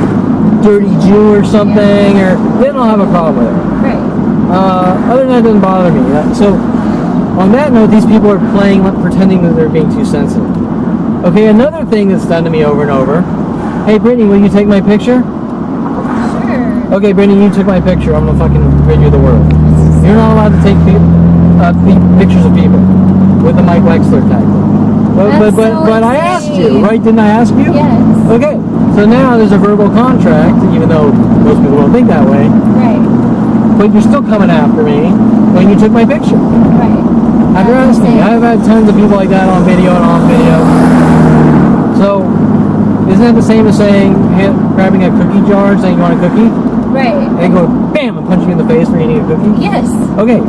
dirty Jew or something, or they don't have a problem with it. Right. Other than that, it doesn't bother me. So, on that note, these people are playing, pretending that they're being too sensitive. Okay, another thing that's done to me over and over. Hey, Brittany, will you take my picture? Sure. Okay, Brittany, you took my picture. I'm gonna fucking rid you of the world. You're not allowed to take pictures of people with the Mike Wexler tactic. But I asked you, right? Didn't I ask you? Yes. Okay, so now there's a verbal contract, even though most people don't think that way. Right. But you're still coming after me when you took my picture. Right. After asking, I've had tons of people like that on video and off video. So, isn't that the same as saying, grabbing a cookie jar and saying you want a cookie? Right. And go, bam, and punching you in the face for eating a cookie? Yes. Okay.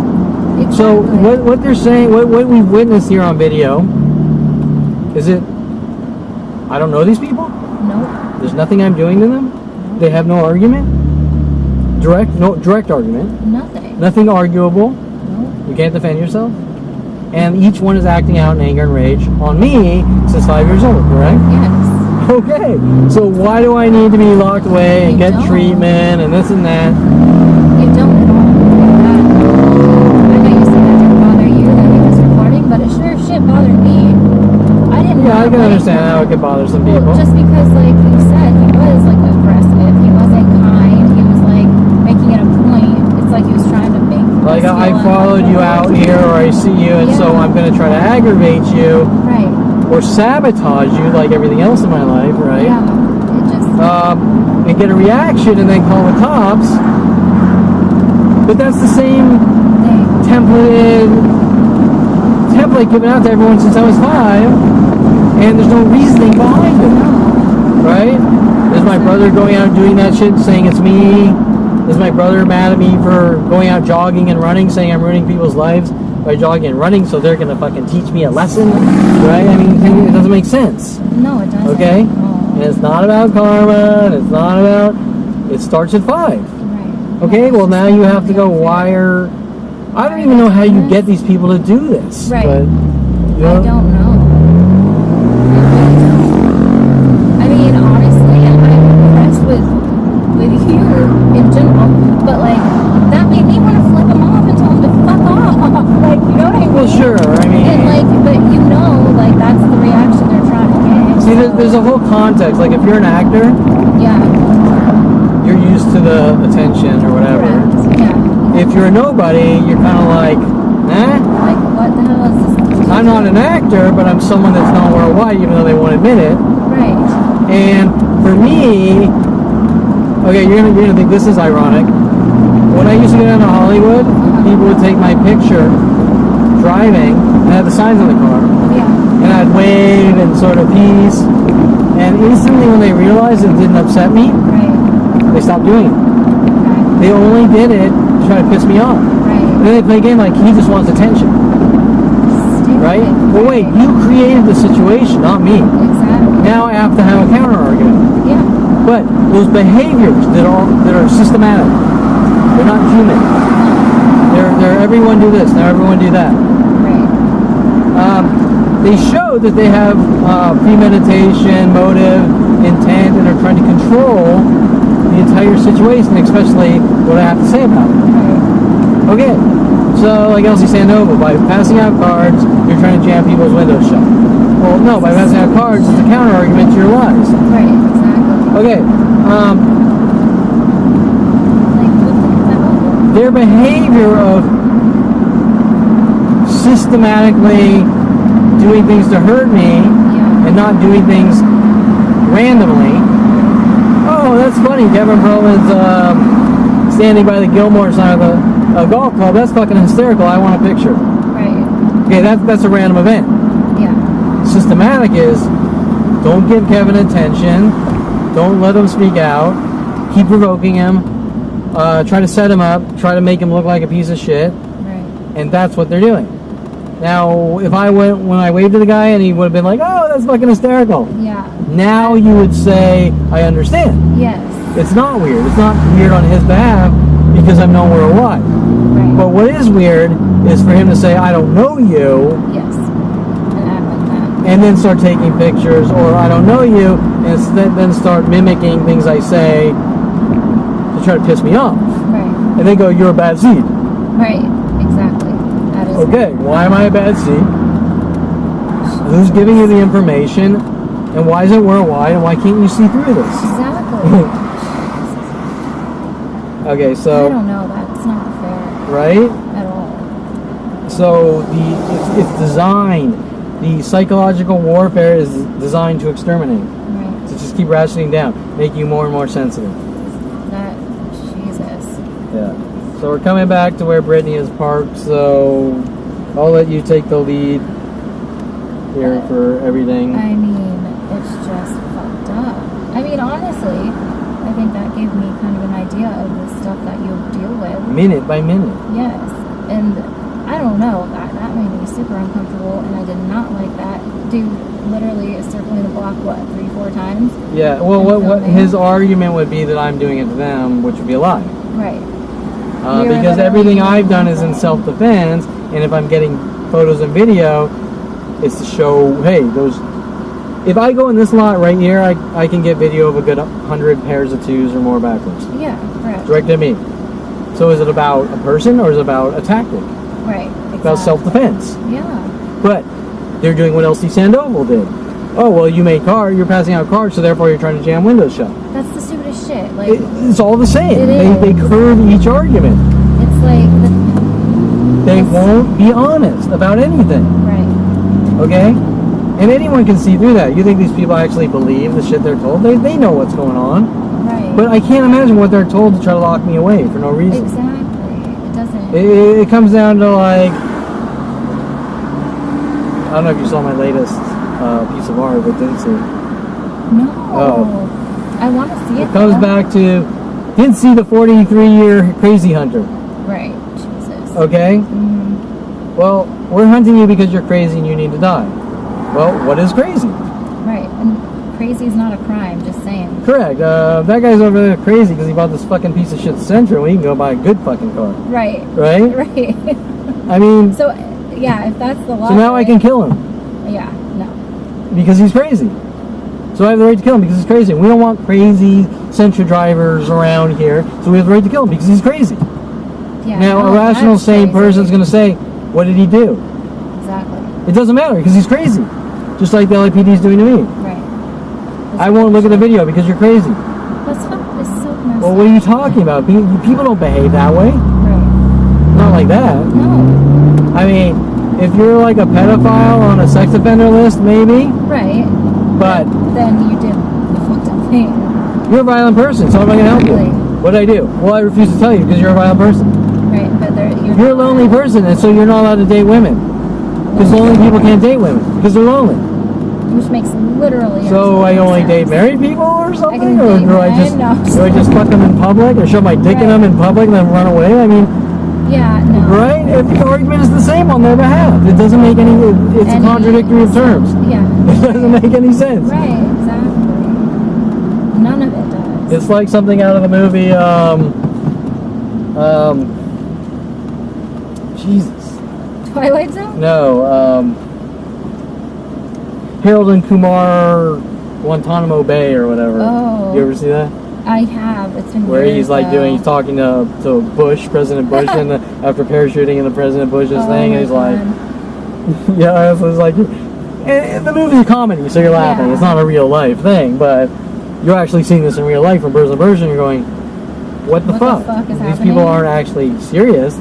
Exactly. So, what they're saying, what we've witnessed here on video, is it, I don't know these people? Nope. There's nothing I'm doing to them? Nope. They have no argument? No direct argument? Nothing. Nothing arguable? Nope. You can't defend yourself? And each one is acting out in anger and rage on me since 5 years old, correct? Yes. Okay, so why do I need to be locked away and get treatment and this and that? You don't at all. I know you said that didn't bother you, that he was recording, but it sure as shit bothered me. I didn't know. Yeah, I can understand how it could bother some people. Well, just because, like you said, he was, like, aggressive. He wasn't kind. He was, like, making it a point. It's like he was trying to make... Like, I followed you out here, or I see you, and so I'm going to try to aggravate you. Right. Or sabotage you like everything else in my life, right? Yeah, it just... And get a reaction and then call the cops. But that's the same template given out to everyone since I was 5, and there's no reasoning behind it, right? Is my brother going out and doing that shit, saying it's me? Is my brother mad at me for going out jogging and running, saying I'm ruining people's lives by jogging and running, so they're gonna fucking teach me a lesson, right? I mean, it doesn't make sense. No, it doesn't. Okay? No. And it's not about karma, and it's not about, it starts at 5. Right. Okay, well now you have to go wire. I don't even know how you get these people to do this. Right. But, you know, I don't know. I really don't. I mean, honestly, I'm impressed with you in general, but like that made me want to flip him off and tell him to fuck off. Like, you know what I mean? Well, sure. I mean, and like, but you know, like that's the reaction they're trying to get. See, so. there's a whole context. Like, if you're an actor, Yeah. you're used to the attention or whatever. Correct. Yeah. If you're a nobody, you're kind of like, eh? Like, what the hell is this? I'm not an actor, but I'm someone that's known worldwide, even though they won't admit it. Right. And for me, okay, you're gonna think this is ironic. When I used to go down to Hollywood, people would take my picture driving, and I had the signs on the car, Yeah. and I'd wave and sort of peace, and instantly when they realized it didn't upset me, Right. they stopped doing it. Okay. They only did it to try to piss me off. Right. And then they play a game like, he just wants attention, Stupid. right? Well, wait, you created the situation, not me. Exactly. Now I have to have a counter argument. Yeah. But those behaviors that are systematic, they're not human. They're everyone do this, now everyone do that. Right. They show that they have premeditation, motive, intent, and are trying to control the entire situation, especially what I have to say about it. Right. Okay, so like Elsie Sandoval, by passing out cards, you're trying to jam people's windows shut. Well, no, by passing out cards, it's a counter argument to your lies. Right. Exactly. Okay, Like, what the hell? their behavior of systematically doing things to hurt me Yeah. and not doing things randomly. Oh, that's funny. Kevin Perlman's standing by the Gilmore side of the golf club. That's fucking hysterical. I want a picture. Right. Okay, that's a random event. Yeah. Systematic is, don't give Kevin attention. Don't let him speak out. Keep provoking him. Try to set him up. Try to make him look like a piece of shit. Right. And that's what they're doing. Now, if when I waved to the guy and he would have been like, oh, that's fucking hysterical. Yeah. Now you would say, I understand. Yes. It's not weird. It's not weird on his behalf because I'm known worldwide. Right. But what is weird is for him to say, I don't know you, Yes. And act like that. and then start taking pictures, or I don't know you, and then start mimicking things I say to try to piss me off. Right. And they go, you're a bad seed. Right. Exactly. That is Okay, why am I a bad seed? Who's giving you the information? And why is it worldwide? And why can't you see through this? Exactly. Okay, so... I don't know. That's not fair. Right? At all. So it's designed. The psychological warfare is designed to exterminate. Right. To just keep ratcheting down. Make you more and more sensitive. Jesus. Yeah. So we're coming back to where Brittany is parked, so I'll let you take the lead here for everything. I mean, it's just fucked up. I mean, honestly, I think that gave me kind of an idea of the stuff that you deal with. Minute by minute. Yes. And I don't know, that made me super uncomfortable, and I did not like that. Dude literally is circling the block, what, 3-4 times? Yeah, well, what his argument would be that I'm doing it to them, which would be a lie. Right. Because everything I've done is in self-defense, and if I'm getting photos and video, it's to show, hey, if I go in this lot right here, I can get video of a good 100 pairs of twos or more backwards. Yeah, correct. Directed at me. So is it about a person or is it about a tactic? Right, exactly. About self-defense. Yeah. But they're doing what LC Sandoval did. Oh, well, you make you're passing out cards, so therefore you're trying to jam windows shut. That's the stupidest shit. Like, it's all the same. They curve each argument. It's like... They won't be honest about anything. Right. Okay? And anyone can see through that. You think these people actually believe the shit they're told? They know what's going on. Right. But I can't imagine what they're told to try to lock me away for no reason. Exactly. It doesn't... It comes down to like... I don't know if you saw my latest piece of art, but didn't see. No. Oh. I want to see it. It comes back to... Didn't see the 43-year crazy hunter. Right. Jesus. Okay? Mm-hmm. Well, we're hunting you because you're crazy and you need to die. Well, what is crazy? Right, and crazy is not a crime, just saying. Correct. That guy's over there crazy because he bought this fucking piece of shit Sentra when he can go buy a good fucking car. Right. Right? Right. I mean... So, yeah, if that's the law... So now I can kill him. Yeah, no. Because he's crazy. So I have the right to kill him because he's crazy. We don't want crazy Sentra drivers around here, so we have the right to kill him because he's crazy. Yeah, now, a rational, sane person's going to say, what did he do? Exactly. It doesn't matter because he's crazy. Just like the LAPD is doing to me. Right. I won't look at the video because you're crazy. That's so messed Well, what are you talking about? People don't behave that way. Right. Not like that. No. I mean, if you're like a pedophile on a sex offender list, maybe. Right. But then you did the fucked up thing. You're a violent person, so how am I going to help you? What did I do? Well, I refuse to tell you because you're a violent person. Right, but you're a lonely person, and so you're not allowed to date women. Because lonely people can't date women because they're lonely. Which makes literally So I only date married people or something? Or do I just fuck them in public or shove my dick in them in public and then run away? I mean, yeah, no. Right? The argument is the same on their behalf. It doesn't make it's a contradictory of terms. Yeah. It doesn't make any sense. Right, exactly. None of it does. It's like something out of the movie, Jesus. Twilight Zone? No, Harold and Kumar Guantanamo Bay or whatever. Oh. You ever see that? I have. It's in where he's like he's talking to Bush, President Bush, and after parachuting in the President Bush's thing, and he's like, yeah, it's like, and the movie's a comedy, so you're laughing. Yeah. It's not a real life thing, but you're actually seeing this in real life from person to person. You're going, what the fuck? Is These people aren't actually serious,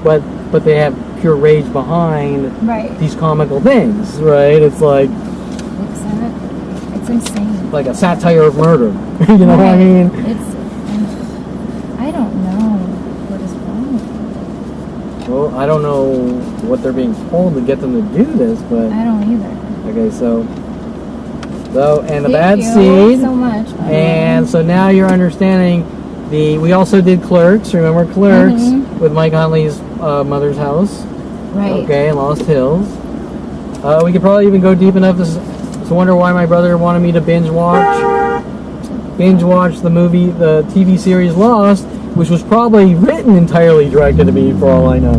but they have pure rage behind these comical things, right? It's like it's insane. Like a satire of murder. You know what I mean? I don't know what is wrong with them. Well, I don't know what they're being told to get them to do this, but I don't either. Okay, so and the Thank bad you seed. So much. And so now you're understanding we also did Clerks, remember Clerks with Mike Huntley's mother's house. Right. Okay, in Lost Hills. We could probably even go deep enough to wonder why my brother wanted me to binge watch the movie, the TV series Lost, which was probably written entirely directed to me for all I know.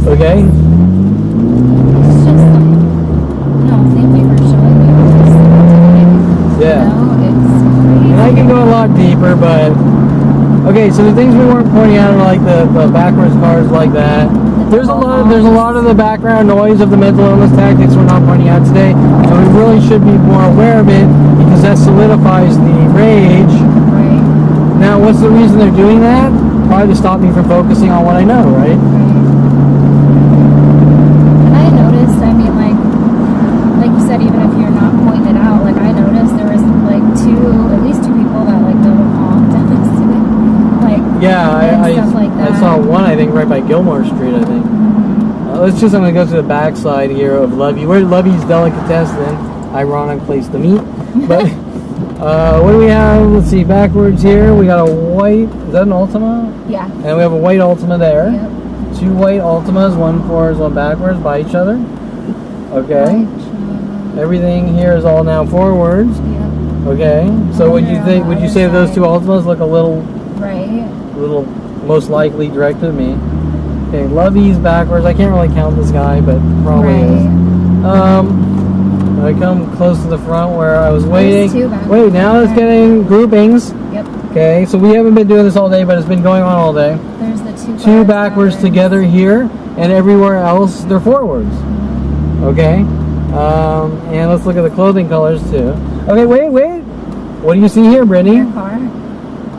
Okay? It's just like, no, thank you for showing I can go a lot deeper, but okay. So the things we weren't pointing out are like the backwards cars like that. There's a lot of the background noise of the mental illness tactics we're not pointing out today, and we really should be more aware of it because that solidifies the rage. Right. Now, what's the reason they're doing that? Probably to stop me from focusing on what I know, right? And I noticed, I mean, like you said, even if you're not pointing it out, like I noticed there was like at least two people that like double honked at us today. Like, stuff like that. I saw one, I think, right by Gilmore Street, I think. I'm going to go to the backside here of Lovey. We're at Lovey's Delicatessen. Ironic place to meet. But, what do we have? Let's see, backwards here. We got a white, is that an Altima? Yeah. And we have a white Altima there. Yep. Two white Altimas, one forwards, one backwards, by each other. Okay. Everything here is all now forwards. Yep. Okay. So would you say those two Altimas look a little... Right. Little most likely directed at me. Okay, Lovey's backwards. I can't really count this guy, but probably is. I come close to the front where I was waiting. Wait, now it's getting groupings. Yep. Okay, so we haven't been doing this all day, but it's been going on all day. There's the two backwards together here, and everywhere else they're forwards. Okay. And let's look at the clothing colors too. Okay, wait. What do you see here, Brittany? Your car.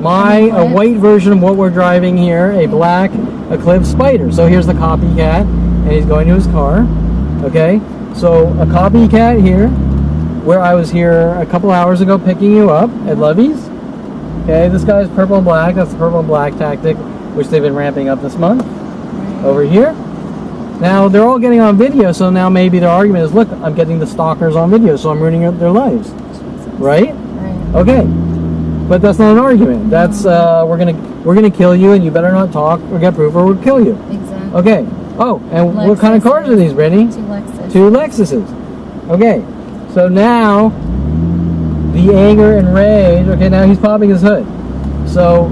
A white version of what we're driving here, a black Eclipse Spider. So here's the copycat, and he's going to his car. Okay, so a copycat here, where I was here a couple hours ago picking you up at Lovey's. Okay, this guy's purple and black. That's the purple and black tactic, which they've been ramping up this month. Over here. Now they're all getting on video, so now maybe their argument is, look, I'm getting the stalkers on video, so I'm ruining their lives. Right? Okay. But that's not an argument. That's we're gonna kill you, and you better not talk or get proof, or we'll kill you. Exactly. Okay. Oh, and what kind of cars are these, Brittany? Two Lexuses. Okay. So now the anger and rage. Okay, now he's popping his hood. So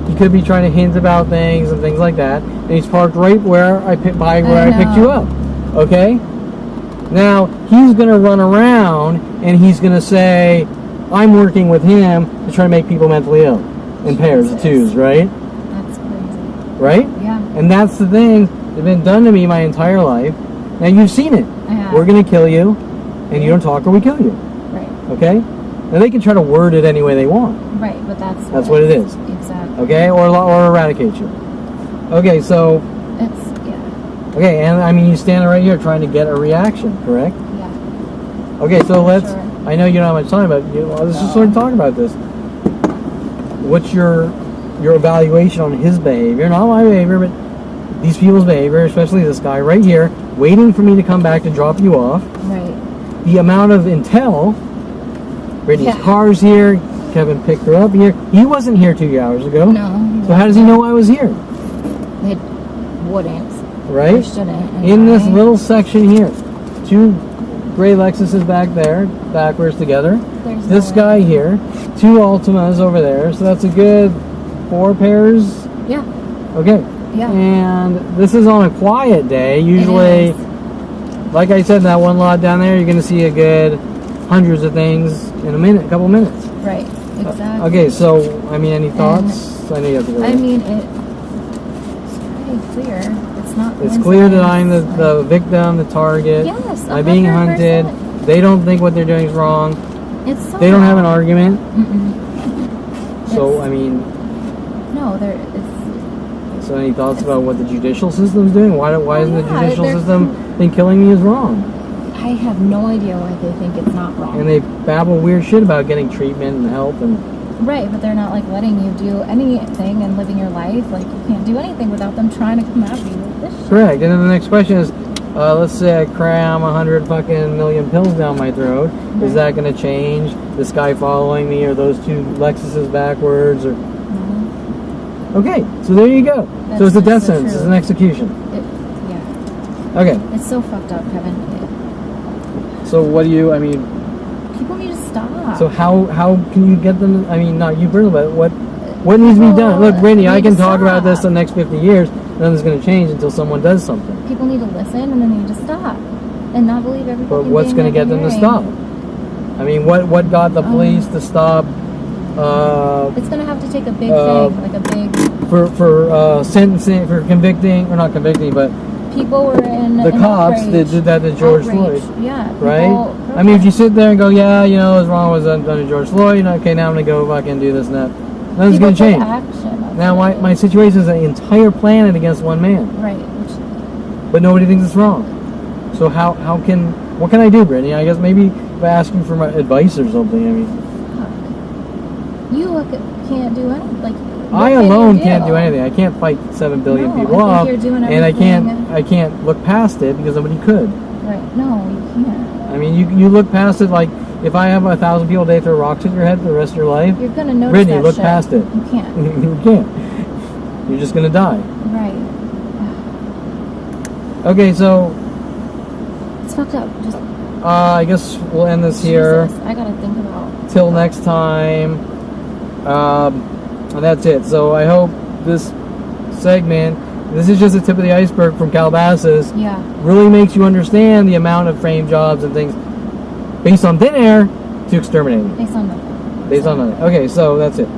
he could be trying to hint about things and things like that. And he's parked right where I picked you up. Okay. Now he's gonna run around and he's gonna say, I'm working with him to try to make people mentally ill in pairs of twos, right? That's crazy. Right? Yeah. And that's the thing that's been done to me my entire life. Now you've seen it. I have. We're going to kill you, and you don't talk or we kill you. Right. Okay? Now they can try to word it any way they want. Right, but that's what it is. Exactly. Okay? Or eradicate you. Okay, so... Yeah. Okay, and I mean, you stand right here trying to get a reaction, correct? Yeah. Okay, so let's... Sure. I know you don't have much time, but let's just sort of talk about this. What's your evaluation on his behavior? Not my behavior, but these people's behavior, especially this guy right here, waiting for me to come back to drop you off. Right. The amount of intel. Brittany's car's here. Kevin picked her up here. He wasn't here 2 hours ago. No. So how does he know I was here? They wouldn't. Right? They shouldn't. In this little section here. Two gray Lexuses back there, backwards together. This guy here, two Altimas over there, so that's a good 4 pairs. Yeah. Okay. Yeah. And this is on a quiet day. Usually, like I said, in that one lot down there, you're going to see a good hundreds of things in a couple minutes. Right. Exactly. Okay. So, I mean, any thoughts? I know you have to go. I mean, it's pretty clear. It's clear that I'm the victim, the target. Yes, I'm being hunted. They don't think what they're doing is wrong. They don't have an argument. So, I mean... No, So any thoughts about what the judicial system's doing? Why isn't the judicial system think killing me is wrong? I have no idea why they think it's not wrong. And they babble weird shit about getting treatment and help and... Right, but they're not like letting you do anything and living your life. Like you can't do anything without them trying to come after you with this shit. Correct. And then the next question is, let's say I cram 100 fucking million pills down my throat. Right. Is that going to change this guy following me or those two Lexuses backwards or? Okay, so there you go. So it's a death sentence. It's an execution. Yeah. Okay. It's so fucked up, Kevin. So what do you? I mean. People need to stop. So how can you get them? I mean, not you personally, but what needs to be done? Look, Brittany, I can talk about this the next 50 years. Nothing's going to change until someone does something. People need to listen, and then they need to stop and not believe everything. But what's going to get them to stop? I mean, what got the police to stop? It's gonna have to take a big thing, like a big. For sentencing, for convicting, or not convicting, but people were in the cops outrage. that did that to George Outrage. Floyd. Yeah. Right? I mean, if you sit there and go, yeah, you know, what's wrong was done to George Floyd, you know, okay, now I'm gonna go fucking do this and that. Nothing's people gonna change. Action, Now my situation is an entire planet against one man. Right. But nobody thinks it's wrong. So what can I do, Brittany? I guess maybe if I ask you for my advice or something. I mean, you can't do anything. Like I alone can't do anything. I can't fight 7 billion people off, and I can't look past it because somebody could. Right? No, you can't. I mean, you look past it like if I have 1,000 people a day throw rocks at your head for the rest of your life. You're gonna notice Brittany, that look shit. past it. You can't. You can't. You're just gonna die. Right. Okay, so it's fucked up. Just. I guess we'll end this here. Jesus, I gotta think about. Till next time. And that's it. So I hope this segment, this is just the tip of the iceberg from Calabasas, really makes you understand the amount of frame jobs and things based on thin air to exterminating. Based on nothing. Based on nothing. Okay, so that's it.